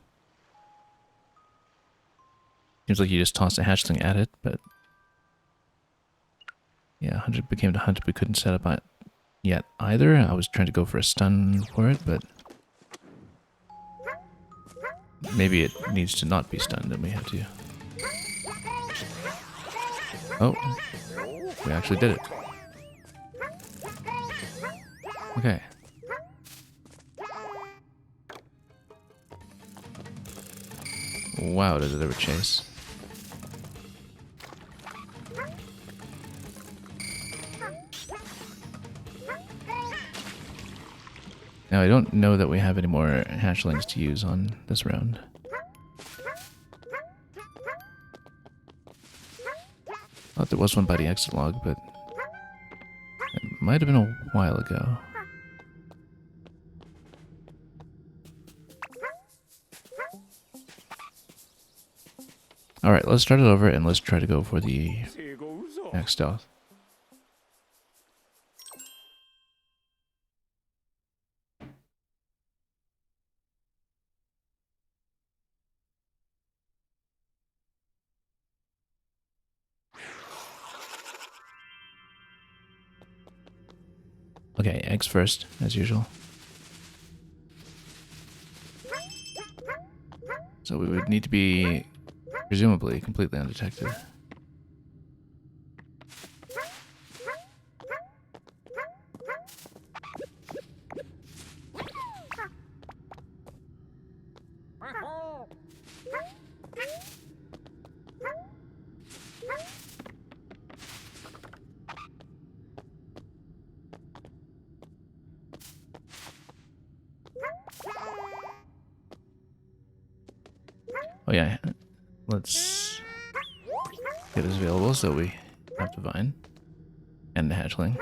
Seems like you just tossed a hatchling at it, but... Yeah, hunt became the hunt we couldn't set up yet either. I was trying to go for a stun for it, but... Maybe it needs to not be stunned and we have to... Oh, we actually did it. Okay. Wow, did it ever chase. Now, I don't know that we have any more hatchlings to use on this round. Thought there was one by the exit log, but it might have been a while ago. Alright, let's start it over and let's try to go for the max stealth. Okay, eggs first, as usual. So we would need to be, presumably, completely undetected. Oh yeah, let's get this available so we have the vine and the hatchling.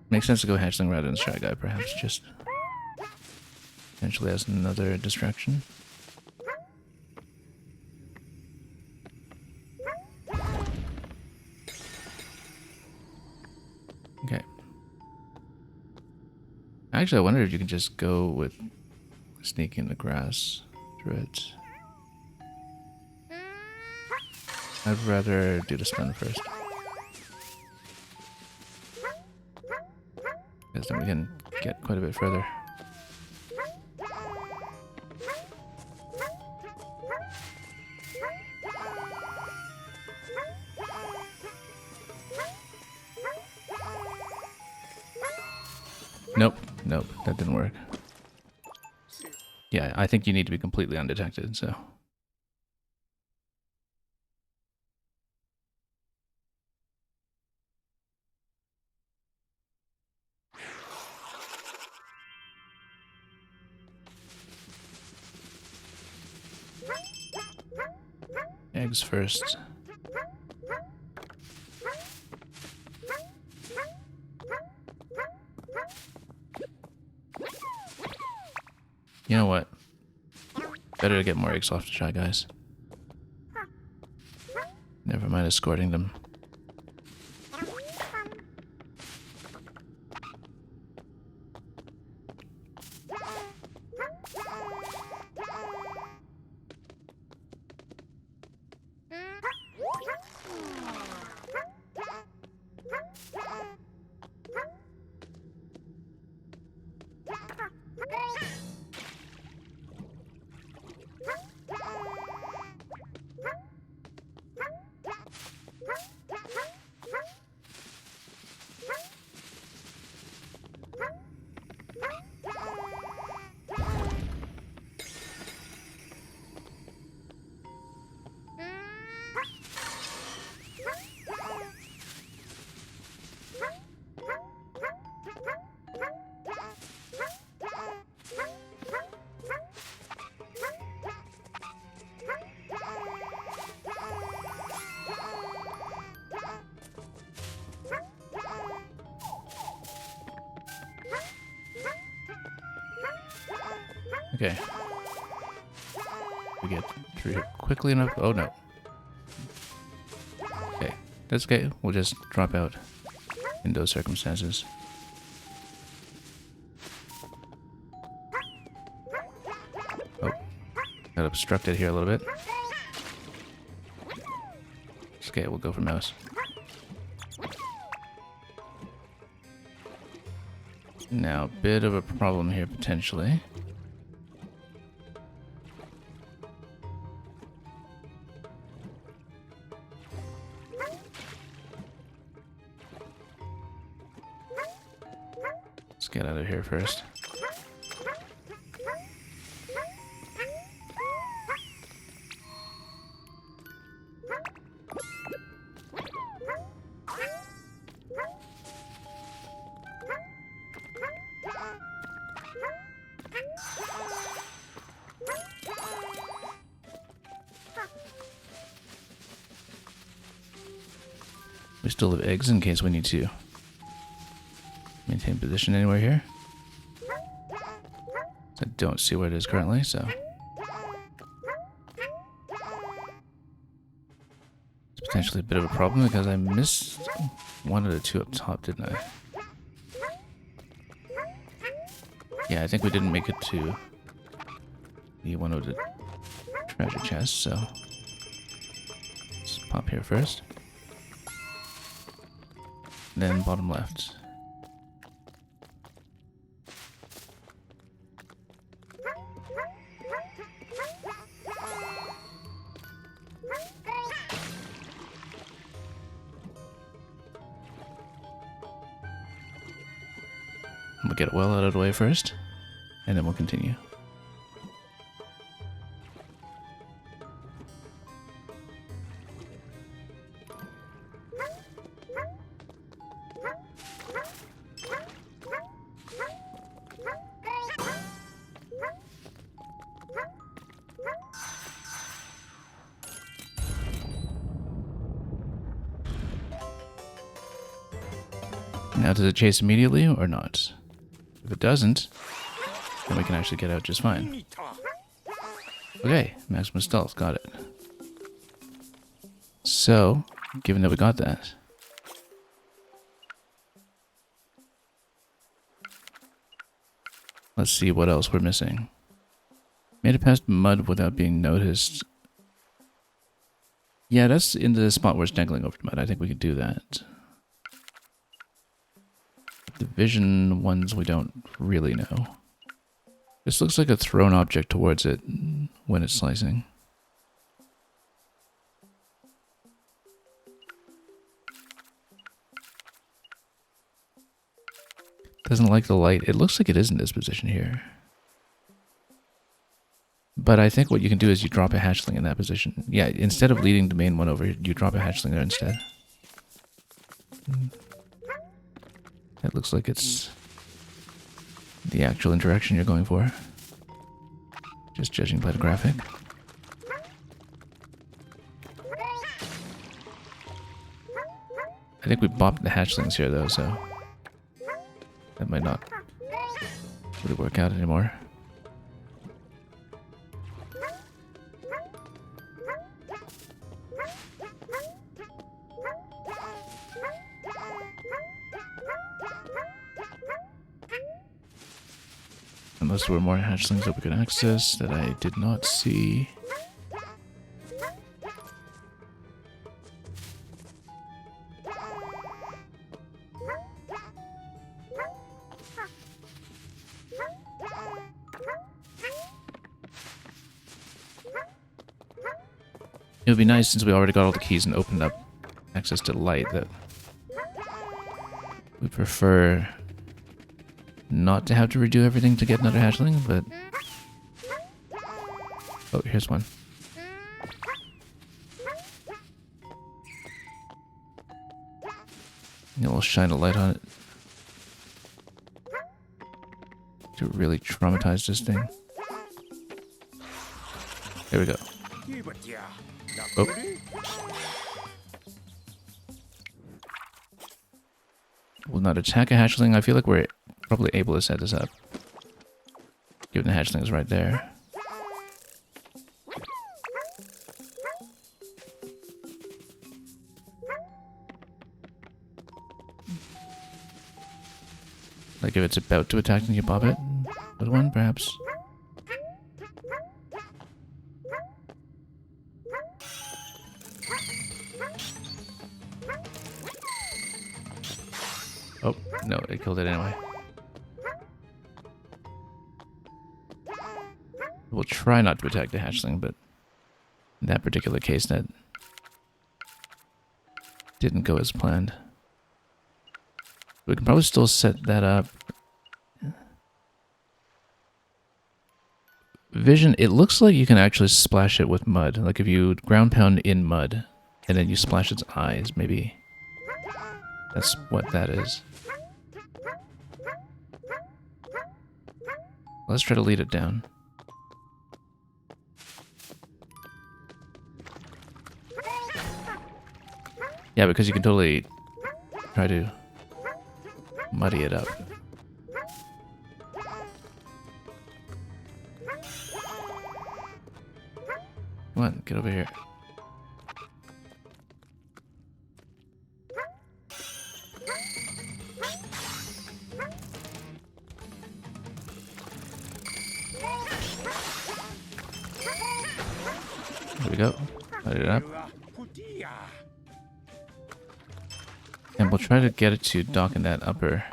Makes sense to go hatchling rather than shy guy, perhaps, just potentially as another distraction. Okay. Actually, I wonder if you can just go with sneak in the grass through it. I'd rather do the stun first. Because then we can get quite a bit further. Nope, nope, that didn't work. Yeah, I think you need to be completely undetected, so... Eggs first. You know what? Better to get more eggs off the shy guys. Never mind escorting them. Okay. We get through here quickly enough. Oh no. Okay. That's okay. We'll just drop out in those circumstances. got obstructed here a little bit. Okay, we'll go for mouse. Now, bit of a problem here potentially. Let's get out of here first. We still have eggs in case we need to maintain position anywhere here. I don't see where it is currently, so it's potentially a bit of a problem because I missed one of the two up top, didn't I? Yeah, I think we didn't make it to the one of the treasure chests, so let's pop here first. Then bottom left. We'll get it well out of the way first, and then we'll continue. Now, does it chase immediately or not? If it doesn't, then we can actually get out just fine. Okay, maximum stealth, got it. So, given that we got that, let's see what else we're missing. Made it past mud without being noticed. Yeah, that's in the spot where it's dangling over mud. I think we could do that. The vision ones we don't really know. This looks like a thrown object towards it when it's slicing. Doesn't like the light. It looks like it is in this position here. But I think what you can do is you drop a hatchling in that position. Yeah, instead of leading the main one over, you drop a hatchling there instead. It looks like it's the actual interaction you're going for. Just judging by the graphic. I think we bopped the hatchlings here though, so that might not really work out anymore. Unless there were more hatchlings that we could access that I did not see. It would be nice, since we already got all the keys and opened up access to light, that we prefer not to have to redo everything to get another hatchling, but... Oh, here's one. And we'll shine a light on it to really traumatize this thing. There we go. Oh. Will not attack a hatchling. I feel like we're probably able to set this up, given the hatchling is right there. Like if it's about to attack, then you pop it with one, perhaps. Oh, no, it killed it anyway. We'll try not to attack the hatchling, but in that particular case, that didn't go as planned. We can probably still set that up. Vision, it looks like you can actually splash it with mud. Like if you ground pound in mud, and then you splash its eyes, maybe that's what that is. Let's try to lead it down. Yeah, because you can totally try to muddy it up. Come on, get over here. There we go. Light it up. And we'll try to get it to dock in that upper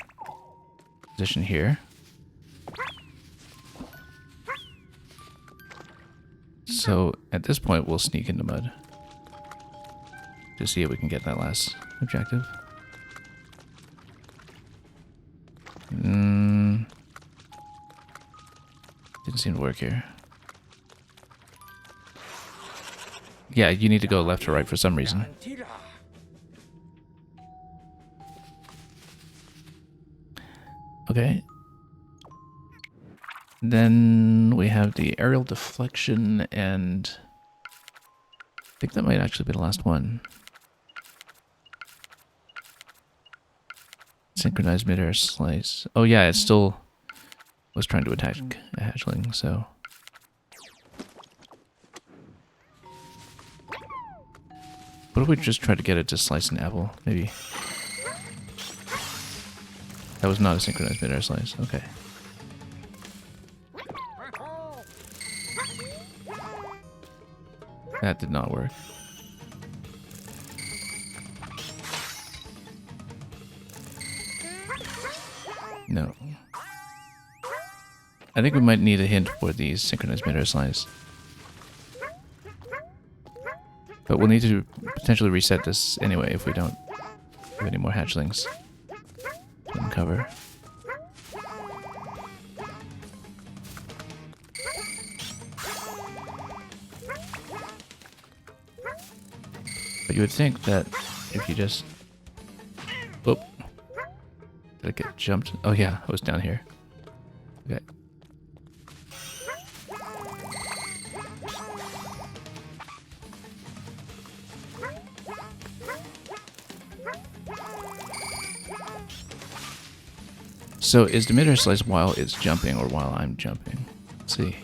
position here. So at this point, we'll sneak into mud to see if we can get that last objective. Didn't seem to work here. Yeah, you need to go left or right for some reason. Okay. Then we have the aerial deflection, and I think that might actually be the last one. Synchronized midair slice. Oh yeah, it still was trying to attack a hatchling, so... What if we just try to get it to slice an apple, maybe? That was not a synchronized midair slice, okay. That did not work. No. I think we might need a hint for the synchronized midair slice. But we'll need to potentially reset this anyway if we don't have any more hatchlings to uncover. But you would think that if you just... Whoop. Did I get jumped? Oh yeah, I was down here. Okay. So is the midair slice while it's jumping or while I'm jumping? Let's see.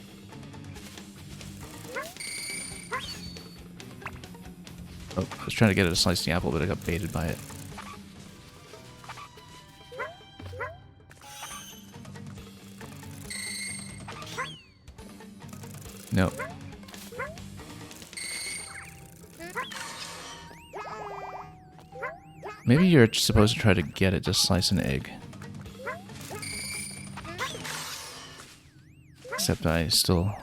Oh, I was trying to get it to slice the apple, but I got baited by it. Nope. Maybe you're supposed to try to get it to slice an egg. Except I still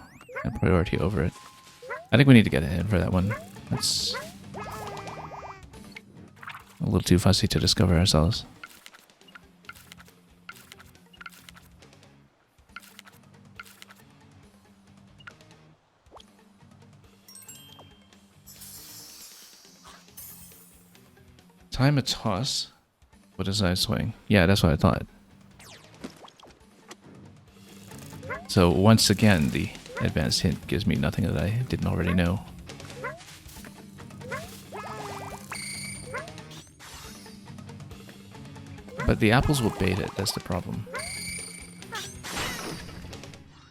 have priority over it. I think we need to get ahead for that one. That's a little too fussy to discover ourselves. Time a toss. What is I swing? Yeah, that's what I thought. So once again, the advanced hint gives me nothing that I didn't already know. But the apples will bait it, that's the problem.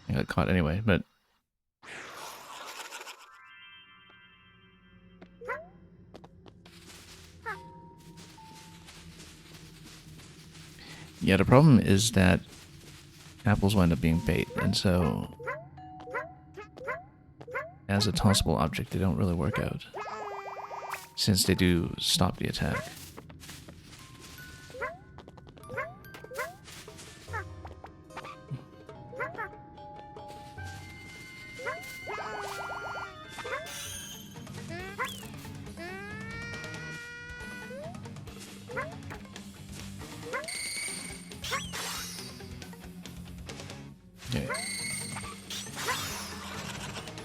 I got caught anyway, but... Yeah, the problem is that apples wind up being bait, and so as a tossable object, they don't really work out, since they do stop the attack.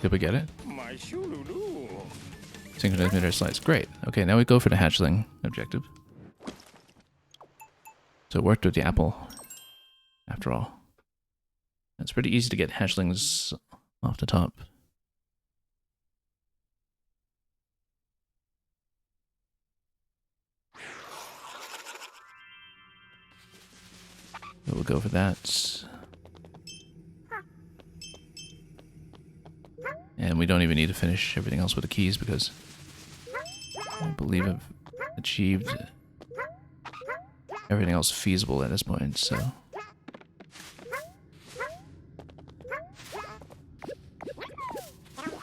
Did we get it? My shululu. Synchronized mid-air slides. Great. Okay, now we go for the hatchling objective. So it worked with the apple, after all. It's pretty easy to get hatchlings off the top. So we'll go for that. And we don't even need to finish everything else with the keys because I believe I've achieved everything else feasible at this point, so.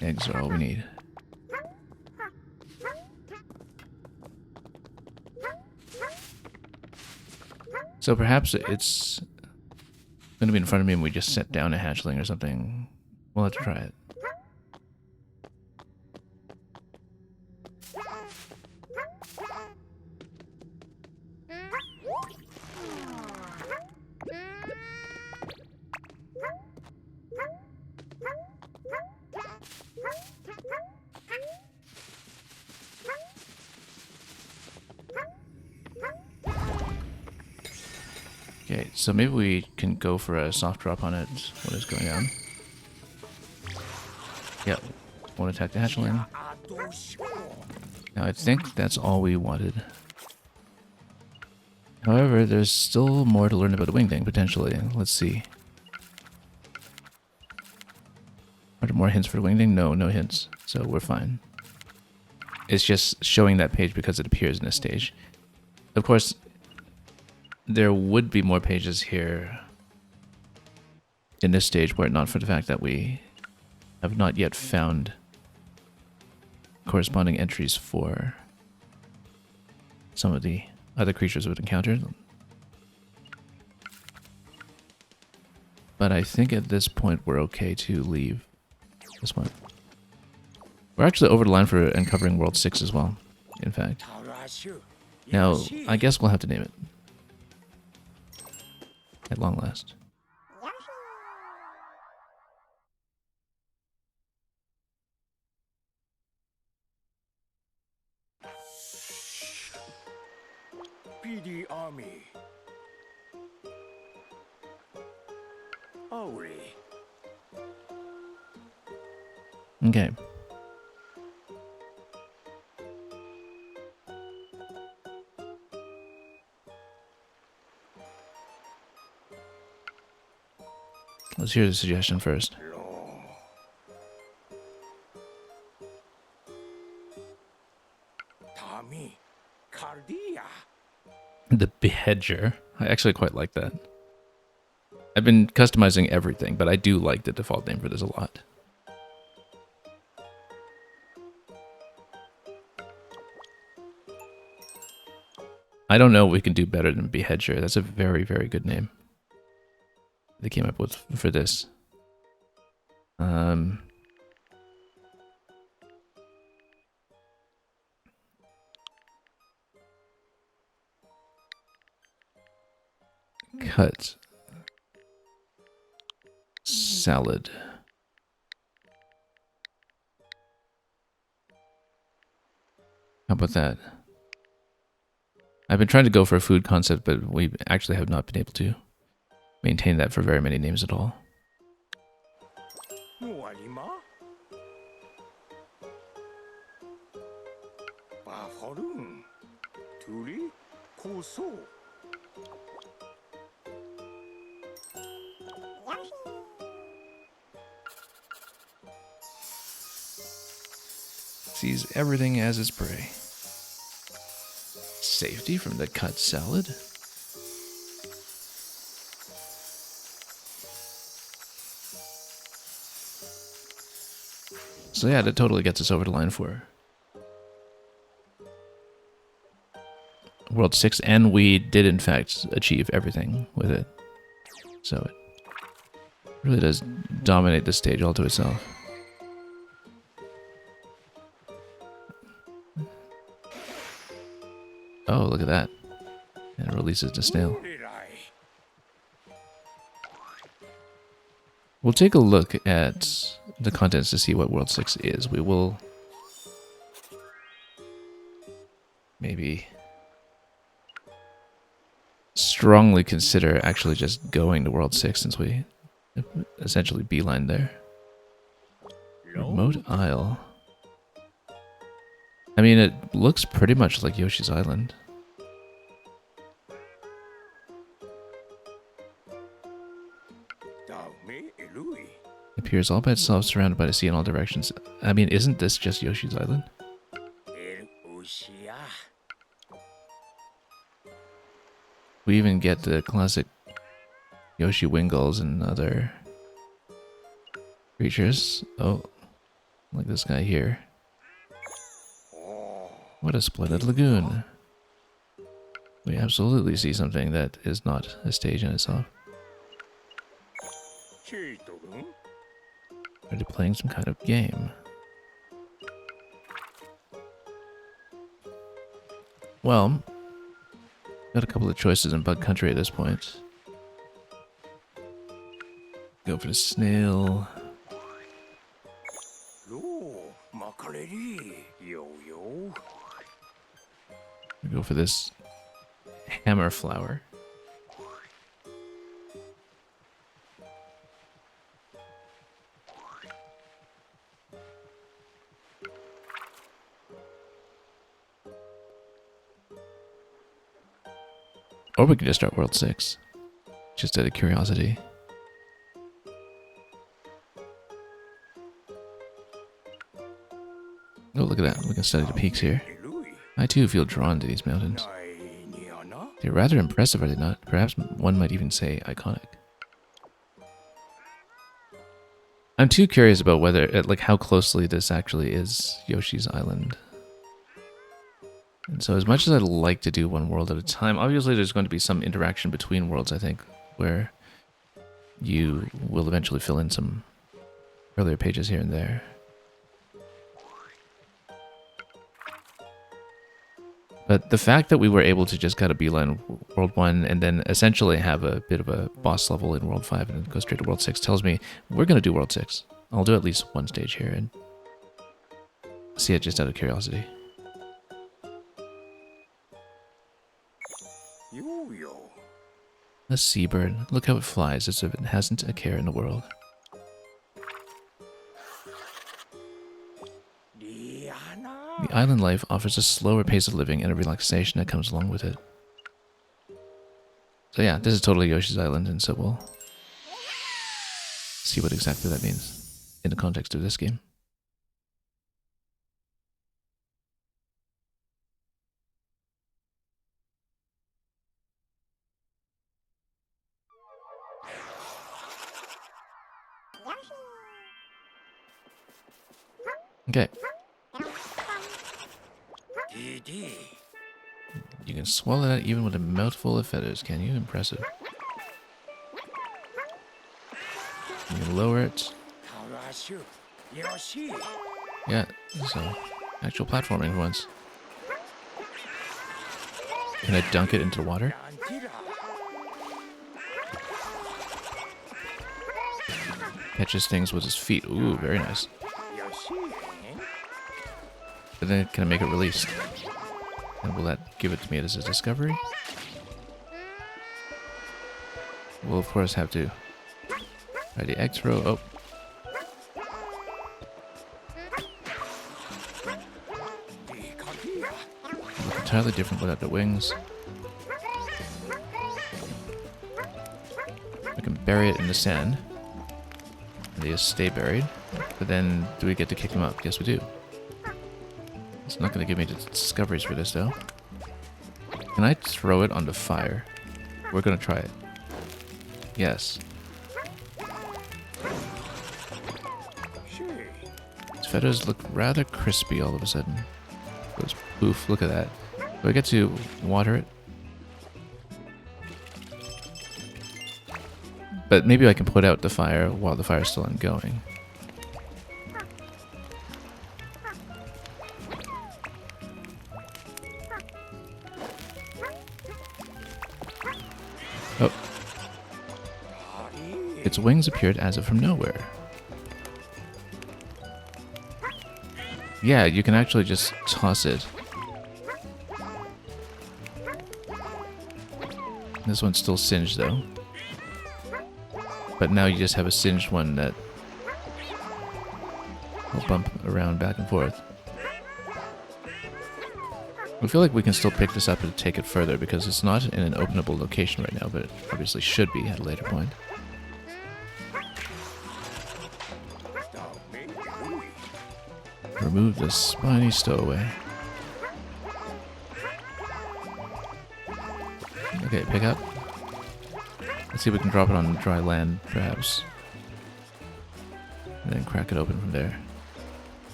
Eggs are all we need. So perhaps it's going to be in front of me and we just set down a hatchling or something. We'll have to try it. Okay, so maybe we can go for a soft drop on it. What is going on? Yep, won't attack the hatchling. Now I think that's all we wanted. However, there's still more to learn about the wingding, potentially. Let's see. Are there more hints for the wingding? No, no hints. So we're fine. It's just showing that page because it appears in this stage. Of course, there would be more pages here in this stage were it not for the fact that we have not yet found corresponding entries for some of the other creatures we've encountered. But I think at this point we're okay to leave this one. We're actually over the line for uncovering World 6 as well, in fact. Now, I guess we'll have to name it. At long last. PD Army. Auri. Okay. Let's hear the suggestion first. Tommy. Cardia. The Behedger. I actually quite like that. I've been customizing everything, but I do like the default name for this a lot. I don't know what we can do better than Behedger. That's a very, very good name they came up with for this. Cut. Salad. How about that? I've been trying to go for a food concept, but we actually have not been able to maintain that for very many names at all. Nuarima. Baforun. Turi. Koso. Sees everything as its prey. Safety from the cut salad. So yeah, that totally gets us over the line for World 6, and we did in fact achieve everything with it. So it really does dominate the stage all to itself. Oh, look at that. And it releases the snail. We'll take a look at the contents to see what World 6 is. We will maybe strongly consider actually just going to World 6 since we essentially beeline there. Remote Isle. I mean, it looks pretty much like Yoshi's Island. It appears all by itself, surrounded by the sea in all directions. I mean, isn't this just Yoshi's Island? We even get the classic Yoshi Wingulls and other creatures. Oh, like this guy here. What a splendid lagoon. We absolutely see something that is not a stage in itself. Are they playing some kind of game? Well, got a couple of choices in Bug Country at this point. Go for the snail. We go for this hammer flower. Or we can just start World 6. Just out of curiosity. Oh, look at that. We can study the peaks here. I too feel drawn to these mountains. They're rather impressive, are they not? Perhaps one might even say iconic. I'm too curious about whether, like, how closely this actually is Yoshi's Island. And so as much as I'd like to do one world at a time, obviously there's going to be some interaction between worlds, I think, where you will eventually fill in some earlier pages here and there. But the fact that we were able to just kind of beeline World 1 and then essentially have a bit of a boss level in World 5 and then go straight to World 6 tells me we're going to do World 6. I'll do at least one stage here and see it just out of curiosity. A seabird. Look how it flies as if it hasn't a care in the world. The island life offers a slower pace of living and a relaxation that comes along with it. So yeah, this is totally Yoshi's Island, and so we'll see what exactly that means in the context of this game. Okay. You can swallow that even with a mouthful of feathers, can you? Impressive. You can lower it. Yeah, so actual platforming for once. Can I dunk it into the water? Catches things with his feet. Ooh, very nice. But then can I make it release? And will that give it to me as a discovery? We'll of course have to try the X row. Oh. Look entirely different without the wings. I can bury it in the sand. And they just stay buried. But then do we get to kick them up? Yes we do. It's not going to give me the discoveries for this, though. Can I throw it onto fire? We're going to try it. Yes. Its feathers look rather crispy all of a sudden. Goes poof, look at that. Do I get to water it? But maybe I can put out the fire while the fire's still ongoing. Oh. Its wings appeared as if from nowhere. Yeah, you can actually just toss it. This one's still singed though. But now you just have a singed one that will bump around back and forth. I feel like we can still pick this up and take it further because it's not in an openable location right now, but it obviously should be at a later point. Remove the spiny stowaway. Okay, pick up. Let's see if we can drop it on dry land, perhaps. And then crack it open from there.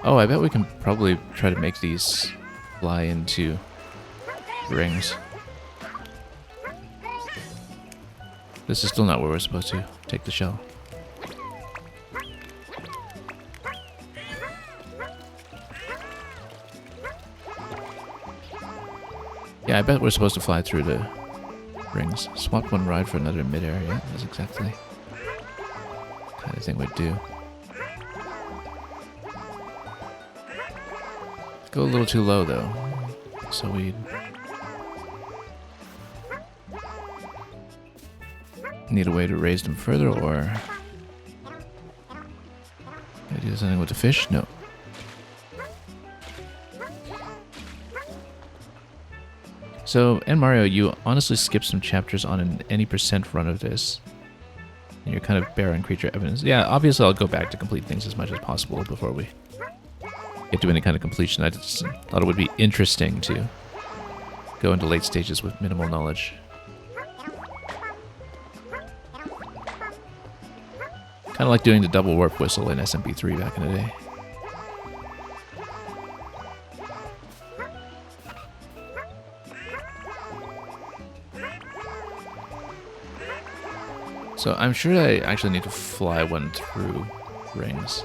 Oh, I bet we can probably try to make these fly into rings. This is still not where we're supposed to take the shell. Yeah, I bet we're supposed to fly through the rings. Swap one ride for another in midair. Yeah, that's exactly the kind of thing we'd do. Go a little too low though, so we need a way to raise them further, or can I do something with the fish? No. So, and Mario, you honestly skipped some chapters on an any % run of this. And you're kind of bare on creature evidence. Yeah, obviously I'll go back to complete things as much as possible before we get to any kind of completion. I just thought it would be interesting to go into late stages with minimal knowledge. Kind of like doing the double warp whistle in SMP3 back in the day. So I'm sure I actually need to fly one through rings.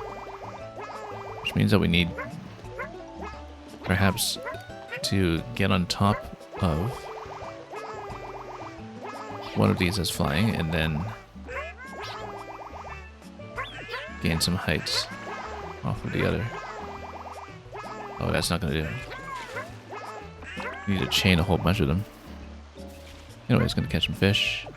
Which means that we need perhaps to get on top of one of these as flying and then gain some heights off of the other. Oh, that's not going to do. We need to chain a whole bunch of them. Anyways, going to catch some fish.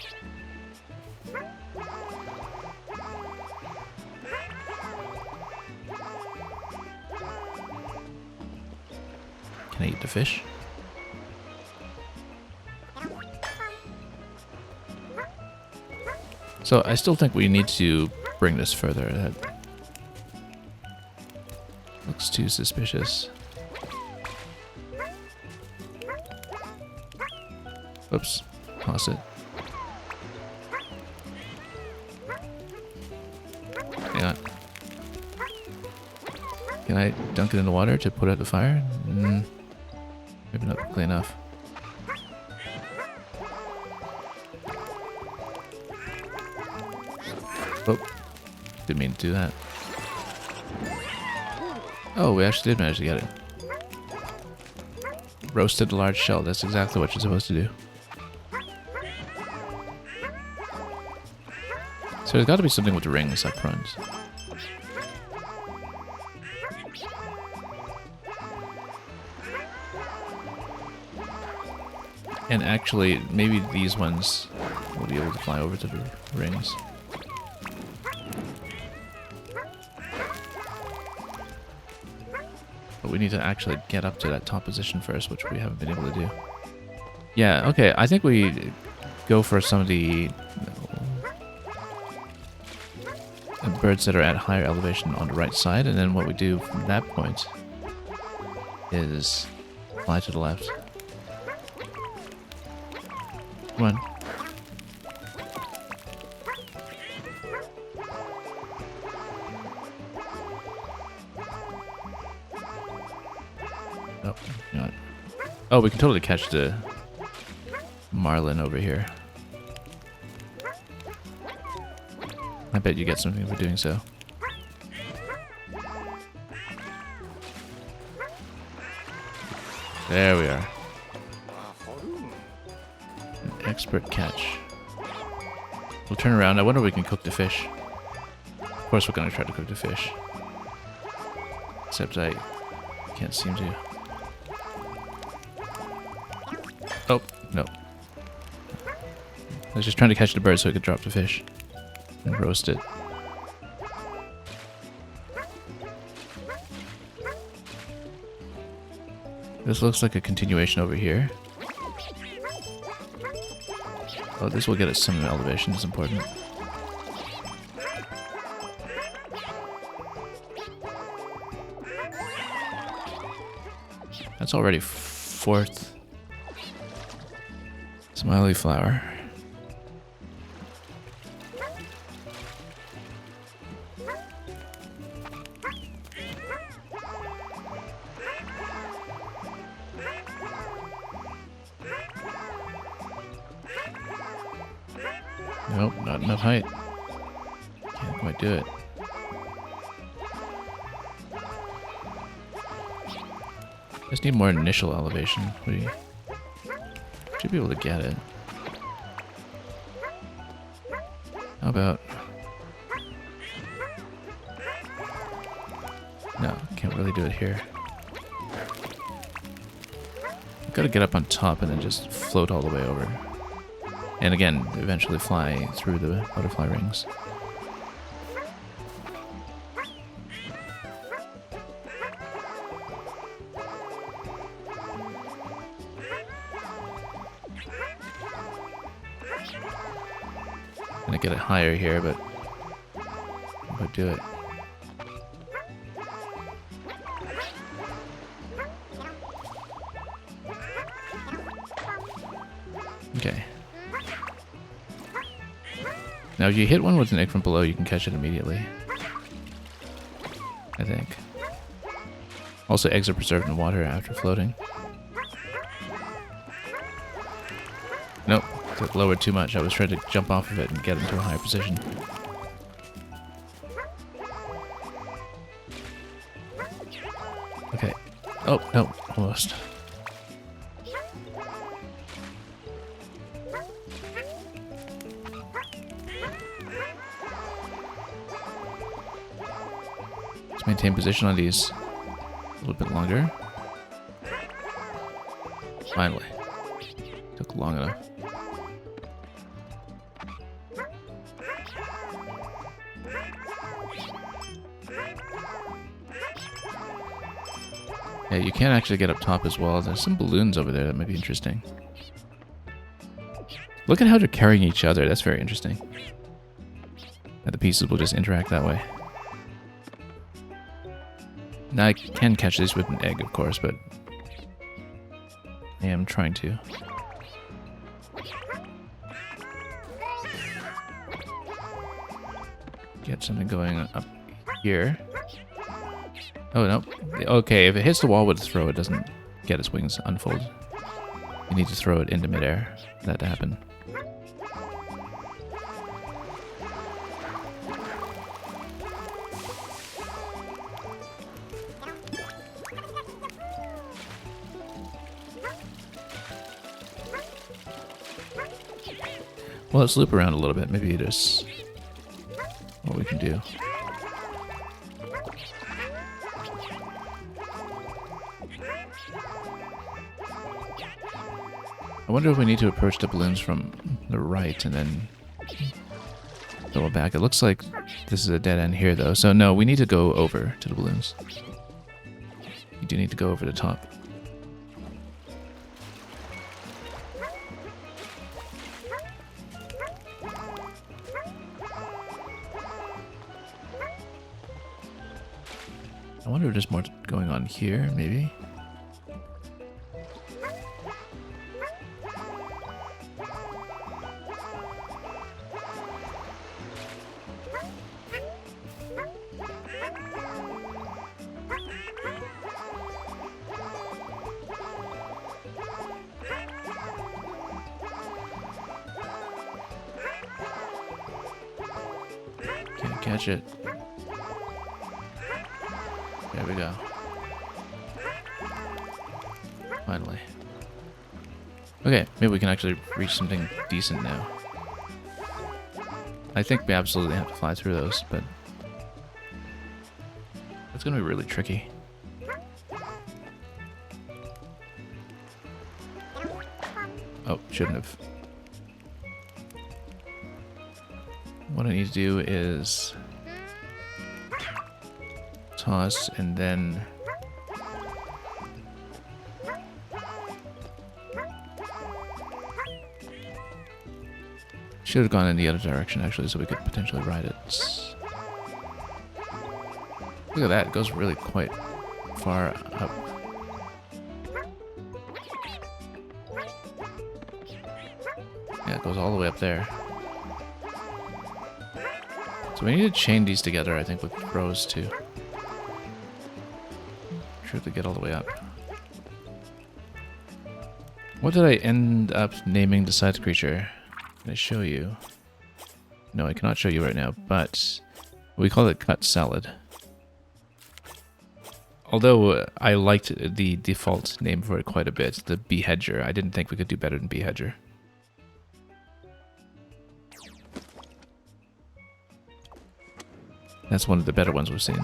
Can I eat the fish? So I still think we need to bring this further. That looks too suspicious. Oops, toss it. Hang on. Can I dunk it in the water to put out the fire? Maybe not quickly enough. Oh, didn't mean to do that. Oh, we actually did manage to get it. Roasted large shell, that's exactly what you're supposed to do. So there's got to be something with the rings up front. And actually, maybe these ones will be able to fly over to the rings. But we need to actually get up to that top position first, which we haven't been able to do. Yeah, okay, I think we go for some of the birds that are at higher elevation on the right side, and then what we do from that point is fly to the left. Come on. Oh, not. Oh, we can totally catch the marlin over here. I bet you get something for doing so. There we are. An expert catch. We'll turn around. I wonder if we can cook the fish. course we're gonna try to cook the fish. Except I can't seem to. Oh, no. I was just trying to catch the bird so I could drop the fish and roast it. This looks like a continuation over here. Oh, this will get us some elevation, it's important. That's already 4th. Smiley flower. Nope, not enough height. Can't quite do it. Just need more initial elevation. We should be able to get it. How about... No, can't really do it here. I've got to get up on top and then just float all the way over. And again, eventually fly through the butterfly rings. Gonna get it higher here, but I'll do it. Okay. Now if you hit one with an egg from below, you can catch it immediately. I think. Also, eggs are preserved in water after floating. Nope, got lowered too much. I was trying to jump off of it and get into a higher position. Okay. Oh, no, almost. Let's maintain position on these a little bit longer. Finally. Took long enough. Yeah, you can actually get up top as well. There's some balloons over there that might be interesting. Look at how they're carrying each other. That's very interesting. And the pieces will just interact that way. Now I can catch these with an egg, of course, but I am trying to. Get something going up here. Oh, no. Okay, if it hits the wall with a throw, it doesn't get its wings unfolded. You need to throw it into midair for that to happen. Well, let's loop around a little bit. Maybe there's what we can do. I wonder if we need to approach the balloons from the right and then go back. It looks like this is a dead end here, though. So no, we need to go over to the balloons. You do need to go over the top. I wonder if there's more going on here, maybe? Can't catch it. There we go. Finally. Okay, maybe we can actually reach something decent now. I think we absolutely have to fly through those, but It's gonna be really tricky. Oh, shouldn't have. What I need to do is toss and then should have gone in the other direction actually, so we could potentially ride it. Look at that, it goes really quite far up. Yeah, it goes all the way up there. So we need to chain these together, I think, with rows too. Sure to get all the way up. What did I end up naming the side creature? Can I show you? No, I cannot show you right now, but we call it cut salad. Although I liked the default name for it quite a bit, the Beehedger. I didn't think we could do better than Beehedger. That's one of the better ones we've seen.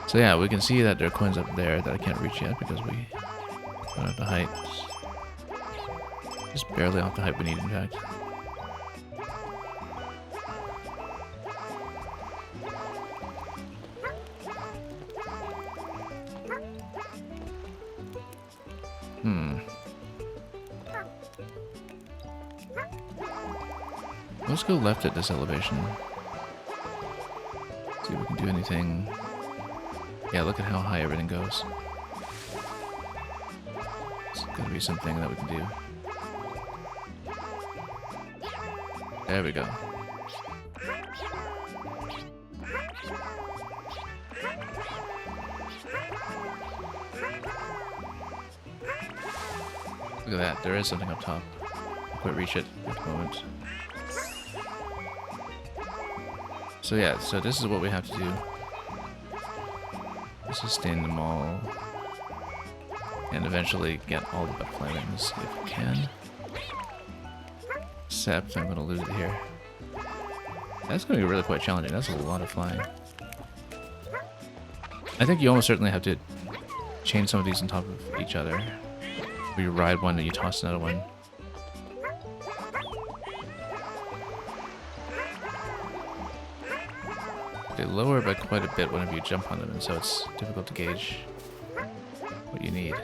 So yeah, we can see that there are coins up there that I can't reach yet because we don't have the height. Just barely off the height we need, in fact. Let's go left at this elevation. See if we can do anything. Yeah, look at how high everything goes. There's gotta be something that we can do. There we go. Look at that, there is something up top. Can't quite reach it at the moment. So yeah, so this is what we have to do. Sustain them all. And eventually get all the butterfly wings if we can. Except I'm gonna lose it here. That's gonna be really quite challenging. That's a lot of flying. I think you almost certainly have to chain some of these on top of each other. Where you ride one and you toss another one. They lower by quite a bit whenever you jump on them, and so it's difficult to gauge what you need.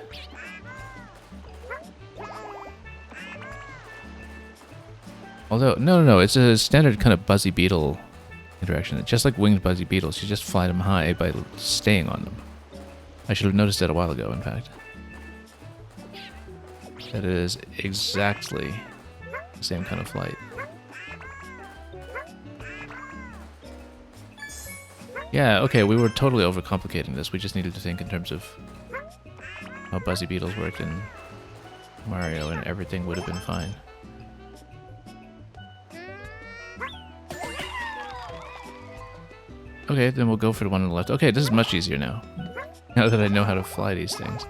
Although, no, it's a standard kind of buzzy beetle interaction. Just like winged buzzy beetles, you just fly them high by staying on them. I should have noticed that a while ago, in fact. That is exactly the same kind of flight. Yeah, okay, we were totally overcomplicating this. We just needed to think in terms of how buzzy beetles worked in Mario, and everything would have been fine. Okay, then we'll go for the one on the left. Okay, this is much easier now. Now that I know how to fly these things.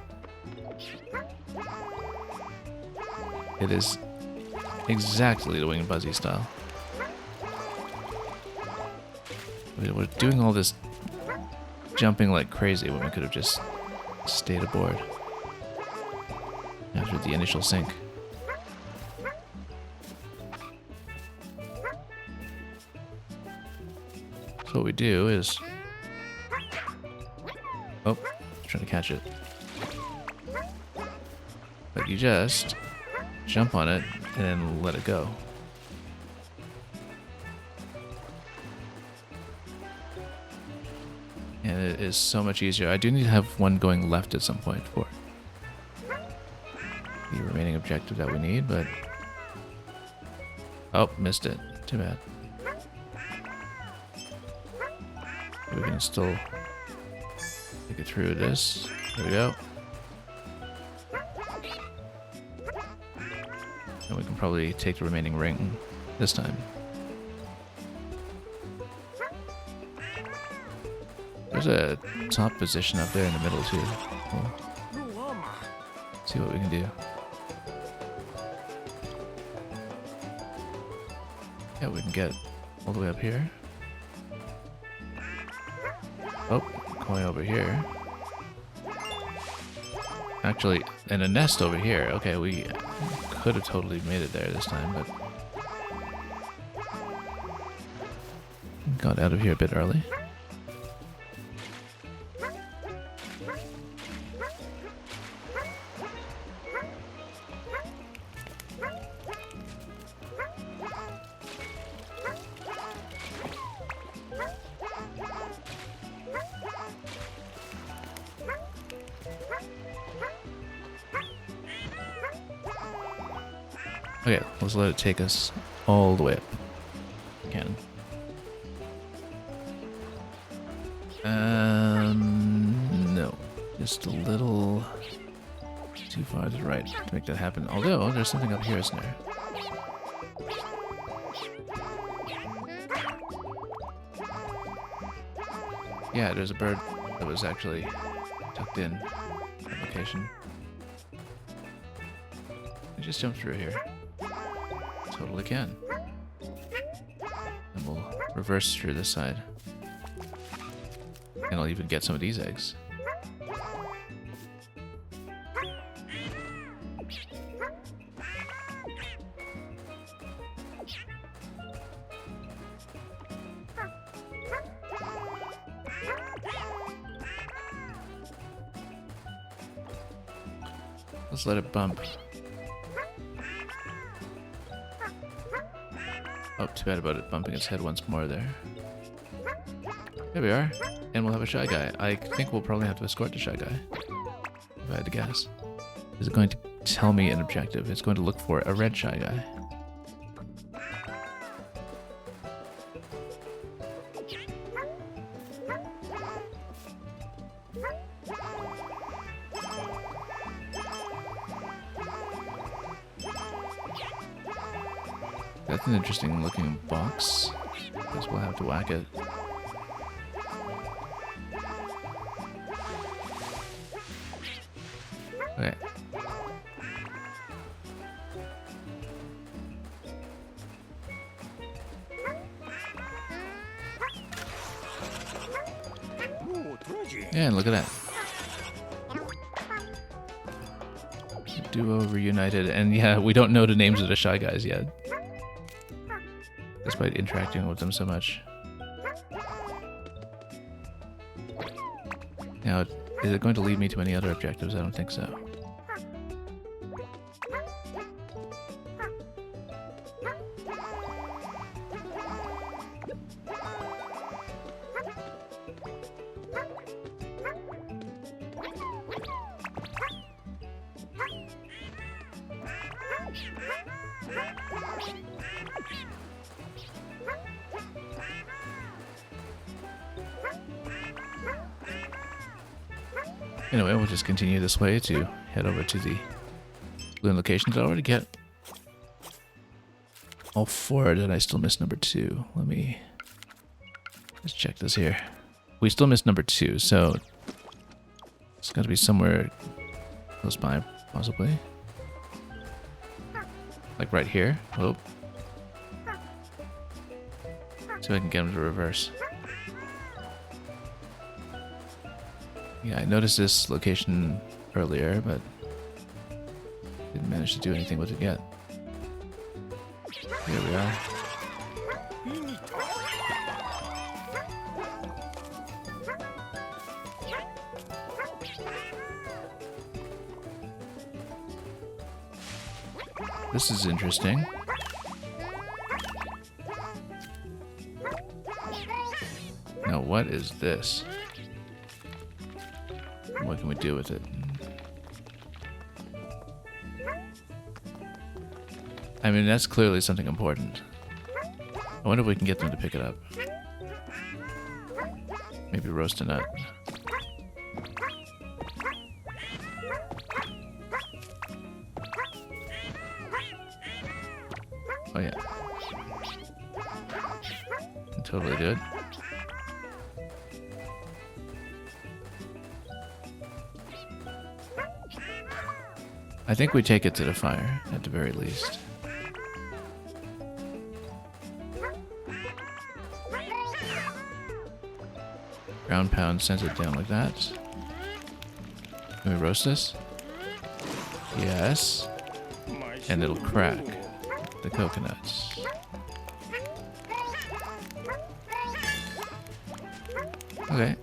It is exactly the Winged Buzzy style. We're doing all this jumping like crazy when we could have just stayed aboard after the initial sink. So what we do is... Oh, trying to catch it. But you just jump on it and then let it go. And it is so much easier. I do need to have one going left at some point for the remaining objective that we need, but... Oh, missed it. Too bad. We can still make it through this. There we go. And we can probably take the remaining ring this time. There's a top position up there in the middle too. We'll see what we can do. Yeah, we can get all the way up here. Oh, going over here. Actually, and a nest over here. Okay, we could have totally made it there this time, but got out of here a bit early. Okay, let's let it take us all the way up. Again. No. Just a little too far to the right to make that happen. Although, there's something up here, isn't there? Yeah, there's a bird that was actually tucked in that location. I just jumped through here. Totally can. And we'll reverse through this side. And I'll even get some of these eggs. Let's let it bump. Oh, too bad about it bumping its head once more there. There we are. And we'll have a Shy Guy. I think we'll probably have to escort the Shy Guy, if I had to guess. Is it going to tell me an objective? It's going to look for a red Shy Guy. That's an interesting looking box. Guess we'll have to whack it. Okay. Yeah, and look at that. Duo reunited, and yeah, we don't know the names of the Shy Guys yet. Despite interacting with them so much. Now, is it going to lead me to any other objectives? I don't think so. Anyway, we'll just continue this way to head over to the balloon location. Did I already get all four? Or did I still miss number 2? Let me just check this here. We still missed number 2, so it's got to be somewhere close by, possibly. Like right here. Oh. See if I can get him to reverse. Yeah, I noticed this location earlier, but didn't manage to do anything with it yet. Here we are. This is interesting. Now, what is this? What can we do with it? I mean, that's clearly something important. I wonder if we can get them to pick it up. Maybe roast a nut. Oh yeah. Can totally do it. I think we take it to the fire, at the very least. Ground pound sends it down like that. Can we roast this? Yes. And it'll crack the coconuts. Okay.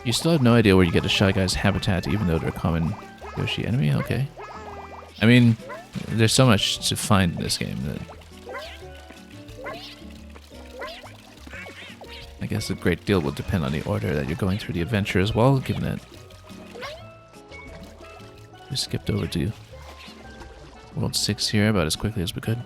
You still have no idea where you get a Shy Guy's habitat, even though they're a common Yoshi enemy? Okay. I mean, there's so much to find in this game that I guess a great deal will depend on the order that you're going through the adventure as well, given that we skipped over to World 6 here about as quickly as we could.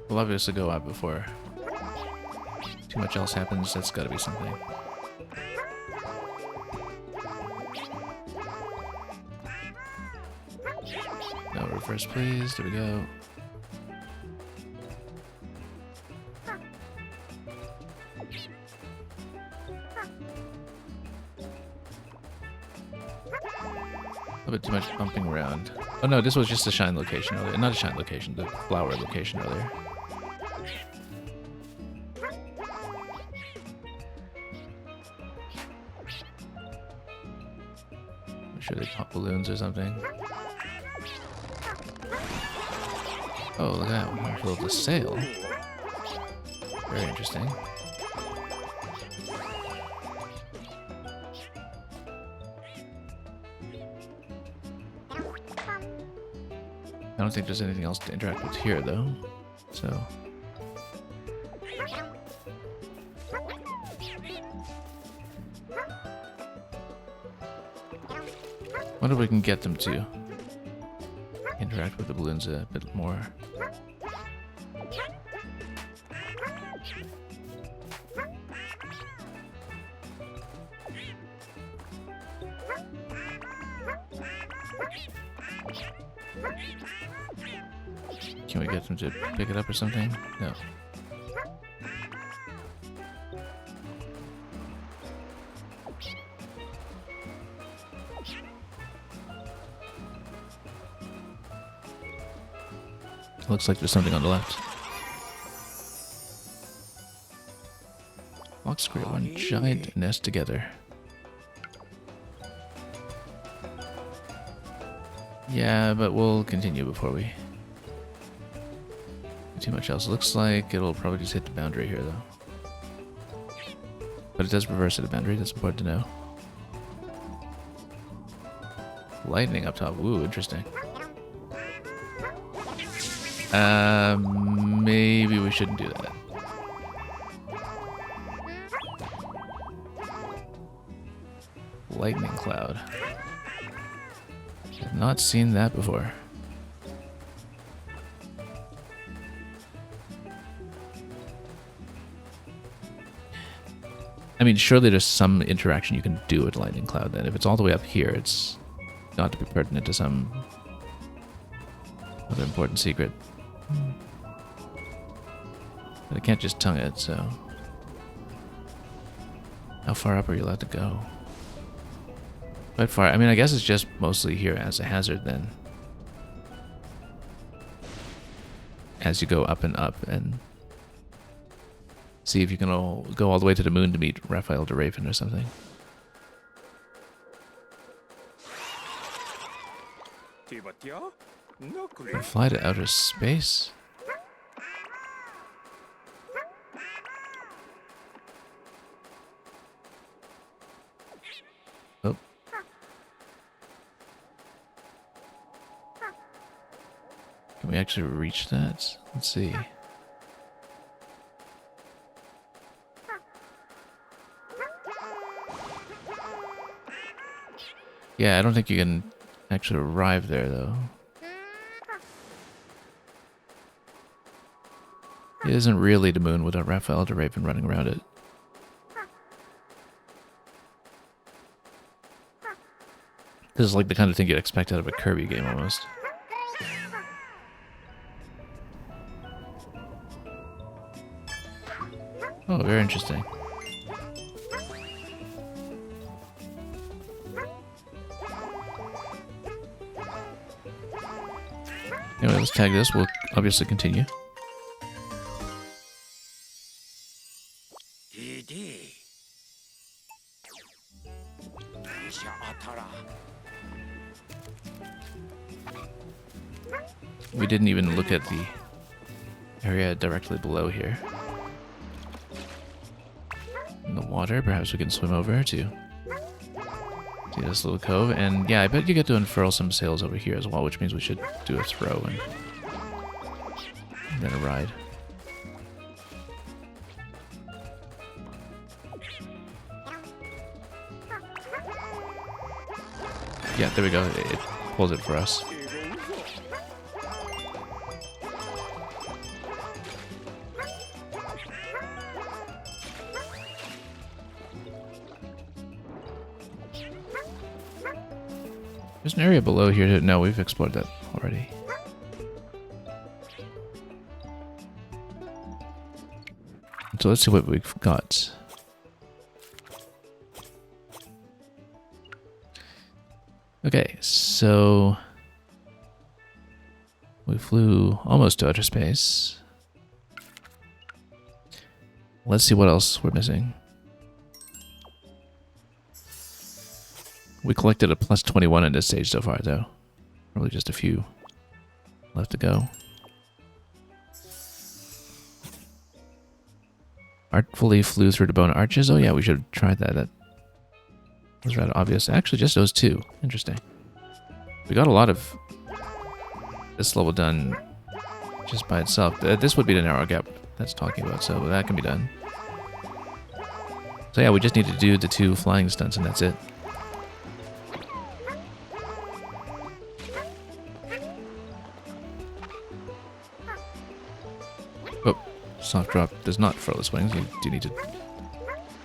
We'll obviously go out before too much else happens. That's gotta be something. No, reverse please. There we go. A bit too much bumping around. Oh no, this was just a shine location earlier. Not a shine location, the flower location earlier. I'm sure they pop balloons or something. Oh, look at that one. Filled with sail. Very interesting. I don't think there's anything else to interact with here, though. So. Wonder if we can get them to interact with the balloons a bit more. Can we get them to pick it up or something? No. Looks like there's something on the left. Blocks create one giant nest together. Yeah, but we'll continue before we do too much else. Looks like it'll probably just hit the boundary here, though. But it does reverse at the boundary. That's important to know. Lightning up top. Ooh, interesting. Maybe we shouldn't do that. Lightning cloud. I've not seen that before. I mean, surely there's some interaction you can do with lightning cloud then. If it's all the way up here, it's got to be pertinent to some other important secret. But I can't just tongue it, so... How far up are you allowed to go? Quite far. I mean, I guess it's just mostly here as a hazard then. As you go up and up and see if you can go all the way to the moon to meet Raphael de Raven or something. And fly to outer space? Oh. Can we actually reach that? Let's see. Yeah, I don't think you can actually arrive there, though. It isn't really the moon without Raphael de Raven running around it. This is like the kind of thing you'd expect out of a Kirby game, almost. Oh, very interesting. Anyway, let's tag this. We'll obviously continue. Didi. Isha Atara. We didn't even look at the area directly below here. In the water, perhaps we can swim over to see this little cove. And yeah, I bet you get to unfurl some sails over here as well, which means we should do a throw and then a ride. Yeah, there we go. It pulls it for us. There's an area below here. No, we've explored that already. So let's see what we've got. Okay, so we flew almost to outer space. Let's see what else we're missing. We collected a plus 21 in this stage so far, though. Probably just a few left to go. Artfully flew through the bone arches. Oh yeah, we should have tried that. That was rather obvious. Actually, just those two. Interesting. We got a lot of this level done just by itself. This would be the narrow gap that's talking about, so that can be done. So yeah, we just need to do the two flying stunts and that's it. Oh, soft drop does not furl its wings. You do need to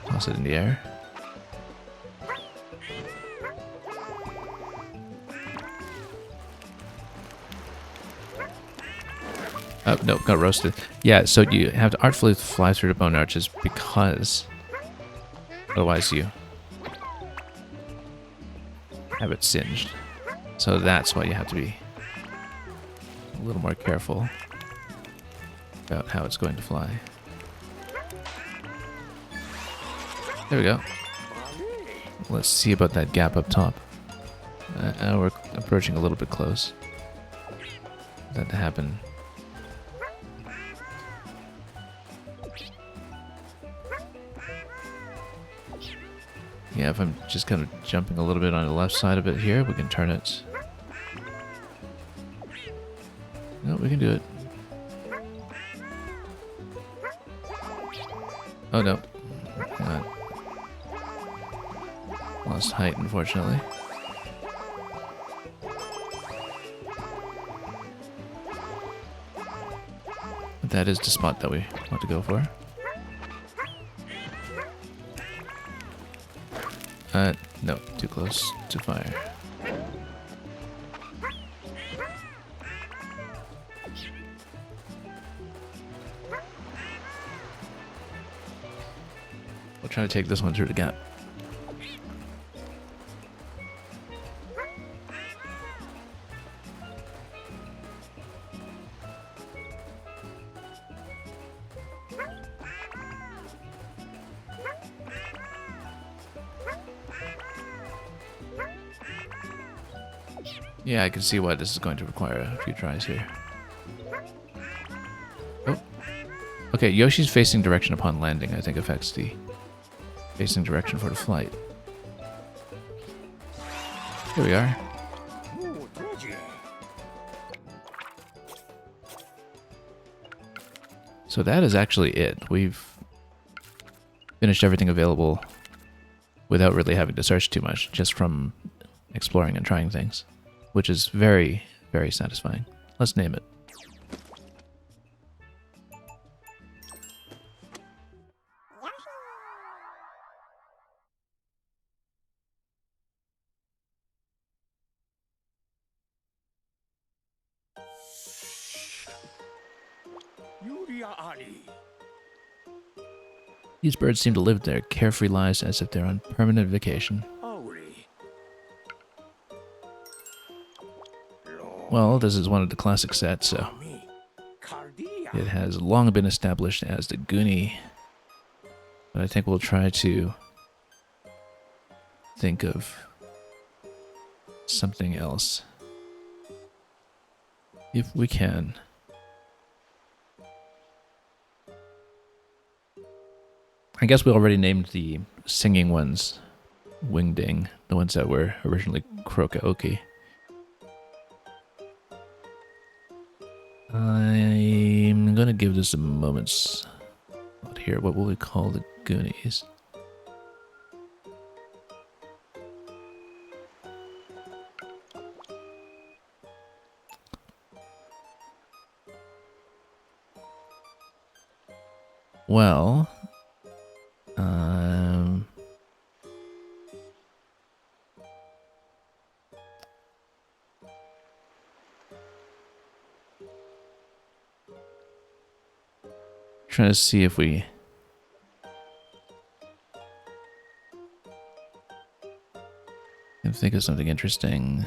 toss it in the air. Oh, no, got roasted. Yeah, so you have to artfully fly through the bone arches because otherwise you have it singed. So that's why you have to be a little more careful about how it's going to fly. There we go. Let's see about that gap up top. We're approaching a little bit close. That to happen. Yeah, if I'm just kind of jumping a little bit on the left side of it here, we can turn it. No, we can do it. Oh no. Lost height, unfortunately. But that is the spot that we want to go for. No, too close to fire. We'll try to take this one through the gap. Yeah, I can see why this is going to require a few tries here. Oh. Okay, Yoshi's facing direction upon landing, I think, affects the facing direction for the flight. Here we are. So that is actually it. We've finished everything available without really having to search too much, just from exploring and trying things, which is very, very satisfying. Let's name it. Yuria Ali. These birds seem to live their carefree lives as if they're on permanent vacation. Ori. Well, this is one of the classic sets, so Me. Cardia. it has long been established as the Goonie. But I think we'll try to think of something else. If we can. I guess we already named the singing ones Wingding, the ones that were originally Krokaoki. I'm gonna give this a moment's thought here. What will we call the Goonies? Well, trying to see if we can think of something interesting.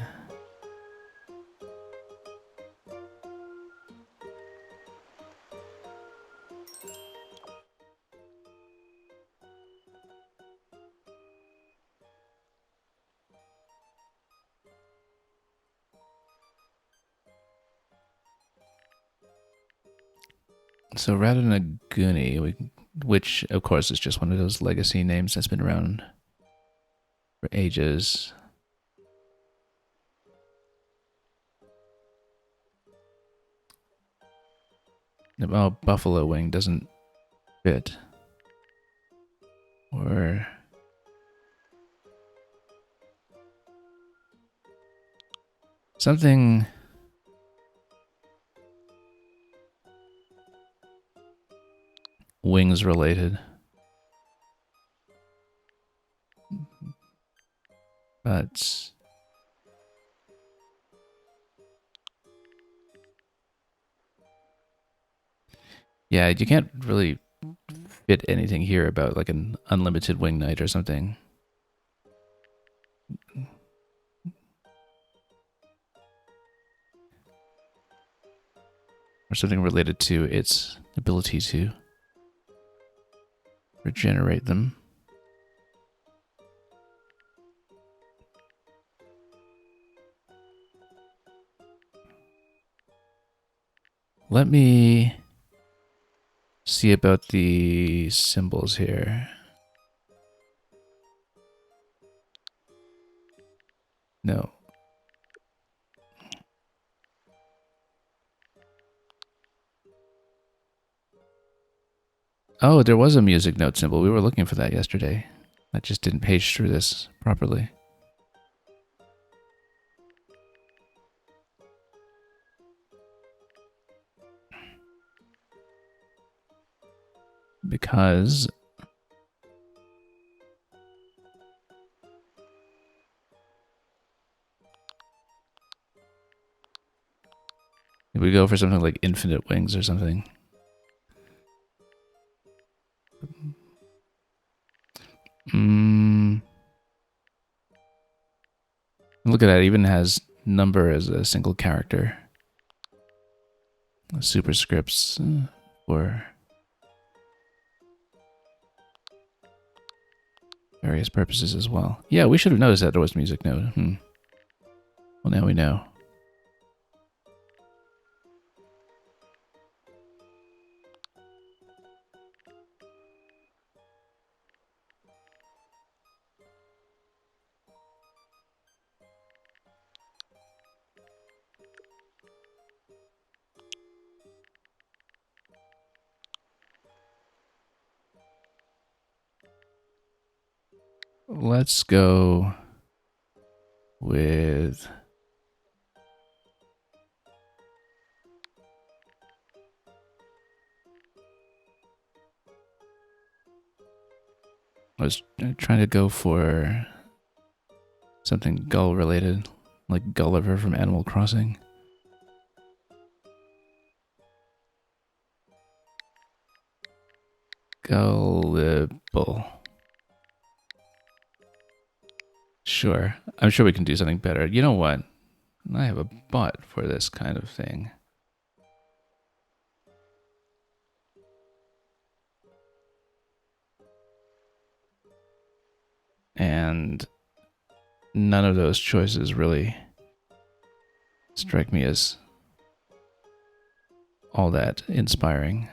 So rather than a Goonie, which of course is just one of those legacy names that's been around for ages. Oh, Buffalo Wing doesn't fit. Or something wings related. But yeah, you can't really fit anything here about like an unlimited wing night or something. Or something related to its ability to regenerate them. Let me see about the symbols here. No. Oh, there was a music note symbol. We were looking for that yesterday. I just didn't page through this properly. Because if we go for something like infinite wings or something. Look at that, it even has number as a single character. Superscripts for various purposes as well. Yeah, we should have noticed that there was music note. Well, now we know. Let's go with I was trying to go for something gull related, like Gulliver from Animal Crossing. Gullible. Sure. I'm sure we can do something better. You know what? I have a bot for this kind of thing. And none of those choices really strike me as all that inspiring.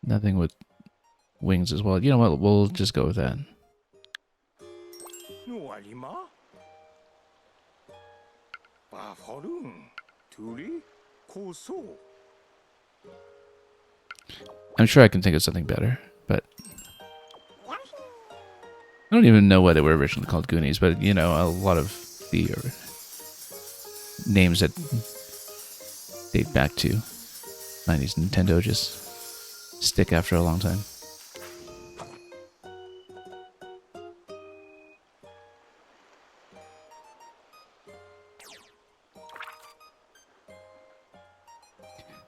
Nothing with wings as well. You know what? We'll just go with that. I'm sure I can think of something better, but I don't even know why they were originally called Goonies, but you know, a lot of the names that date back to 90s Nintendo just stick after a long time.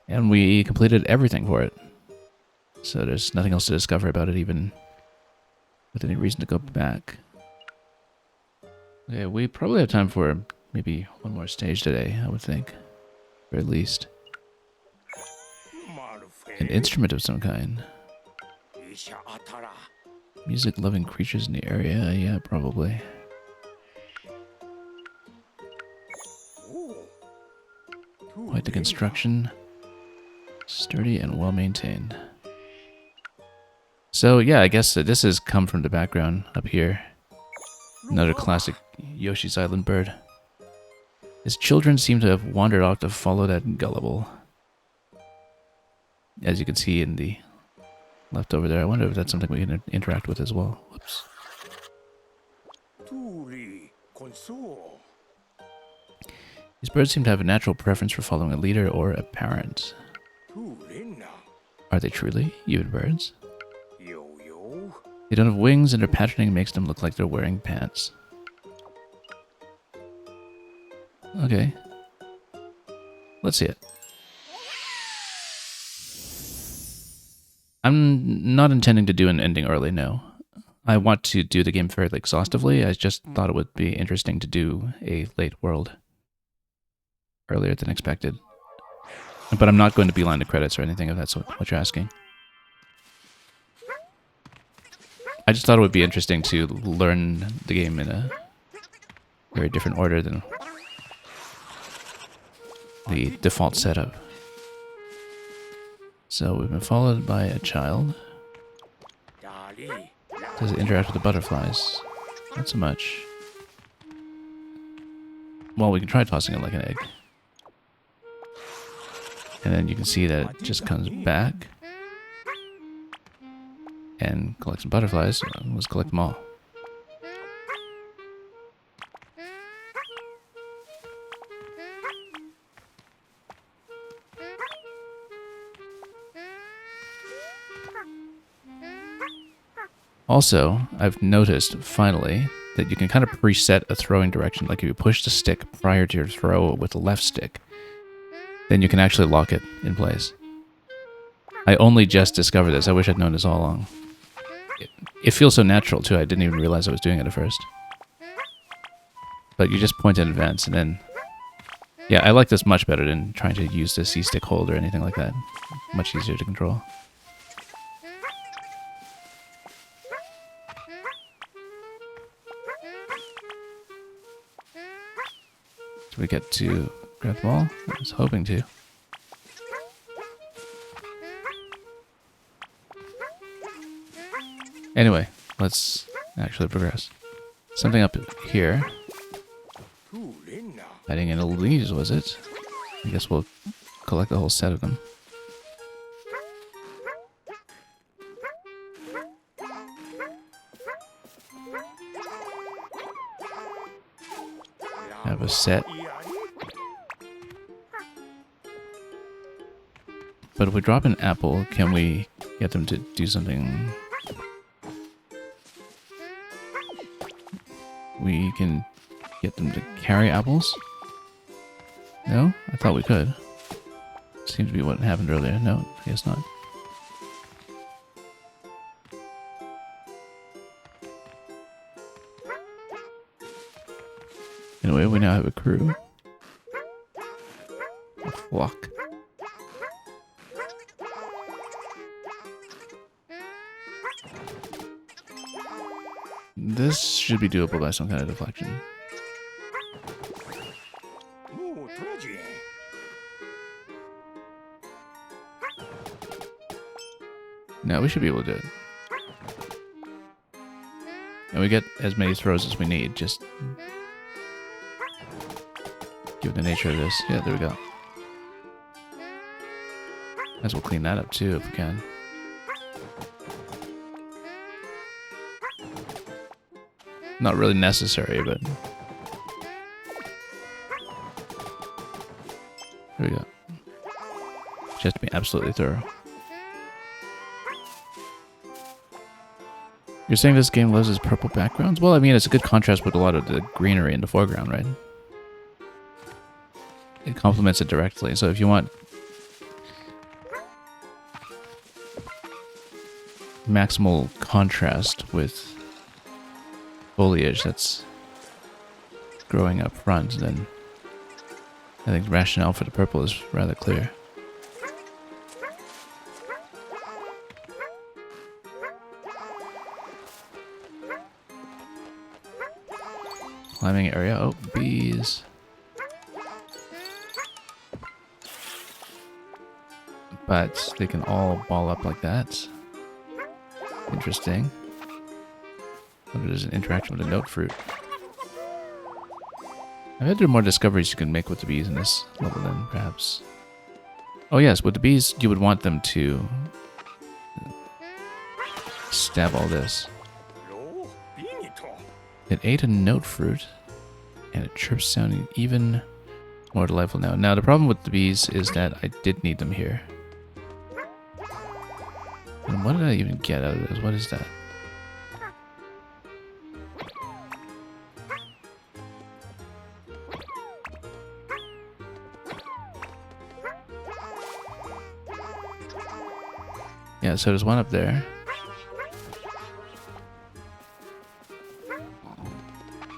And we completed everything for it. So there's nothing else to discover about it, even with any reason to go back. Okay, we probably have time for maybe one more stage today, I would think. Or at least an instrument of some kind. Music-loving creatures in the area, yeah, probably. Quite the construction. Sturdy and well-maintained. So, yeah, I guess this has come from the background up here. Another classic Yoshi's Island bird. His children seem to have wandered off to follow that Gullible. As you can see in the left over there. I wonder if that's something we can interact with as well. Whoops. These birds seem to have a natural preference for following a leader or a parent. Are they truly even birds? They don't have wings, and their patterning makes them look like they're wearing pants. Okay. Let's see it. I'm not intending to do an ending early, no. I want to do the game fairly exhaustively. I just thought it would be interesting to do a late world earlier than expected. But I'm not going to beeline the credits or anything if that's what you're asking. I just thought it would be interesting to learn the game in a very different order than the default setup. So we've been followed by a child. Does it interact with the butterflies? Not so much. Well, we can try tossing it like an egg. And then you can see that it just comes back and collect some butterflies. Let's collect them all. Also, I've noticed, finally, that you can kind of preset a throwing direction. Like if you push the stick prior to your throw with the left stick, then you can actually lock it in place. I only just discovered this. I wish I'd known this all along. It feels so natural, too. I didn't even realize I was doing it at first. But you just point in advance, and then... Yeah, I like this much better than trying to use the C-stick hold or anything like that. Much easier to control. Did we get to grab the ball? I was hoping to. Anyway, let's actually progress. Something up here. Hiding in the leaves, was it? I guess we'll collect the whole set of them. Have a set. But if we drop an apple, can we get them to do something we can get them to carry apples? No? I thought we could. Seems to be what happened earlier. No, I guess not. Anyway, we now have a crew. A flock. This should be doable by some kind of deflection. Ooh, Reggie. No, we should be able to do it. And we get as many throws as we need, just given the nature of this. Yeah, there we go. Might as well clean that up too if we can. Not really necessary, but there we go. Just to be absolutely thorough. You're saying this game loves its purple backgrounds? Well, I mean, it's a good contrast with a lot of the greenery in the foreground, right? It complements it directly. So if you want maximal contrast with foliage that's growing up front, then I think the rationale for the purple is rather clear. Climbing area. Oh, bees. But they can all ball up like that. Interesting. Wonder if there's an interaction with a note fruit. I bet there are more discoveries you can make with the bees in this level then, perhaps. Oh yes, with the bees, you would want them to stab all this. Lo, finito. It ate a note fruit, and it chirps sounding even more delightful now. Now, the problem with the bees is that I did need them here. And what did I even get out of this? What is that? Yeah, so there's one up there.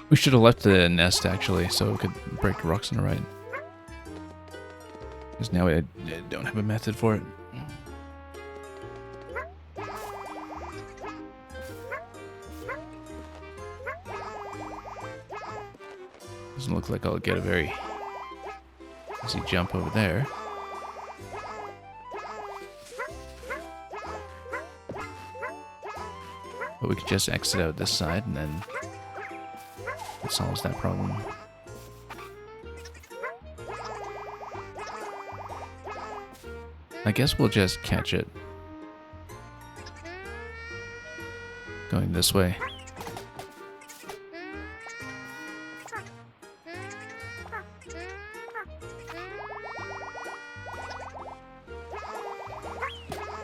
We should have left the nest, actually, so we could break the rocks on the right. Because now I don't have a method for it. Doesn't look like I'll get a very easy jump over there. But we could just exit out this side and then it solves that problem. I guess we'll just catch it going this way.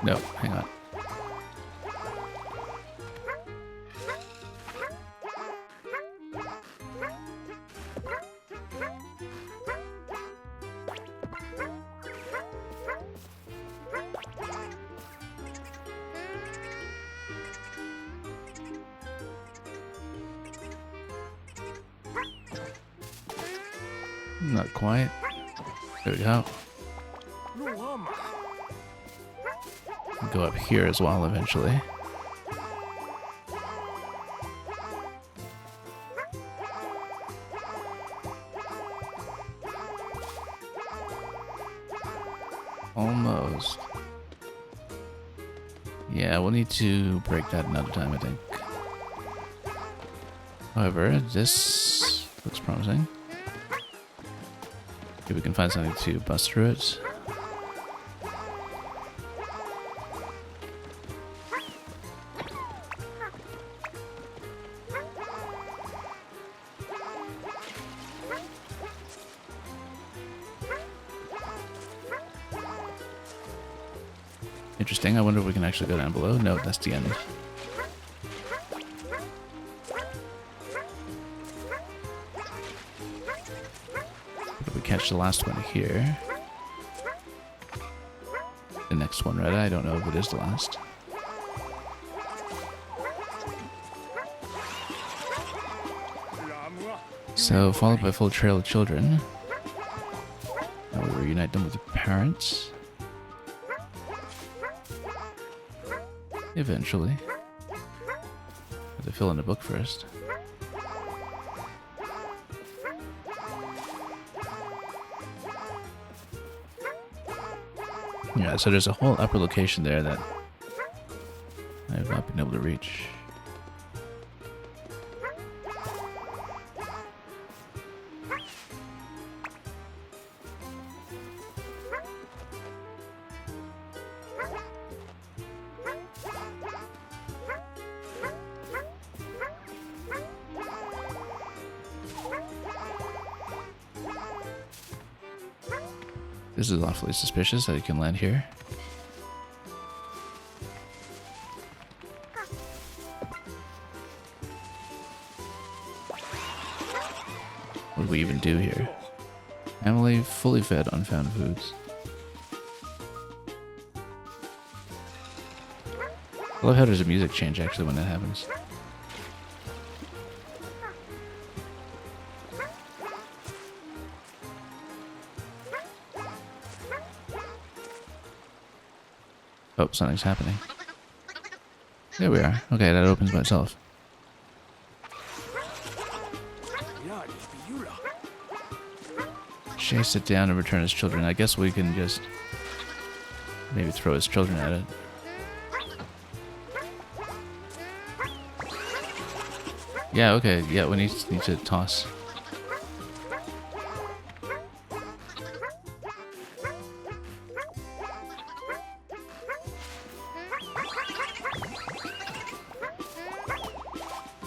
No, hang on. Not quite. There we go. Go up here as well eventually. Almost. Yeah, we'll need to break that another time, I think. However, this looks promising. If we can find something to bust through it. Interesting. I wonder if we can actually go down below. No, that's the end. catch the last one here. The next one, right? I don't know if it is the last. So, followed by a full trail of children. Now we reunite them with the parents. Eventually. Have to fill in the book first. Yeah, so there's a whole upper location there that I have not been able to reach. This is awfully suspicious that you can land here. What do we even do here? Family fully fed on found foods. I love how there's a music change actually when that happens. Oh, something's happening. There we are. Okay, that opens by itself. Chase it down and return his children. I guess we can just maybe throw his children at it. Yeah, okay. Yeah, we need to toss.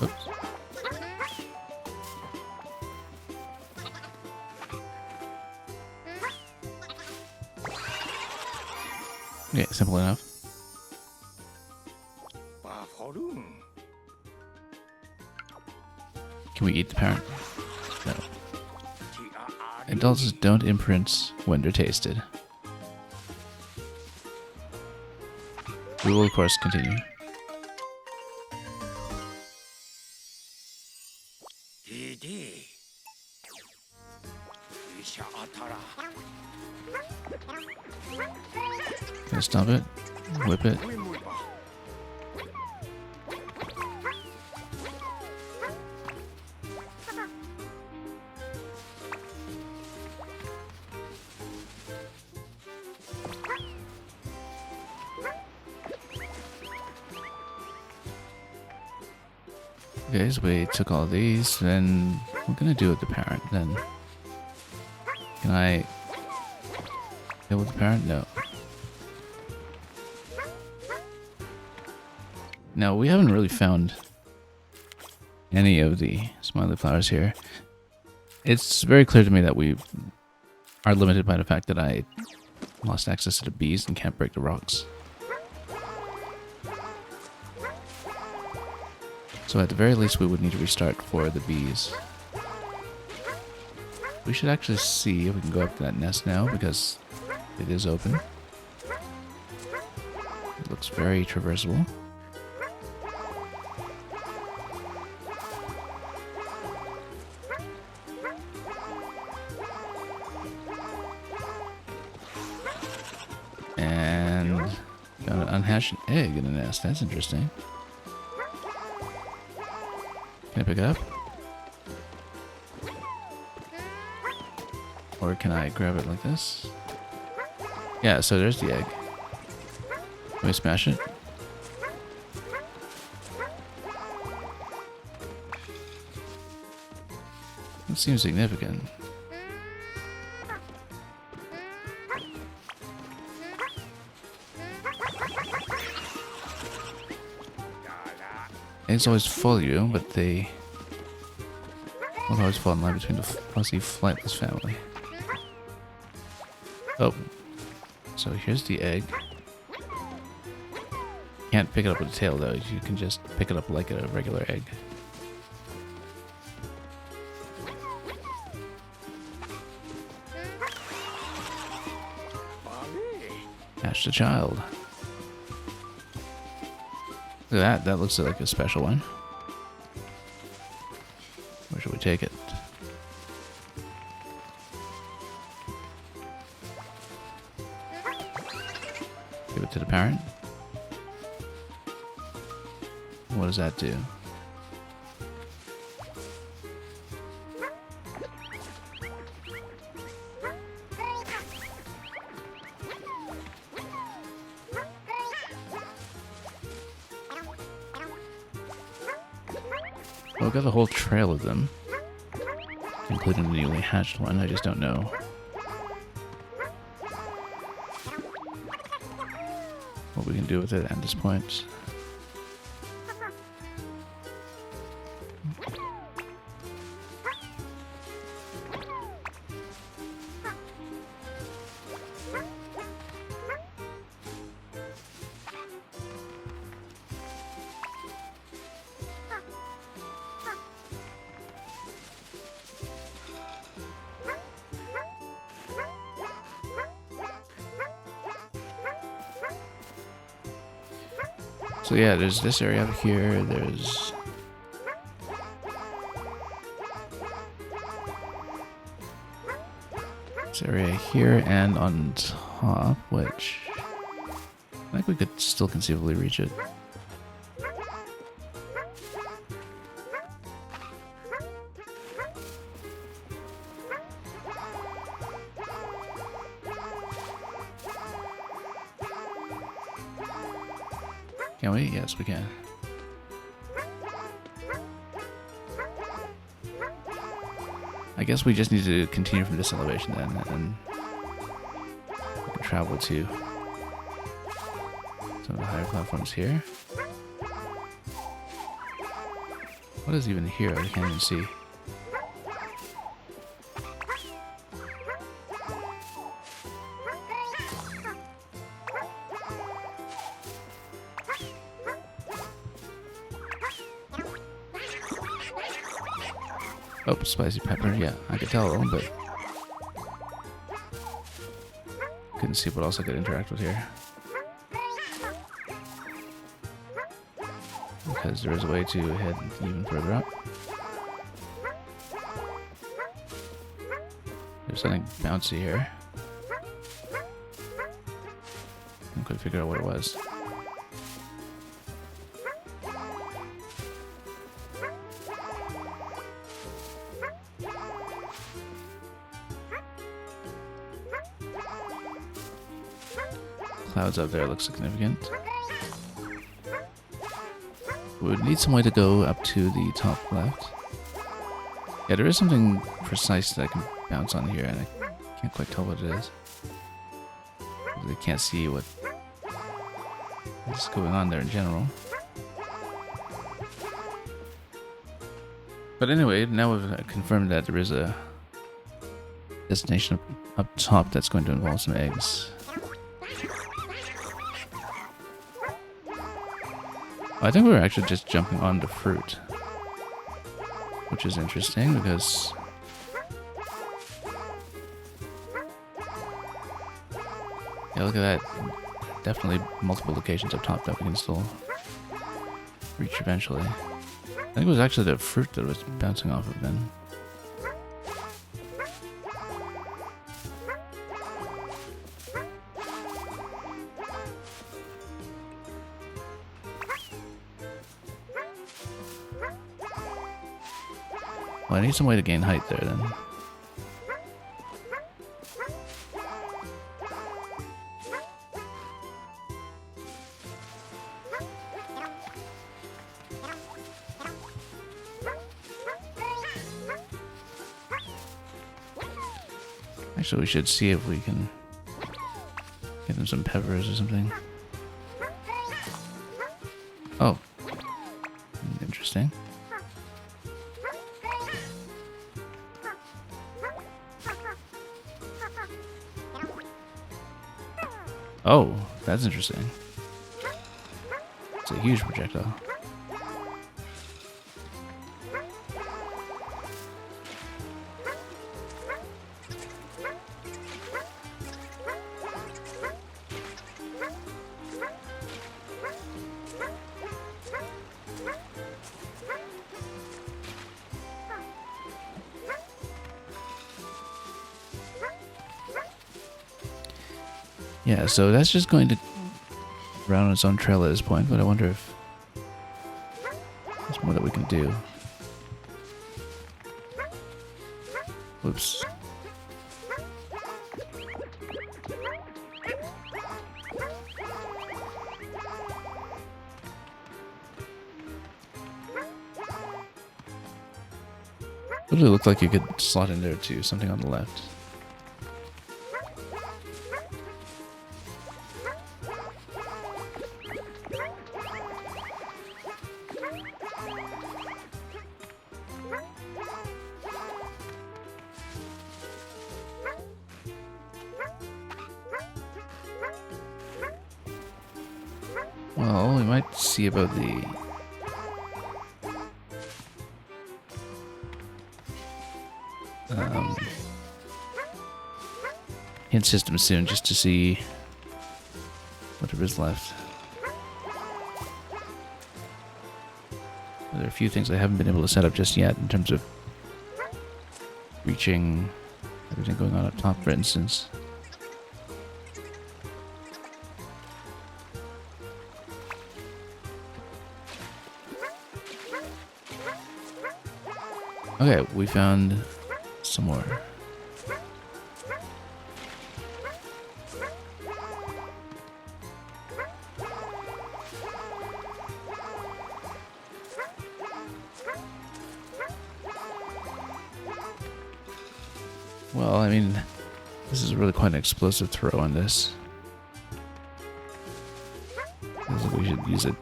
Oops. Yeah, simple enough. Can we eat the parent? No. Adults don't imprint when they're tasted. We will, of course, continue. Gonna stop it, whip it. Okay, so we took all these, then we're gonna do with the parent then. Can I deal with the parent? No. No, we haven't really found any of the smiley flowers here. It's very clear to me that we are limited by the fact that I lost access to the bees and can't break the rocks. So at the very least we would need to restart for the bees. We should actually see if we can go up to that nest now because it is open. It looks very traversable. And got an unhatched egg in the nest. That's interesting. Can I pick it up? Or can I grab it like this? Yeah, so there's the egg. Can we smash it? That seems significant. Eggs always follow you, but they will always fall in line between the fuzzy flightless family. Oh, so here's the egg. Can't pick it up with the tail though, you can just pick it up like a regular egg. Hatched a child. Look at that. That looks like a special one. Where should we take it? Give it to the parent. What does that do? Well, I've got the whole trail of them, including the newly hatched one. I just don't know what we can do with it at this point. So yeah, there's this area up here, there's... this area here, and on top, which... I think we could still conceivably reach it. Can we? Yes, we can. I guess we just need to continue from this elevation then, and then we can travel to some of the higher platforms here. What is even here? I can't even see. Oh, spicy pepper. Yeah, I could tell a little bit. Couldn't see what else I could interact with here. Because there is a way to head even further up. There's something bouncy here. I couldn't figure out what it was. Clouds up there look significant. We would need some way to go up to the top left. Yeah, there is something precise that I can bounce on here, and I can't quite tell what it is. I can't see what is going on there in general. But anyway, now we've confirmed that there is a destination up top that's going to involve some eggs. I think we're actually just jumping on the fruit, which is interesting because yeah, look at that. Definitely multiple locations up top that we can still reach eventually. I think it was actually the fruit that was bouncing off of then. Well, I need some way to gain height there then. Actually, we should see if we can get them some peppers or something. Oh. Interesting. Oh, that's interesting. It's a huge projectile. Yeah, so that's just going to run on its own trail at this point, but I wonder if there's more that we can do. Whoops. What did it look like you could slot in there too? Something on the left. Well, we might see about the hint system soon, just to see whatever is left. There are a few things I haven't been able to set up just yet in terms of reaching everything going on up top, for instance. Okay, we found some more. Well, I mean, this is really quite an explosive throw on this. Looks like we should use it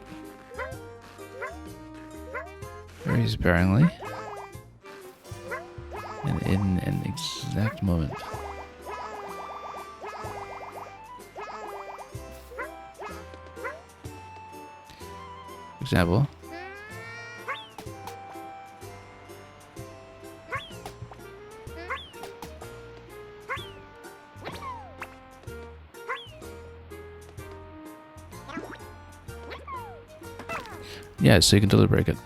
very sparingly. And in an exact moment. For example. Yeah, so you can totally break it.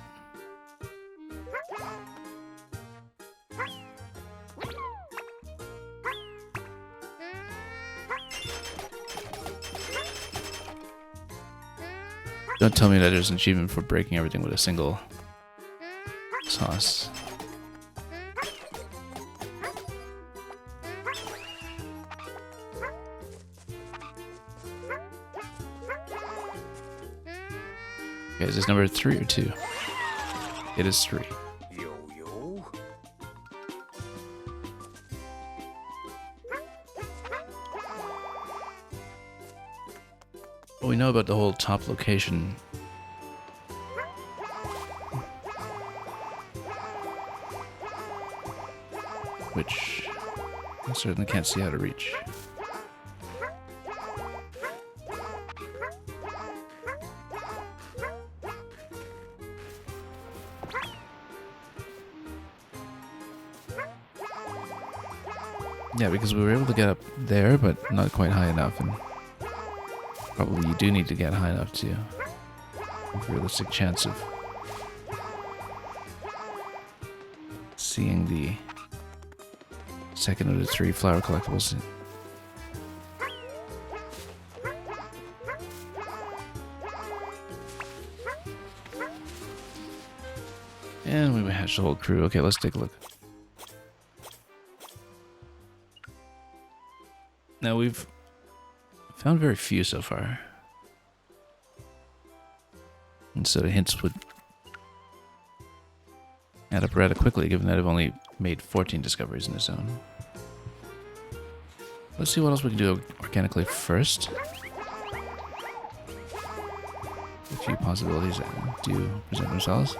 Don't tell me that there's an achievement for breaking everything with a single sauce. Okay, is this number 3 or 2? It is 3. Yo yo. Well, we know about the whole top location. Which I certainly can't see how to reach. Yeah, because we were able to get up there, but not quite high enough, and probably you do need to get high enough to have a realistic chance of seeing the second of the 3 flower collectibles. And we hatched the whole crew. Okay, let's take a look. Now we've found very few so far. And so the hints would add up rather quickly, given that I've only made 14 discoveries in this zone. Let's see what else we can do organically first. A few possibilities that do present themselves.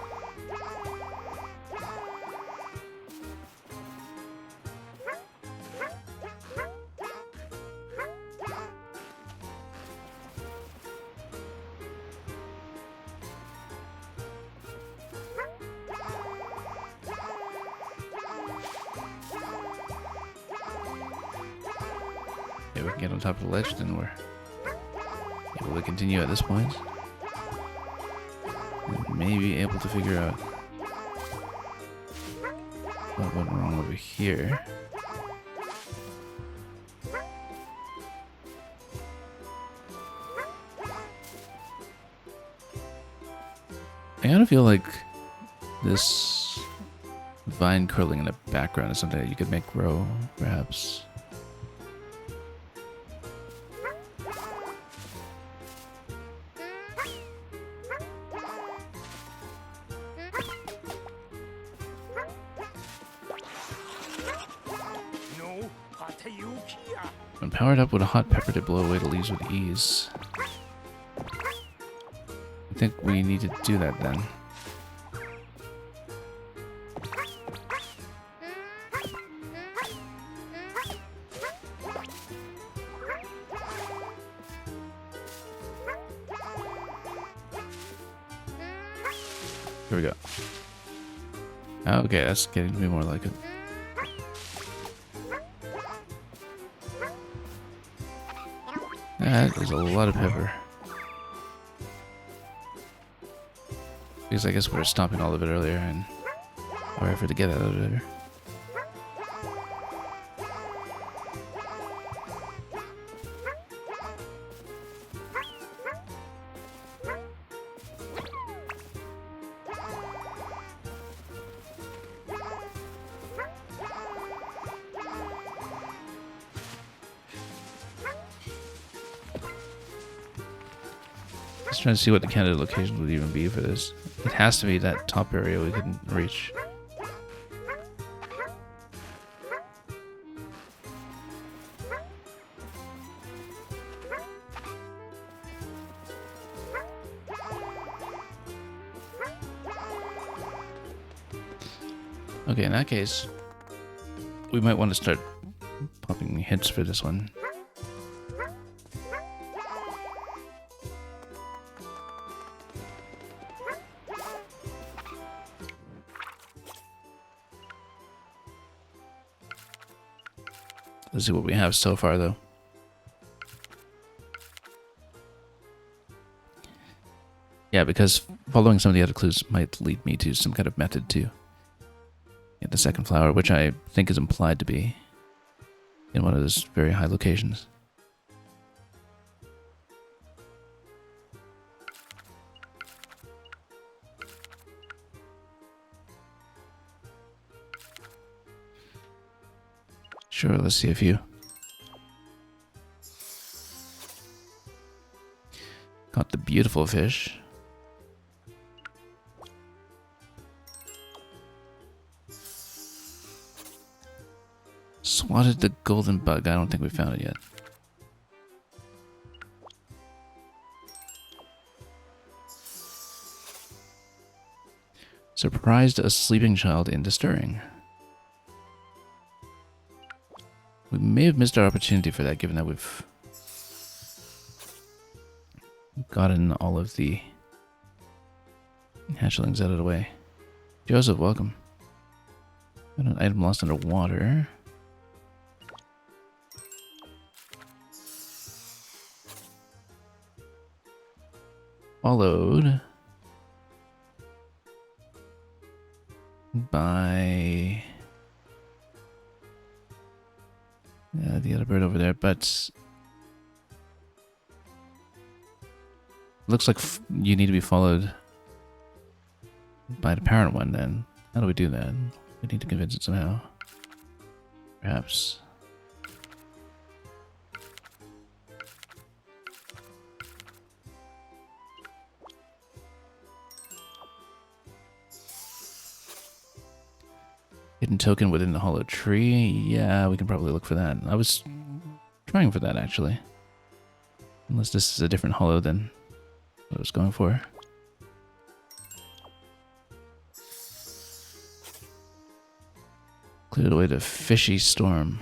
Okay, we can get on top of the ledge, then we're able to continue at this point. And maybe able to figure out what went wrong over here. I kind of feel like this vine curling in the background is something that you could make grow, perhaps. No, Hatayukiya. When powered up with a hot pepper to blow away the leaves with ease. I think we need to do that then. Here we go. Okay, that's getting to be more like it. That is a lot of pepper. Because I guess we were stopping all of it earlier and our effort to get out of it. Just trying to see what the candidate location would even be for this. It has to be that top area we couldn't reach. Okay, in that case, we might want to start popping hints for this one. Let's see what we have so far, though. Yeah, because following some of the other clues might lead me to some kind of method to get the second flower, which I think is implied to be in one of those very high locations. Sure, let's see a few. Caught the beautiful fish. Swatted the golden bug. I don't think we found it yet. Surprised a sleeping child into stirring. We may have missed our opportunity for that, given that we've gotten all of the hatchlings out of the way. Joseph, welcome. Got an item lost underwater. Followed by the other bird over there, but looks like you need to be followed by the parent one then. How do we do that? We need to convince it somehow. Perhaps. Hidden token within the hollow tree. Yeah, we can probably look for that. I was trying for that, actually. Unless this is a different hollow than what I was going for. Cleared away the fishy storm.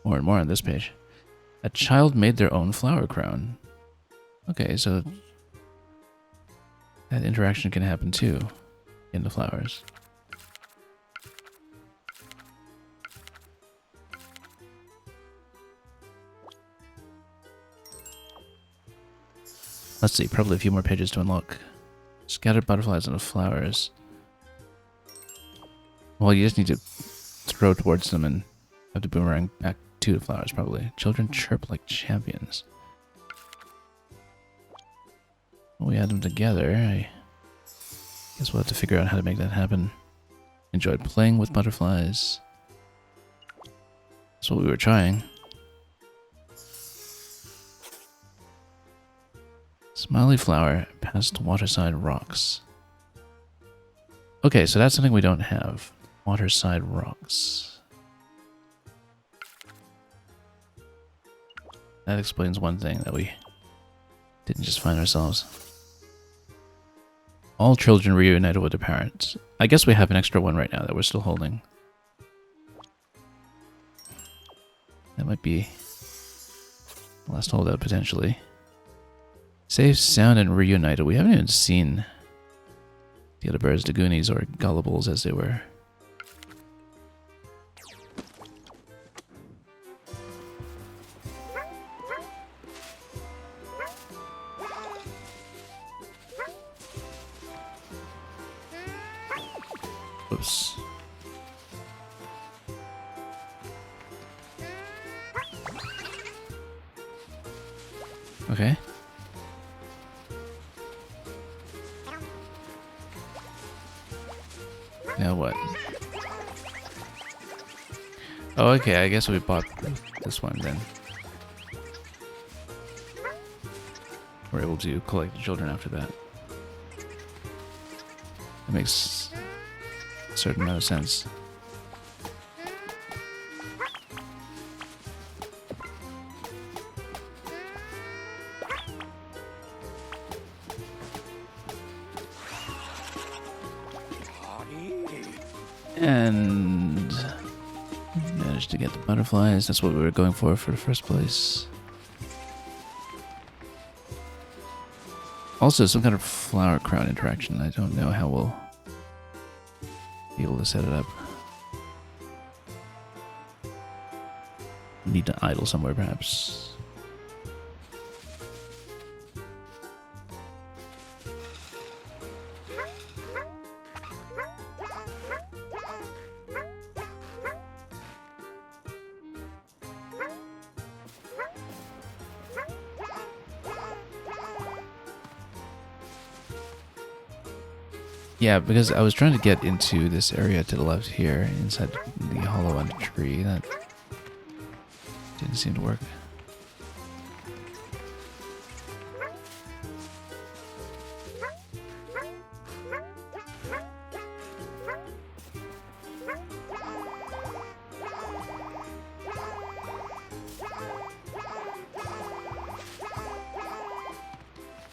More and more on this page. A child made their own flower crown. Okay, so that interaction can happen too in the flowers. Let's see, probably a few more pages to unlock. Scattered butterflies on the flowers. Well, you just need to throw towards them and have the boomerang back multitude of flowers, probably. Children chirp like champions. Well, we had them together. I guess we'll have to figure out how to make that happen. Enjoyed playing with butterflies. That's what we were trying. Smiley flower past waterside rocks. Okay, so that's something we don't have. Waterside rocks. That explains one thing that we didn't just find ourselves. All children reunited with their parents. I guess we have an extra one right now that we're still holding. That might be the last holdout, potentially. Safe, sound, and reunited. We haven't even seen the other birds, the Goonies, or Gullibles as they were. Oops. Okay. Now what? Oh, okay, I guess we bought this one then. We're able to collect the children after that. That makes a certain amount of sense. And managed to get the butterflies. That's what we were going for the first place. Also, some kind of flower crown interaction. I don't know how we'll be able to set it up. Need to idle somewhere, perhaps. Yeah, because I was trying to get into this area to the left here, inside the hollow on the tree. That didn't seem to work.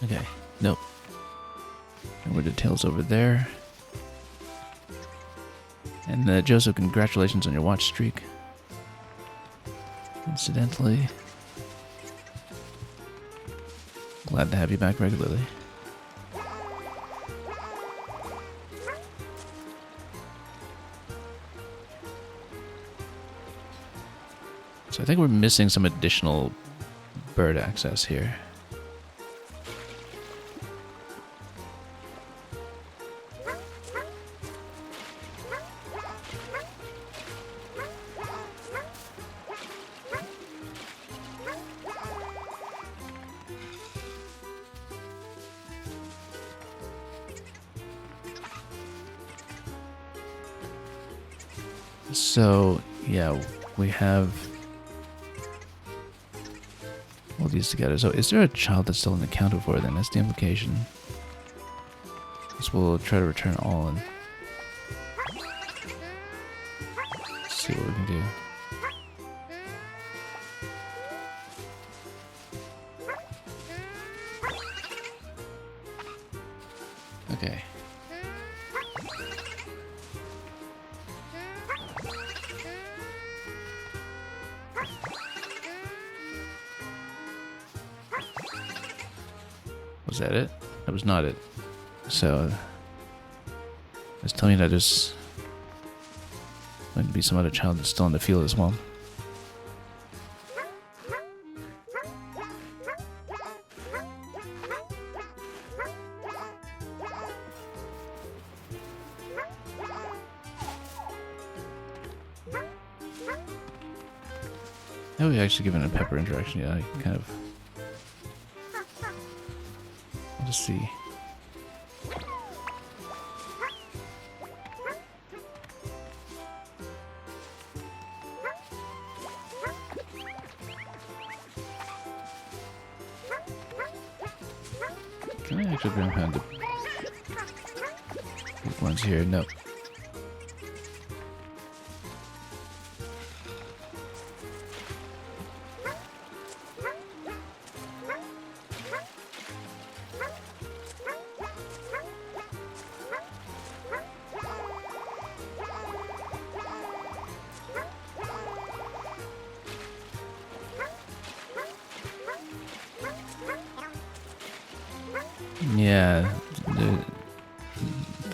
Okay, nope. And we're the tails over there. And Joseph, congratulations on your watch streak. Incidentally, glad to have you back regularly. So I think we're missing some additional bird access here. So, yeah, we have all these together. So, is there a child that's still unaccounted for then? That's the implication. So we'll try to return all and see what we can do. Okay. Was that it? That was not it. So, it's telling me that there's going to be some other child that's still in the field as well. Oh, we actually given a pepper interaction. Yeah, I kind of. I'll just see. Can I actually ground pound the big ones here? No. Yeah, it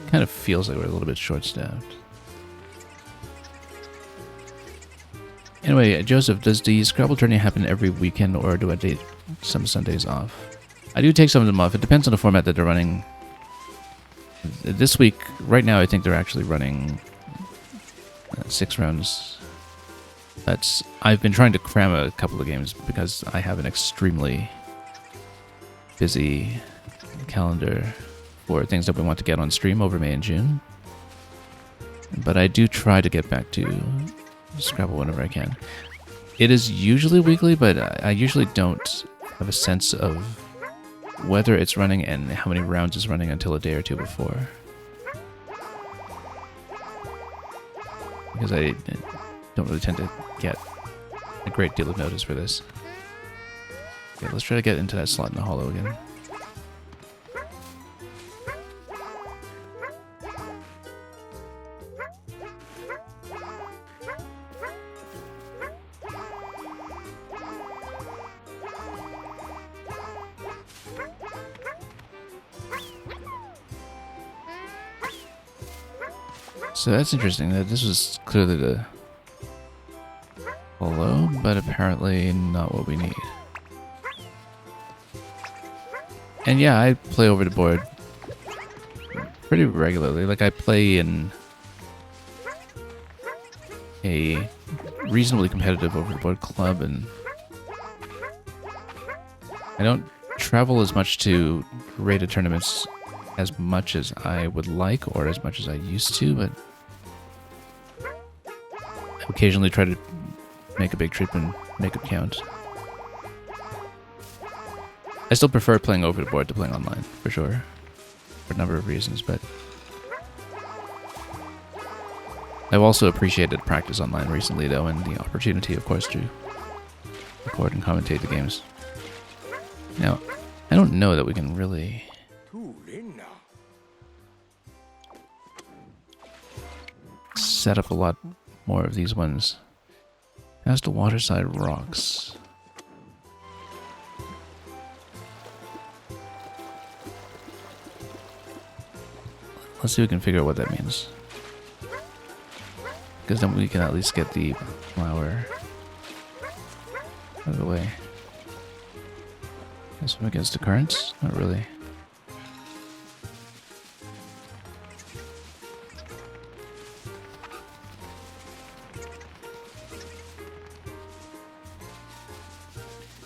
kind of feels like we're a little bit short-staffed. Anyway, Joseph, does the Scrabble tourney happen every weekend, or do I take some Sundays off? I do take some of them off. It depends on the format that they're running. This week, right now, I think they're actually running 6 rounds. I've been trying to cram a couple of games because I have an extremely busy calendar for things that we want to get on stream over May and June. But I do try to get back to Scrabble whenever I can. It is usually weekly, but I usually don't have a sense of whether it's running and how many rounds it's running until a day or two before. Because I don't really tend to get a great deal of notice for this. Okay, let's try to get into that slot in the hollow again. So that's interesting that this was clearly the hollow, but apparently not what we need. And yeah, I play over the board pretty regularly. Like, I play in a reasonably competitive over the board club, and I don't travel as much to rated tournaments as much as I would like, or as much as I used to, but I occasionally try to make a big trip and make it count. I still prefer playing over the board to playing online, for sure, for a number of reasons, but I've also appreciated practice online recently, though, and the opportunity, of course, to record and commentate the games. Now, I don't know that we can really set up a lot more of these ones. As to waterside rocks. Let's see if we can figure out what that means. Because then we can at least get the flower out of the way. Can I swim against the currents? Not really.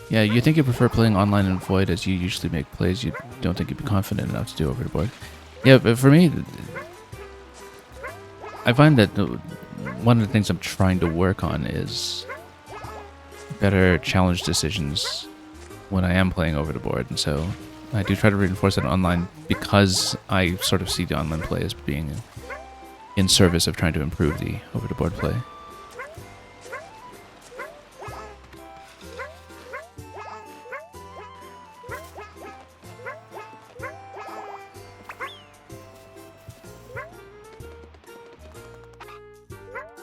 Yeah, you think you prefer playing online in Void as you usually make plays you don't think you'd be confident enough to do over the board. Yeah, but for me, I find that one of the things I'm trying to work on is better challenge decisions when I am playing over the board, and so I do try to reinforce it online because I sort of see the online play as being in service of trying to improve the over the board play.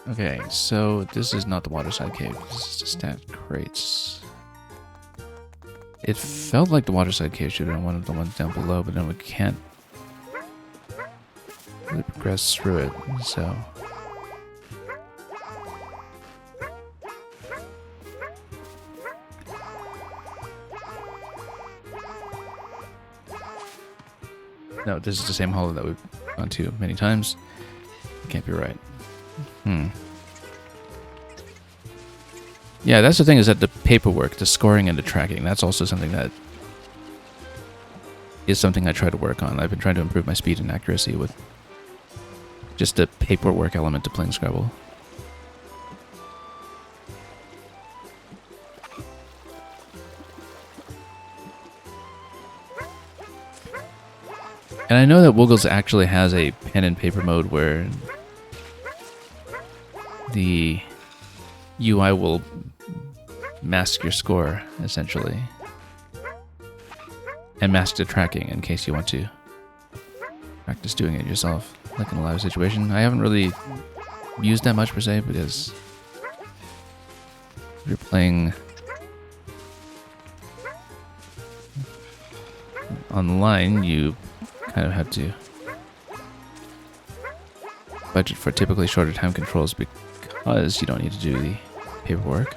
Okay, so this is not the waterside cave. This is the stat crates. It felt like the waterside cave should have been one of the ones down below, but then we can't really progress through it, so... No, this is the same hollow that we've gone to many times. Can't be right. Yeah, that's the thing, is that the paperwork, the scoring and the tracking, that's also something that is something I try to work on. I've been trying to improve my speed and accuracy with just the paperwork element to playing Scrabble. And I know that Woogles actually has a pen and paper mode where the UI will mask your score, essentially. And mask the tracking in case you want to practice doing it yourself, like in a live situation. I haven't really used that much per se, because if you're playing online, you kind of have to budget for typically shorter time controls because you don't need to do the paperwork.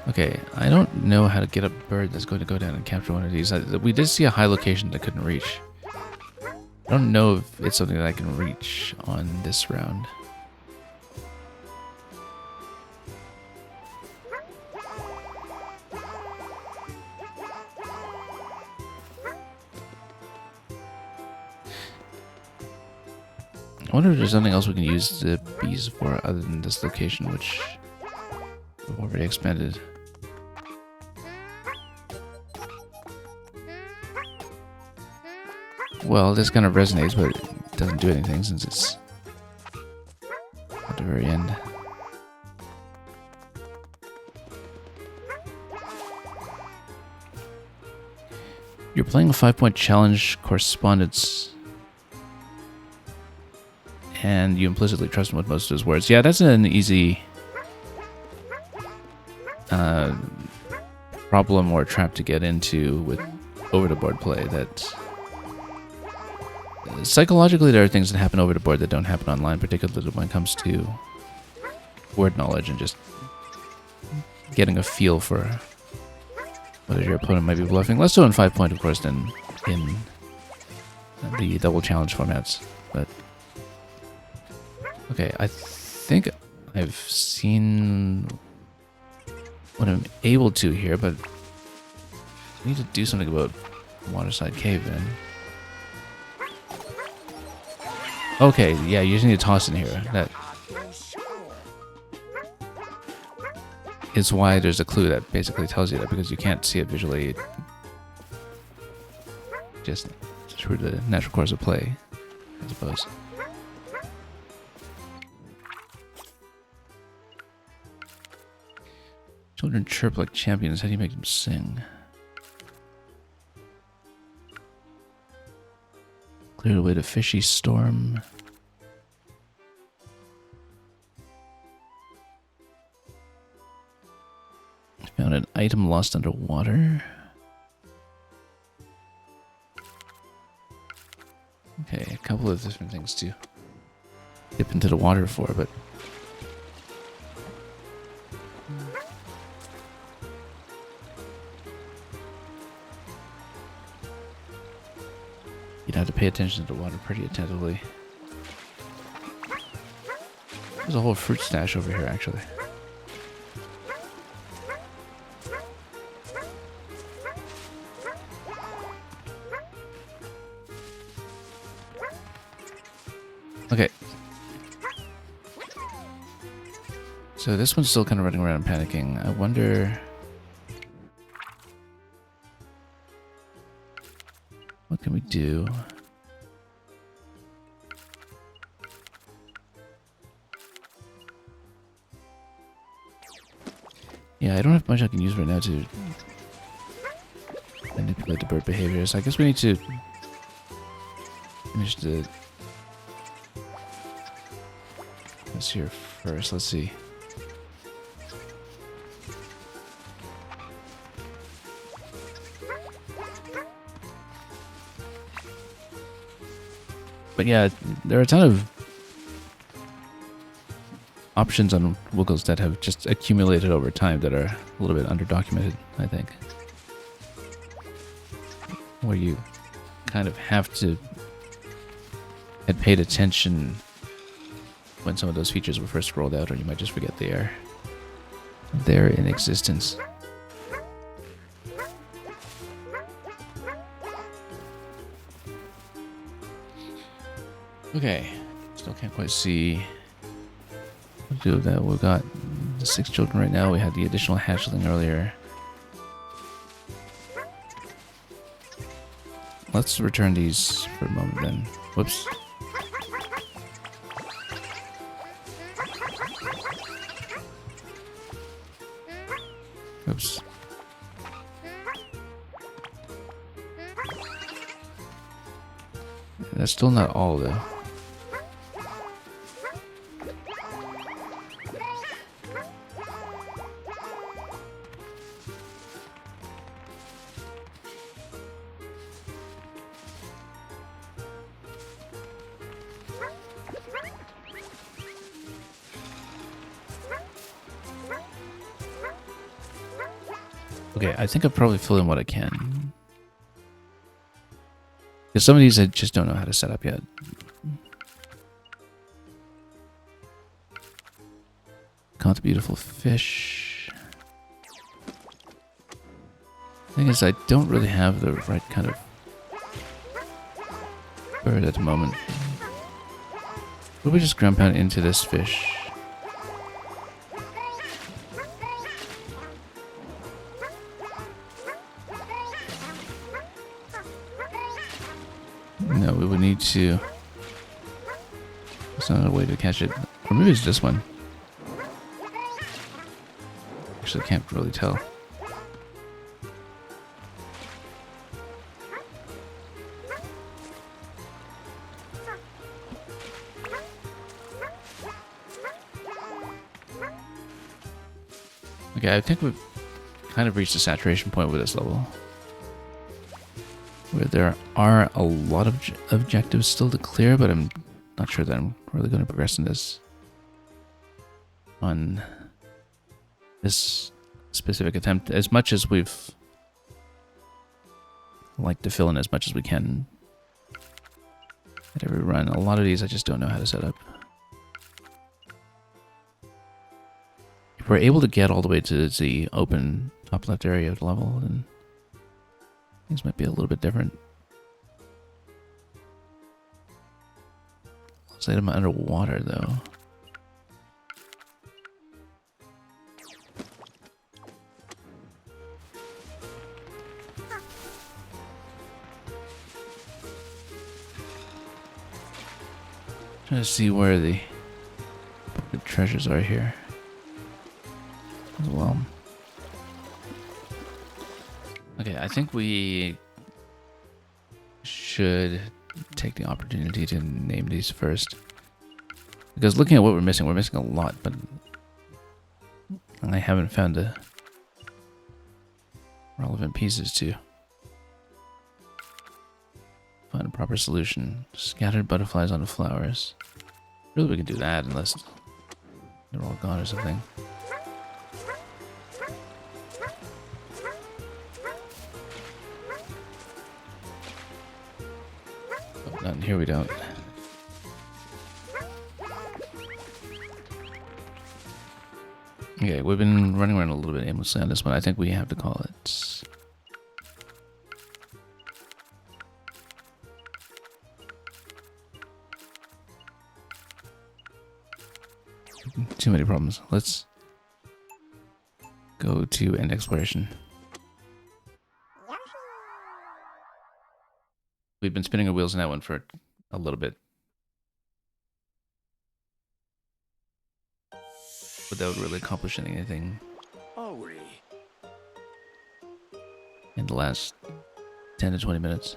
Okay, I don't know how to get a bird that's going to go down and capture one of these. We did see a high location that I couldn't reach. I don't know if it's something that I can reach on this round. I wonder if there's something else we can use the bees for other than this location, which we've already expanded. Well, this kind of resonates, but it doesn't do anything since it's at the very end. You're playing a 5-point challenge correspondence, and you implicitly trust him with most of his words. Yeah, that's an easy problem or trap to get into with over-the-board play. That psychologically, there are things that happen over the board that don't happen online, particularly when it comes to word knowledge and just getting a feel for whether your opponent might be bluffing. Less so in 5-point, of course, than in the double challenge formats. But okay, I think I've seen what I'm able to here, but I need to do something about Waterside Cave then. Okay, yeah, you just need to toss in here. That is why there's a clue that basically tells you that, because you can't see it visually. Just through the natural course of play, I suppose. Children chirp like champions. How do you make them sing? Cleared away the fishy storm. Found an item lost underwater. Okay, a couple of different things to dip into the water for, but you'd have to pay attention to the water pretty attentively. There's a whole fruit stash over here, actually. Okay. So this one's still kind of running around and panicking. I wonder what can we do? Yeah, I don't have much I can use right now to manipulate the bird behaviors. I guess we need to finish the this here first. Let's see. But yeah, there are a ton of options on Woogles that have just accumulated over time that are a little bit underdocumented, I think. Where you kind of have to have paid attention when some of those features were first rolled out, or you might just forget they are. there in existence. Okay, still can't quite see what to do with that. We've got the 6 children right now. We had the additional hatchling earlier. Let's return these for a moment then. Whoops. Oops. That's still not all though. Okay, I think I'll probably fill in what I can. Because some of these I just don't know how to set up yet. Caught the beautiful fish. Thing is, I don't really have the right kind of bird at the moment. Will we just ground pound into this fish? No, we would need to... There's not a way to catch it. Or maybe it's this one. Actually, I can't really tell. Okay, I think we've kind of reached a saturation point with this level. Where there are a lot of objectives still to clear, but I'm not sure that I'm really going to progress in this. On this specific attempt, as much as we've liked to fill in as much as we can at every run. A lot of these I just don't know how to set up. If we're able to get all the way to the open top left area of the level, then things might be a little bit different. Looks like I'm underwater though. Trying to see where the treasures are here as well. Okay, I think we should take the opportunity to name these first. Because looking at what we're missing a lot, but I haven't found the relevant pieces to find a proper solution. Scattered butterflies on the flowers. Really, we can do that unless they're all gone or something. Oh, not here we don't. Okay, we've been running around a little bit aimlessly on this one. I think we have to call it... Too many problems. Let's go to end exploration. We've been spinning our wheels in that one for a little bit. Without really accomplishing anything in the last 10 to 20 minutes.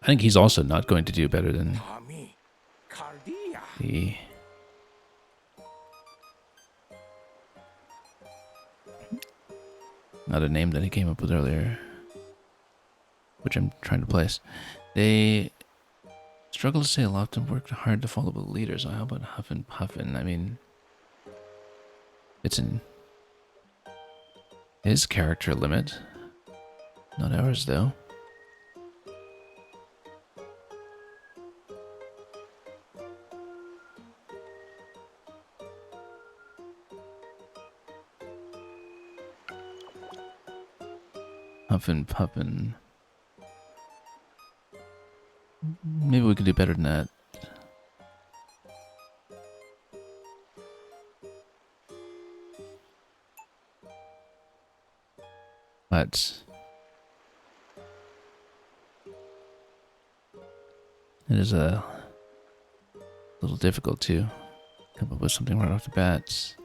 I think he's also not going to do better than the... Another name that he came up with earlier, which I'm trying to place. They struggle to stay aloft and work hard to follow the leaders. So how about Huff and Puffin? I mean, it's in his character limit, not ours though. Huffin' Puffin. Maybe we could do better than that. But it is a little difficult to come up with something right off the bat.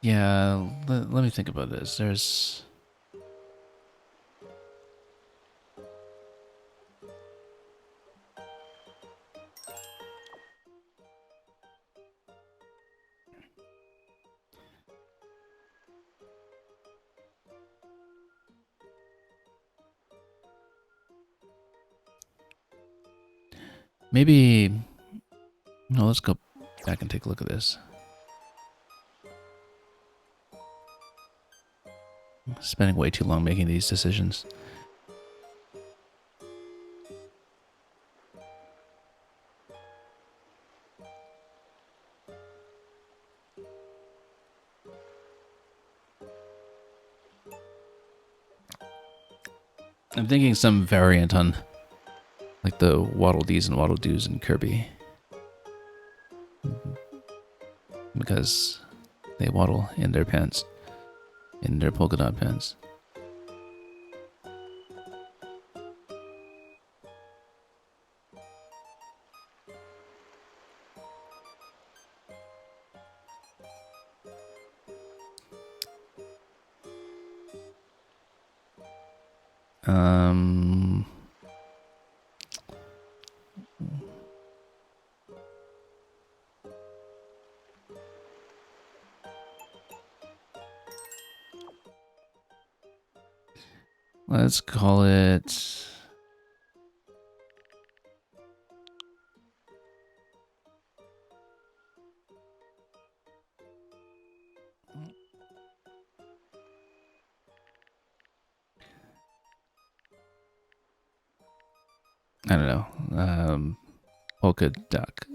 Yeah, let me think about this. There's... Maybe... No, let's go back and take a look at this. Spending way too long making these decisions. I'm thinking some variant on like the Waddle Dees and Waddle Doos in Kirby. Because they waddle in their pants. In their polka dot pants. Let's call it... I don't know. Polka duck.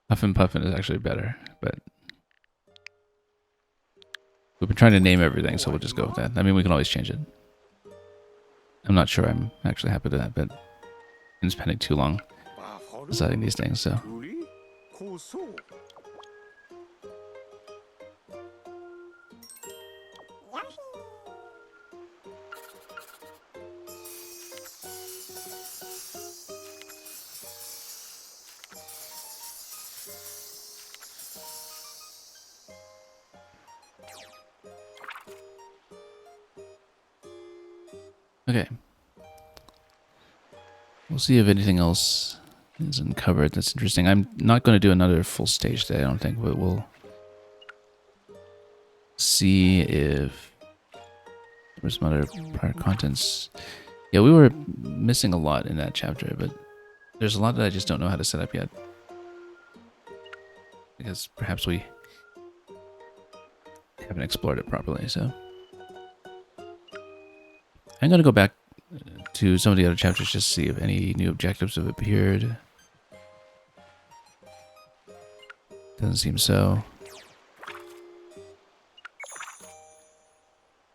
Huffin' Puffin is actually better, but we've been trying to name everything, so we'll just go with that. I mean, we can always change it. I'm not sure I'm actually happy with that, but I'm spending too long deciding these things, so. Okay. We'll see if anything else is uncovered that's interesting. I'm not going to do another full stage today, I don't think, but we'll see if there's some other prior contents. Yeah, we were missing a lot in that chapter, but there's a lot that I just don't know how to set up yet. Because perhaps we haven't explored it properly, so. I'm going to go back to some of the other chapters just to see if any new objectives have appeared. Doesn't seem so.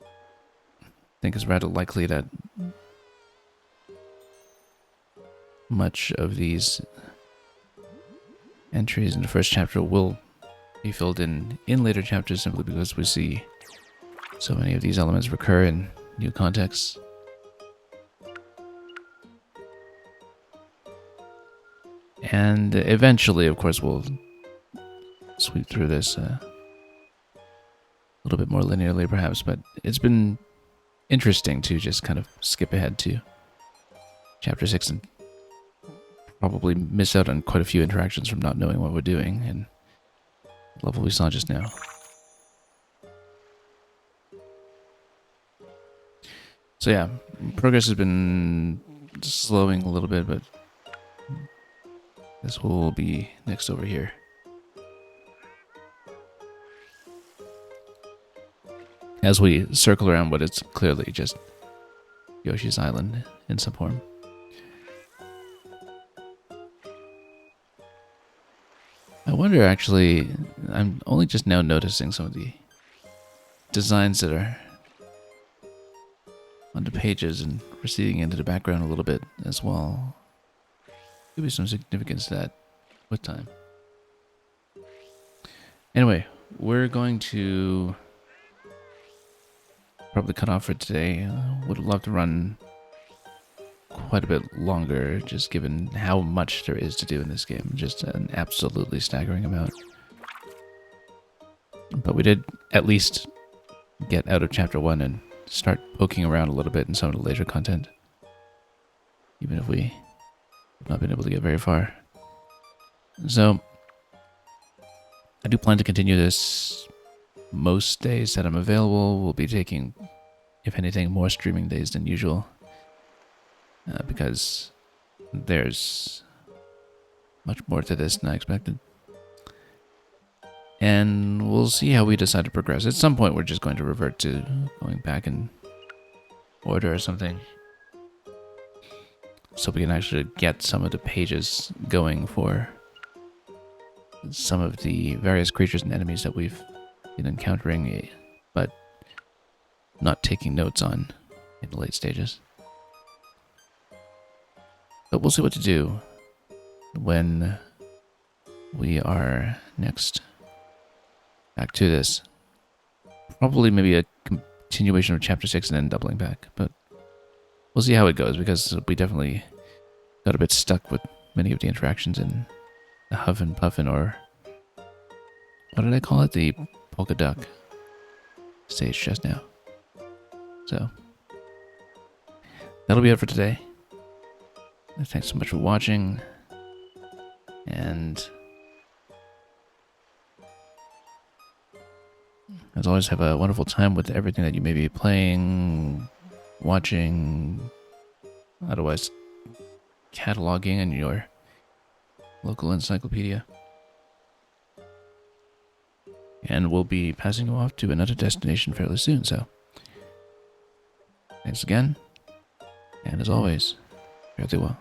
I think it's rather likely that much of these entries in the first chapter will be filled in later chapters simply because we see so many of these elements recur in new contexts. And eventually, of course, we'll sweep through this a little bit more linearly, perhaps, but it's been interesting to just kind of skip ahead to Chapter 6 and probably miss out on quite a few interactions from not knowing what we're doing and the level we saw just now. So yeah, progress has been slowing a little bit, but this will be next over here. As we circle around what is clearly just Yoshi's Island in some form. I wonder, actually, I'm only just now noticing some of the designs that are on the pages and receding into the background a little bit as well. Could be some significance to that with time. Anyway, we're going to probably cut off for today. Would love to run quite a bit longer, just given how much there is to do in this game. Just an absolutely staggering amount. But we did at least get out of Chapter 1 and start poking around a little bit in some of the later content. Even if we have not been able to get very far. So, I do plan to continue this most days that I'm available. We'll be taking, if anything, more streaming days than usual. Because there's much more to this than I expected. And we'll see how we decide to progress. At some point, we're just going to revert to going back in order or something. So we can actually get some of the pages going for some of the various creatures and enemies that we've been encountering, but not taking notes on in the late stages. But we'll see what to do when we are next back to this. Probably maybe a continuation of Chapter 6 and then doubling back, but we'll see how it goes, because we definitely got a bit stuck with many of the interactions in the Huff and Puffin, or what did I call it? The Polka Duck stage just now. So, that'll be it for today. Thanks so much for watching, and as always, have a wonderful time with everything that you may be playing, watching, otherwise cataloging in your local encyclopedia. And we'll be passing you off to another destination fairly soon, so thanks again, and as always, fare thee well.